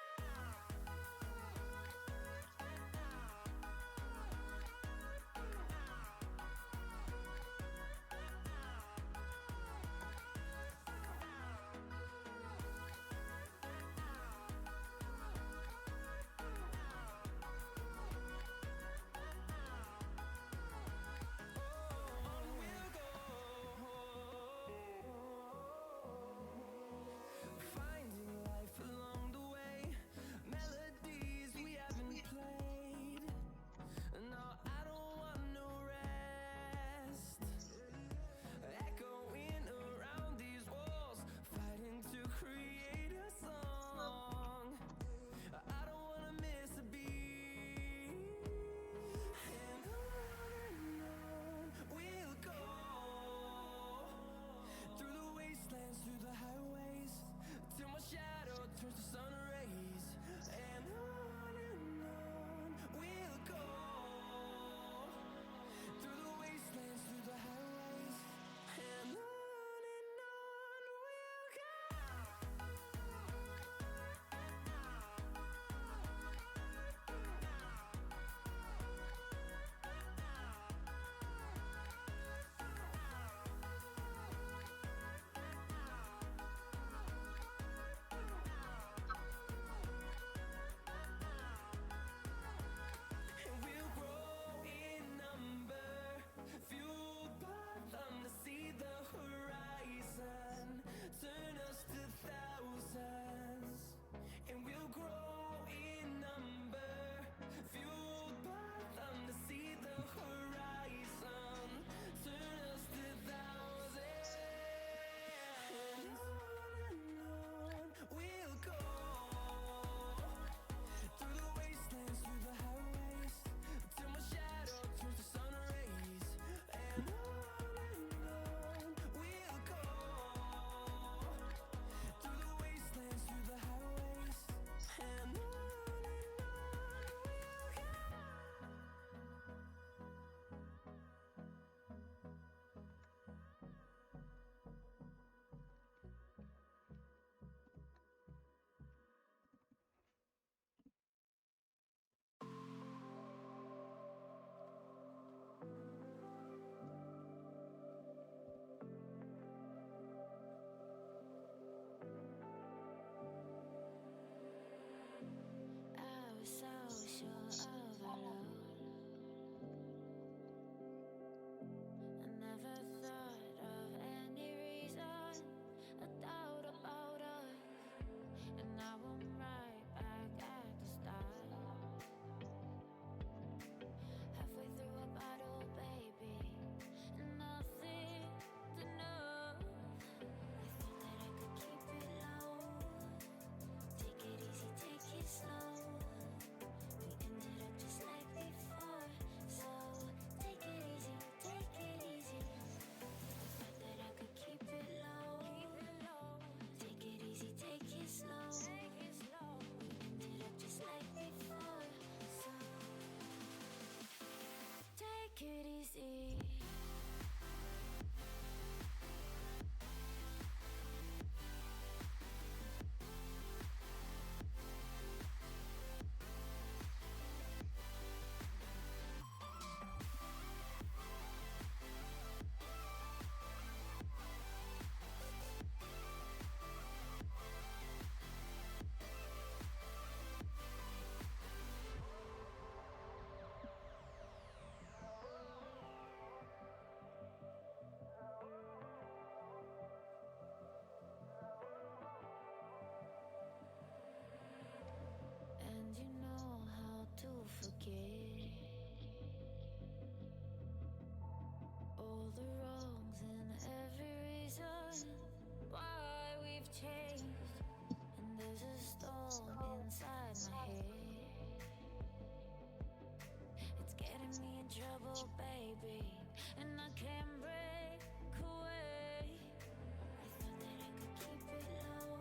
beat, and I can't break away. I thought that I could keep it low.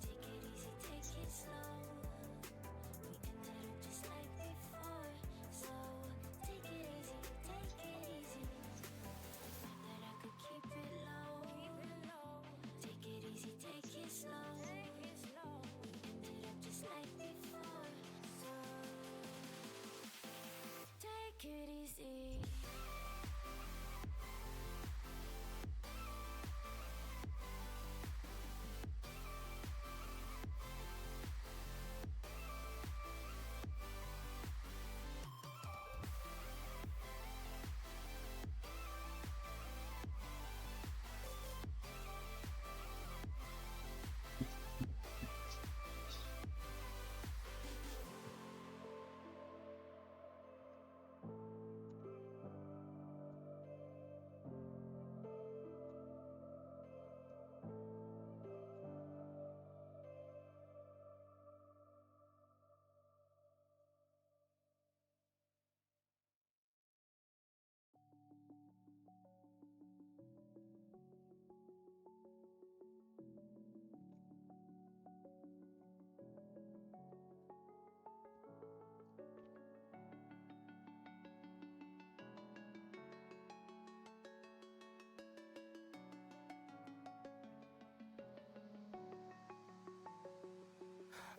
Take it easy, take it slow. We ended up just like before. So take it easy, take it easy. I thought that I could keep it low. Take it easy, take it slow. We ended up just like before. So take it easy.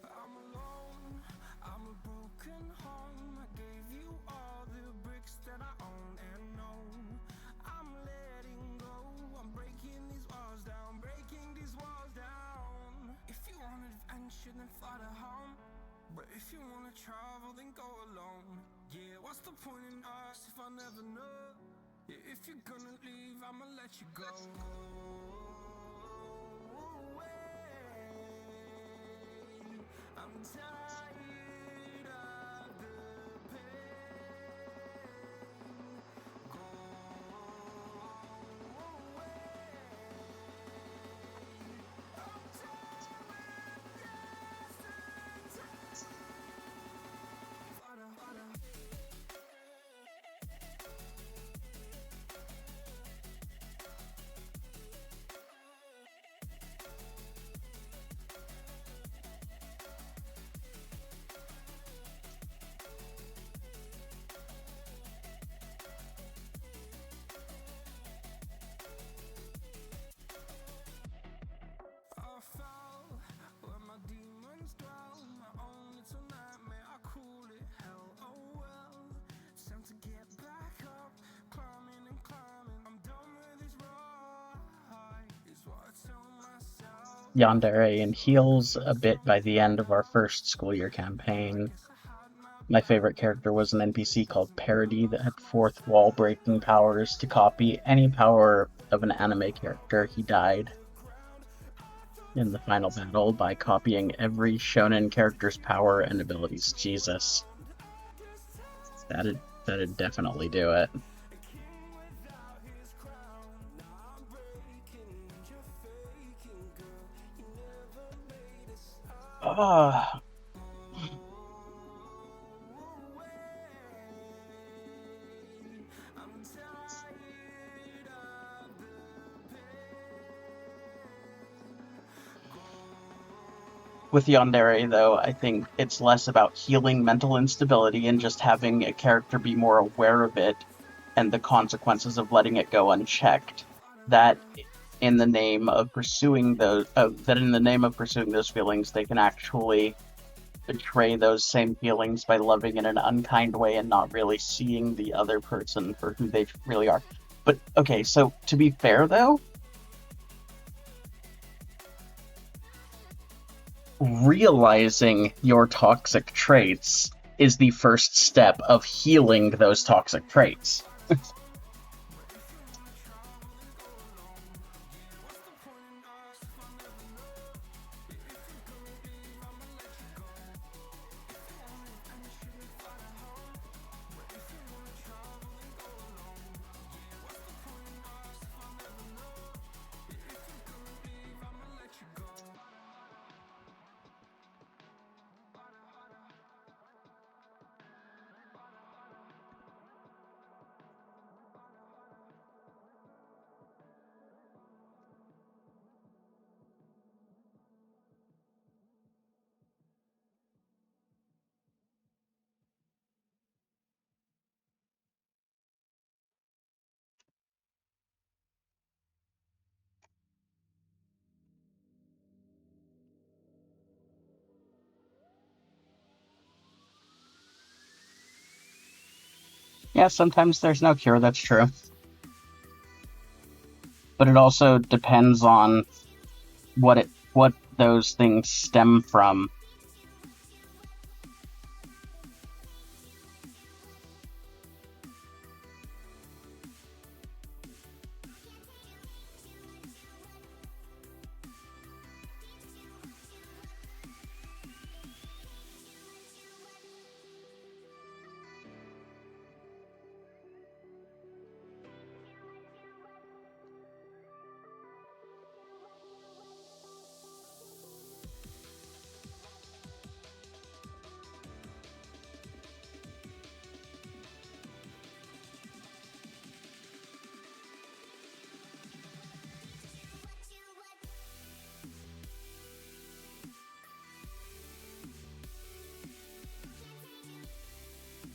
I'm alone, I'm a broken home. I gave you all the bricks that I own and know. I'm letting go, I'm breaking these walls down, breaking these walls down. If you want adventure, then fly to home. But if you wanna travel, then go alone. Yeah, what's the point in us if I never know? Yeah, if you're gonna leave, I'ma let you go. I'm tired of the pain. Go away. I'm tired of I fell where my demons dwell. My own little nightmare, I call it hell. Oh well, it's time to get back up, climbing and climbing. I'm done with this ride, is what I tell myself. Yandere and heals a bit by the end of our first school year campaign. My favorite character was an NPC called Parody that had fourth wall breaking powers. To copy any power of an anime character, he died in the final battle by copying every shonen character's power and abilities. Jesus. That'd definitely do it. Ah, with Yandere, though, I think it's less about healing mental instability and just having a character be more aware of it and the consequences of letting it go unchecked. That in the name of pursuing those feelings, they can actually betray those same feelings by loving in an unkind way and not really seeing the other person for who they really are. But okay, so to be fair though, realizing your toxic traits is the first step of healing those toxic traits. Yeah, sometimes there's no cure, that's true. But it also depends on what those things stem from.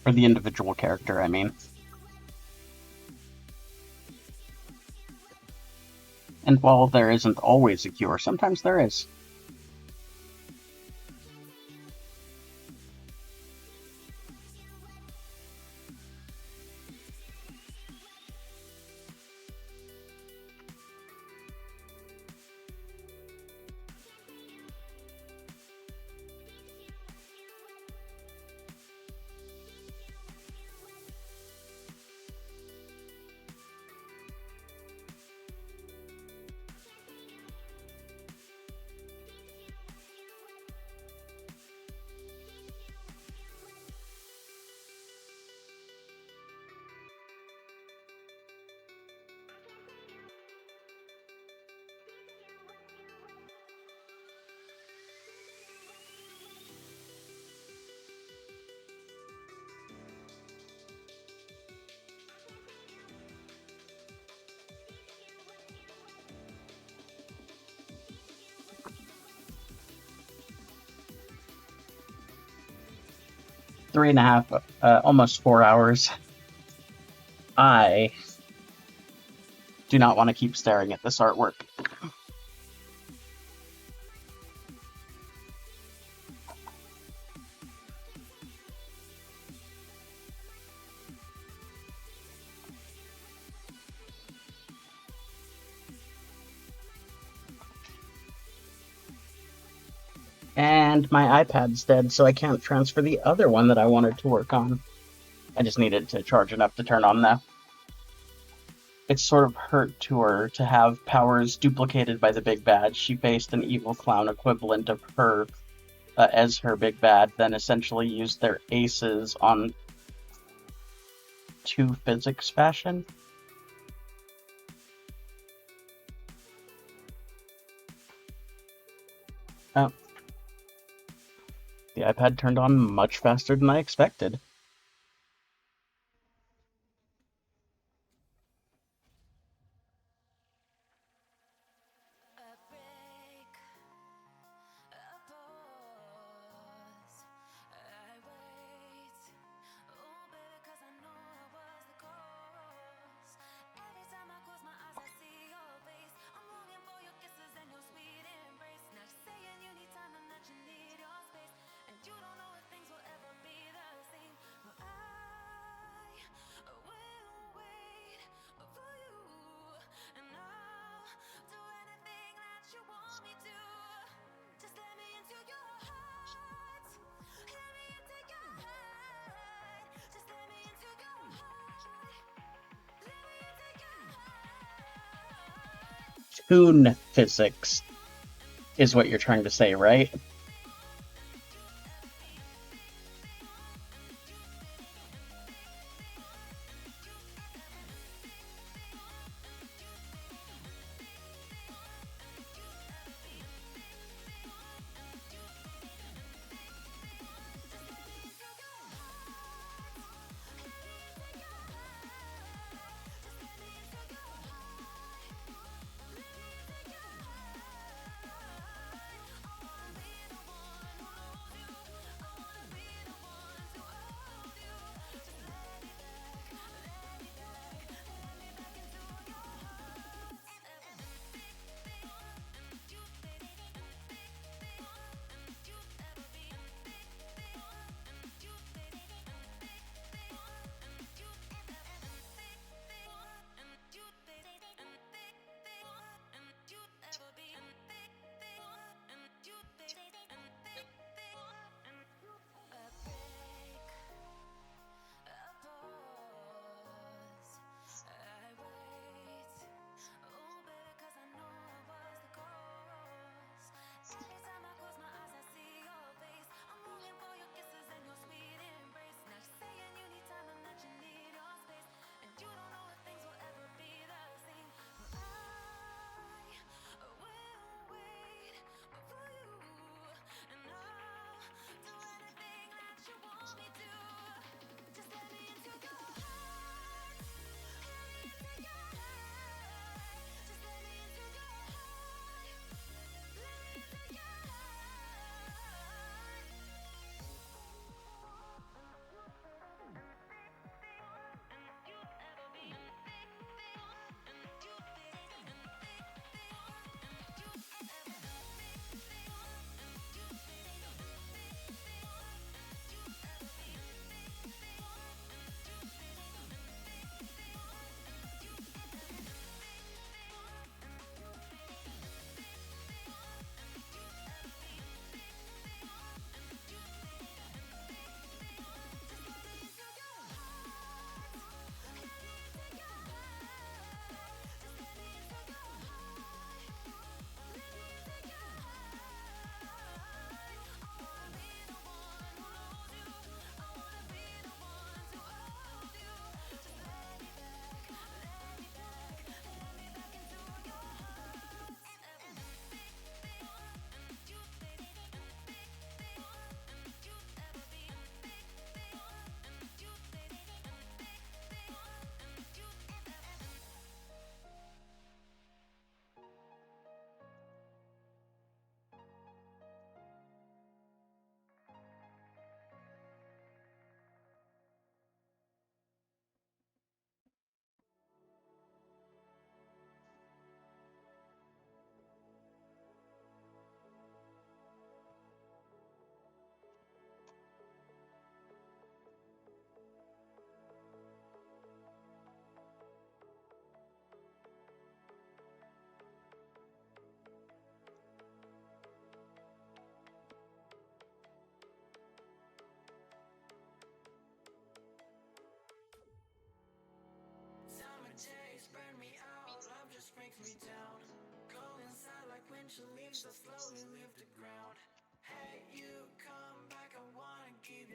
For the individual character, I mean. And while there isn't always a cure, sometimes there is. 3.5, almost 4 hours. I do not want to keep staring at this artwork. And my iPad's dead, so I can't transfer the other one that I wanted to work on. I just needed to charge it up to turn on though. It sort of hurt to her to have powers duplicated by the big bad. She faced an evil clown equivalent of her as her big bad, then essentially used their aces on 2 physics fashion. Oh, the iPad turned on much faster than I expected. A break, a pause. I wait. Oh, baby, 'cause I know I was the cause. Every time I close my eyes, I see your face. I'm longing for your kisses and your sweet embrace. Now you're saying you need time and that you need your space, and you don't know if things will ever be the same. Well, I will wait for you, and I'll do anything that you want me to. Just let me into your heart. Let me into your heart. Just let me into your heart. Let me into your heart. Toon physics is what you're trying to say, right?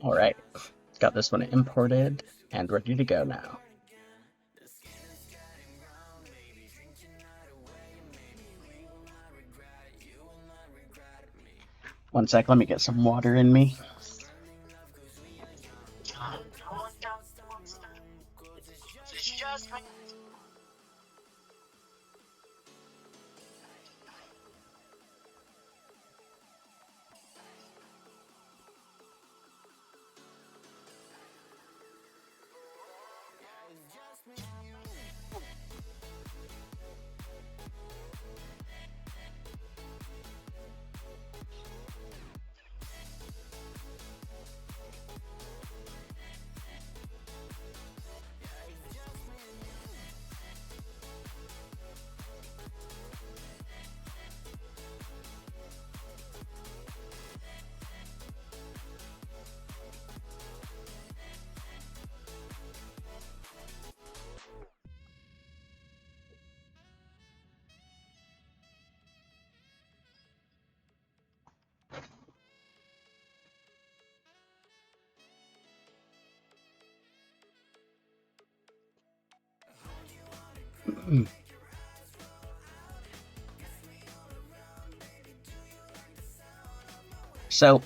Alright, got this one imported and ready to go now. One sec, let me get some water in me. So,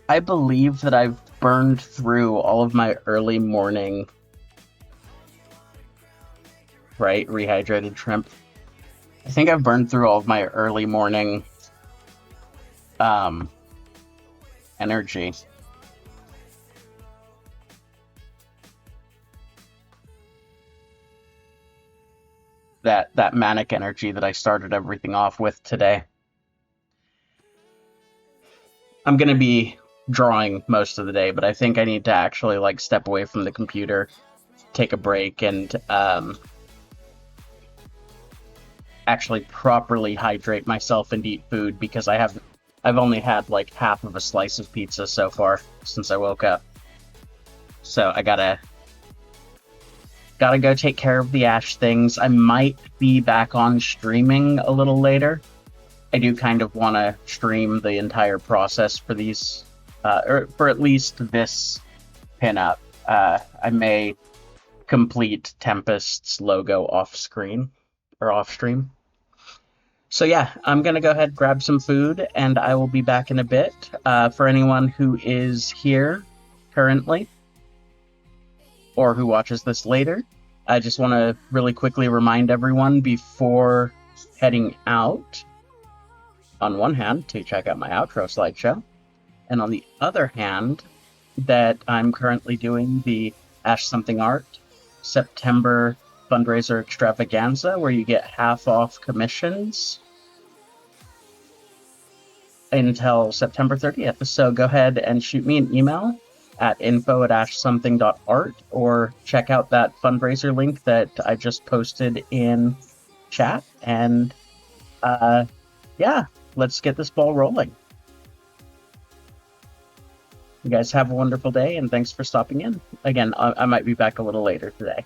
I believe that I've burned through all of my early morning, right, rehydrated shrimp. I think I've burned through all of my early morning energy. That manic energy that I started everything off with today. I'm gonna be drawing most of the day, but I think I need to actually like step away from the computer, take a break, and actually properly hydrate myself and eat food, because I've only had like half of a slice of pizza so far since I woke up. So I gotta go take care of the Ash things. I might be back on streaming a little later. I do kind of want to stream the entire process for these, or for at least this pinup. I may complete Tempest's logo off screen, or off stream. So yeah, I'm gonna go ahead and grab some food, and I will be back in a bit. For anyone who is here currently, or who watches this later, I just want to really quickly remind everyone before heading out, on one hand, to check out my outro slideshow, and on the other hand, that I'm currently doing the Ash Something Art September fundraiser extravaganza, where you get half off commissions until September 30th. So go ahead and shoot me an email at info@ashsomething.art, or check out that fundraiser link that I just posted in chat, and yeah, let's get this ball rolling. You guys have a wonderful day, and thanks for stopping in. Again, I might be back a little later today.